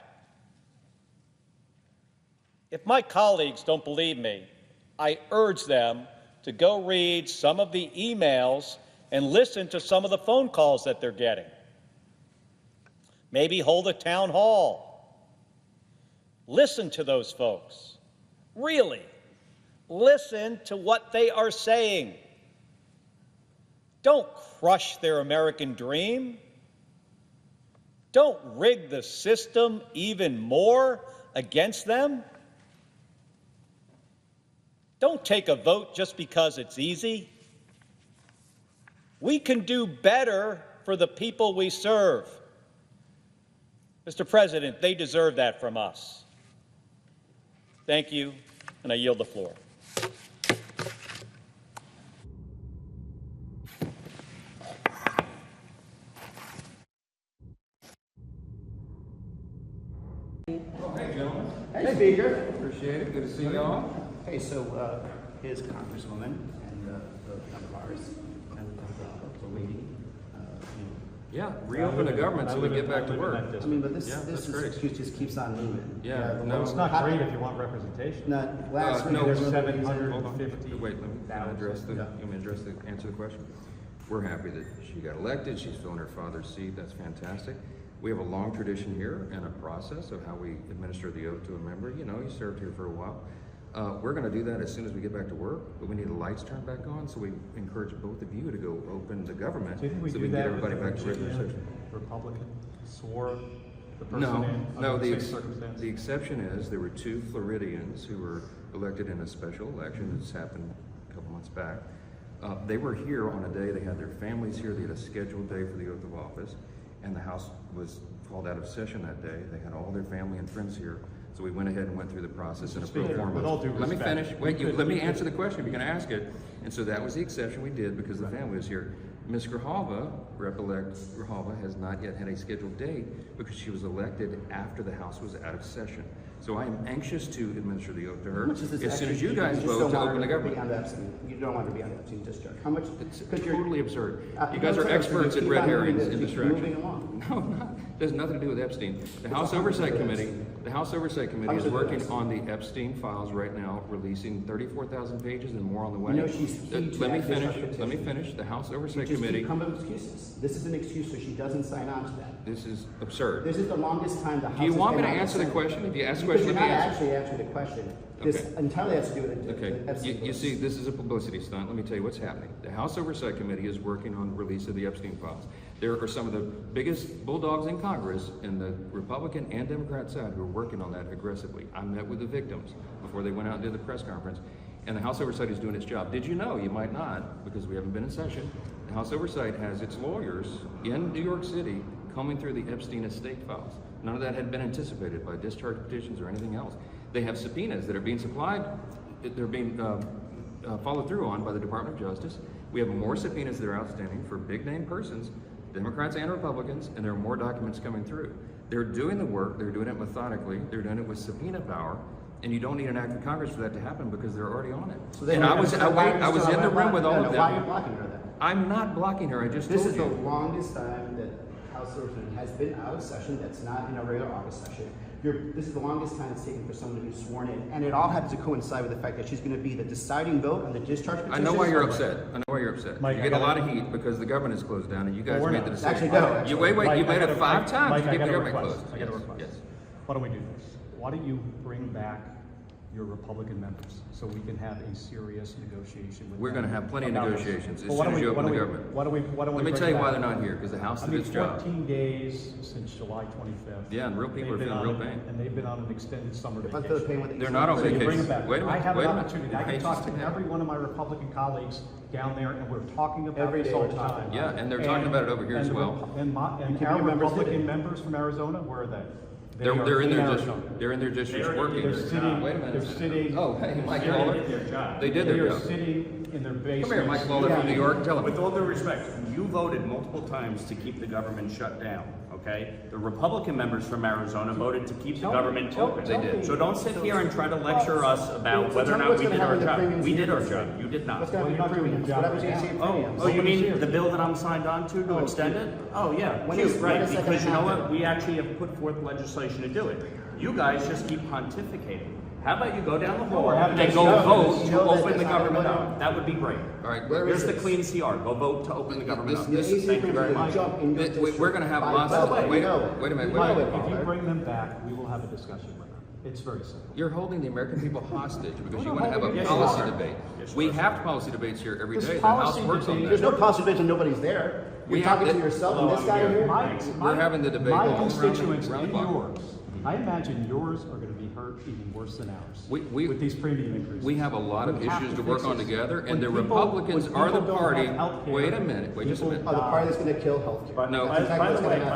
If my colleagues don't believe me, I urge them to go read some of the emails and listen to some of the phone calls that they're getting. Maybe hold a town hall. Listen to those folks. Really, listen to what they are saying. Don't crush their American dream. Don't rig the system even more against them. Don't take a vote just because it's easy. We can do better for the people we serve. Mr. President, they deserve that from us. Thank you, and I yield the floor. Hey, gentlemen. Hey, Speaker. Appreciate it. Good to see you all. Hey, so here's Congresswoman and the number of ours. And we're waiting. Yeah, reopen the government so we get back to work. I mean, but this excuse just keeps on moving. Yeah, no, it's not great if you want representation. Not last week. There's 750. Wait, let me address answer the question. We're happy that she got elected. She's filling her father's seat. That's fantastic. We have a long tradition here and a process of how we administer the oath to a member. You know, you served here for a while. We're going to do that as soon as we get back to work, but we need the lights turned back on, so we encourage both of you to go open the government so we can get everybody back to regular session. Republican swore the person in? No, the exception is there were 2 Floridians who were elected in a special election. This happened a couple months back. They were here on a day, they had their families here, they had a scheduled day for the oath of office, and the House was called out of session that day. They had all their family and friends here. So we went ahead and went through the process in a pro forma. Let me finish. Wait, let me answer the question if you're going to ask it. And so that was the exception we did because the family was here. Ms. Grijalva, Rep-elect Grijalva, has not yet had a scheduled date because she was elected after the House was out of session. So I am anxious to administer the oath to her as soon as you guys vote to open the government. You don't want to be on the Epstein discharge. How much? It's totally absurd. You guys are experts at red herrings and distraction. No, not. It has nothing to do with Epstein. The House Oversight Committee is working on the Epstein files right now, releasing 34,000 pages and more on the way. You know, she's Let me finish. The House Oversight Committee. Come up with excuses. This is an excuse, so she doesn't sign on to that. This is absurd. This is the longest time the House. Do you want me to answer the question? If you ask the question, let me answer. You're not actually answering the question. This entirely has to do with Okay. You see, this is a publicity stunt. Let me tell you what's happening. The House Oversight Committee is working on the release of the Epstein files. There are some of the biggest bulldogs in Congress in the Republican and Democrat side who are working on that aggressively. I met with the victims before they went out and did the press conference, and the House Oversight is doing its job. Did you know, you might not, because we haven't been in session, the House Oversight has its lawyers in New York City combing through the Epstein estate files. None of that had been anticipated by discharge petitions or anything else. They have subpoenas that are being supplied, they're being followed through on by the Department of Justice. We have more subpoenas that are outstanding for big name persons, Democrats and Republicans, and there are more documents coming through. They're doing the work, they're doing it methodically, they're doing it with subpoena power, and you don't need an act of Congress for that to happen because they're already on it. So and I was in the room with all of them. Why are you blocking her then? I'm not blocking her, I just told you. This is the longest time that House Oversight has been out of session. That's not in a regular August session. This is the longest time it's taken for someone to be sworn in, and it all happens to coincide with the fact that she's going to be the deciding vote on the discharge petition. I know why you're upset. I know why you're upset. You get a lot of heat because the government is closed down and you guys made the decision. Actually, no. You made it 5 times to keep the government closed. I got a request. Yes. Why don't we do this? Why don't you bring back your Republican members so we can have a serious negotiation with We're going to have plenty of negotiations as Well, soon as you open the government. Let me tell you why they're not here, because the House did its job. 14 days since July 25th. Yeah, and real people are feeling real pain. And they've been on an extended summer vacation. They're not on So you bring vacation. them back. Wait a minute. I have wait an a minute. opportunity. I can talk to every one of my Republican colleagues down there, and we're talking about this all the time. Yeah, and they're talking about it over here as well. And our Republican members from Arizona, where are they? They're in their district. They're in their districts working. They're sitting. Wait a minute. They're sitting. Oh, hey, Mike Lawler. They did their They are job. sitting in their basements. Come here, Mike Lawler from New York. Tell With them. all due respect, you voted multiple times to keep the government shut down, okay? The Republican members from Arizona voted to keep the government open. They did. So don't sit here and try to lecture us about whether or not we did our job. We did our job. You did not. What's going to be premiums? What happens when you see premiums? Oh, you mean the bill that I'm signed on to extend it? Oh, yeah, cute, right, because you know what? We actually have put forth legislation to do it. You guys just keep pontificating. How about you go down the hall and go vote to open the government up? That would be great. All right, Here's the clean CR. Go vote to open the government up. Thank you very much. We're going to have lots of. Wait a minute. If you bring them back, we will have a discussion with them. It's very simple. You're holding the American people hostage because you want to have a policy debate. We have policy debates here every day. The House works on that. There's no policy debate and nobody's there. You're talking to yourself and this guy here. We're having the debate. My all around constituents around and the clock. yours, I imagine yours are going to be hurt even worse than ours with these premium increases. We have a lot of issues to work on together, and the When Republicans are the people don't party. have healthcare, Wait a minute. Wait just a minute. Are the party that's going to kill healthcare. No. By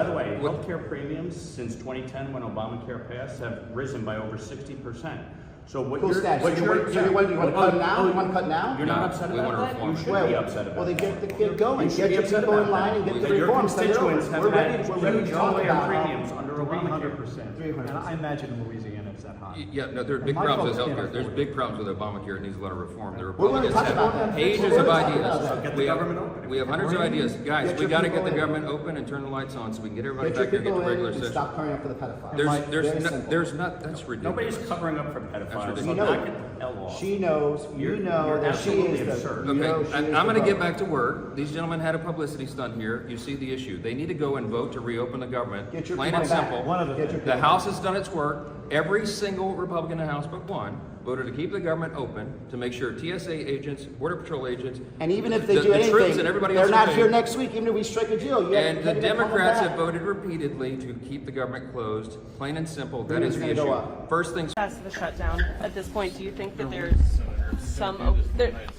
the way, healthcare premiums since 2010, when Obamacare passed, have risen by over 60%. So what you're, what you're, you want to cut now? You want to cut now? You're not upset about that? You should be upset about that. Well, then get going. Get your people in line and get the reforms. Your constituents have had huge healthcare premiums under Obamacare. 300%. And I imagine Louisiana is that high. Yeah, no, there are big My problems with folks can't healthcare. There's afford big problems with Obamacare. It needs a lot of reform. The We're going to Republicans talk about that. have pages of ideas. Get the government open. We have hundreds of ideas. Guys, Get we your got to get people the in. government open and turn the lights on so we can get everybody Get your back there and get people to regular in and session. stop covering up for the pedophiles. There's not, that's ridiculous. Nobody's covering up for pedophiles. That's So knock it the hell off. She knows, you know that she is the. Okay, I'm going to get back to work. These gentlemen had a publicity stunt here. You see the issue. They need to go and vote to reopen the government. Get your Plain people and back. simple. One of them. The House has done its work. Every single Republican in the House but one voted to keep the government open to make sure TSA agents, Border Patrol agents, And even if they the do troops anything, and everybody they're else not are here paid. next week, even if we strike a deal. You And the have to get them Democrats back. have voted repeatedly to keep the government closed. Plain and simple. That Premiums is the gonna go issue. up. First things. That's the shutdown. At this point, do you think that there's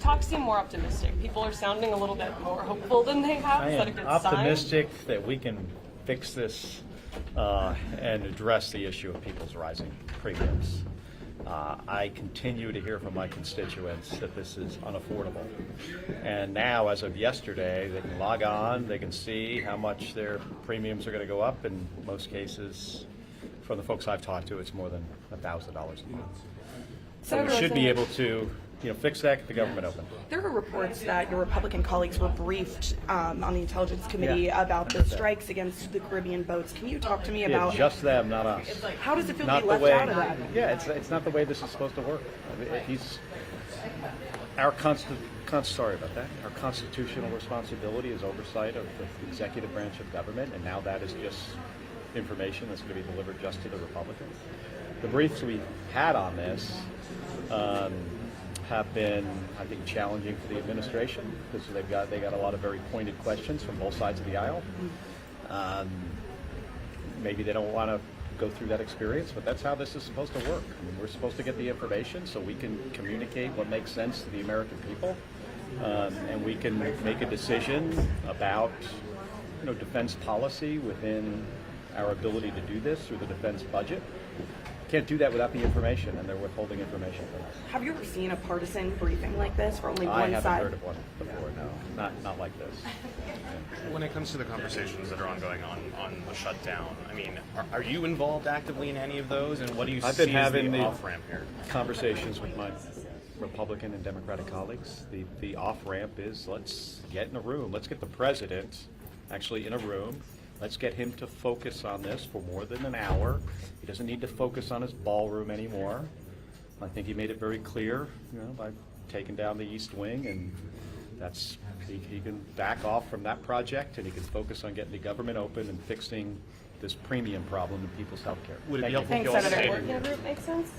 talks seem more optimistic? People are sounding a little bit more hopeful than they have. I Is that a am good optimistic that we can fix this and address the issue of people's rising premiums. I continue to hear from my constituents that this is unaffordable. And now, as of yesterday, they can log on, they can see how much their premiums are going to go up. In most cases, from the folks I've talked to, it's more than $1,000 a month. So we should be able to fix that, get the government open. There are reports that your Republican colleagues were briefed on the Intelligence Committee about the strikes against the Caribbean boats. Can you talk to me about just them, not us? How does it feel Not to be the left way, out of that? Yeah, it's not the way this is supposed to work. I mean, our sorry about that. Our constitutional responsibility is oversight of the executive branch of government, and now that is just information that's going to be delivered just to the Republicans. The briefs we had on this have been, I think, challenging for the administration because they got a lot of very pointed questions from both sides of the aisle. Maybe they don't want to go through that experience, but that's how this is supposed to work. I mean, we're supposed to get the information so we can communicate what makes sense to the American people, and we can make a decision about, defense policy within our ability to do this through the defense budget. Can't do that without the information, and they're withholding information from us. Have you ever seen a partisan briefing like this where only one side? I haven't heard of one before, no. Not like this. When it comes to the conversations that are ongoing on the shutdown, I mean, are you involved actively in any of those, and what do you I've see been as having the the off-ramp here? conversations with my Republican and Democratic colleagues. The off-ramp is let's get in a room. Let's get the president actually in a room. Let's get him to focus on this for more than an hour. He doesn't need to focus on his ballroom anymore. I think he made it very clear, by taking down the East Wing, and he can back off from that project, and he can focus on getting the government open and fixing this premium problem in people's health care. Would it be Thanks, Senator. Working group makes sense?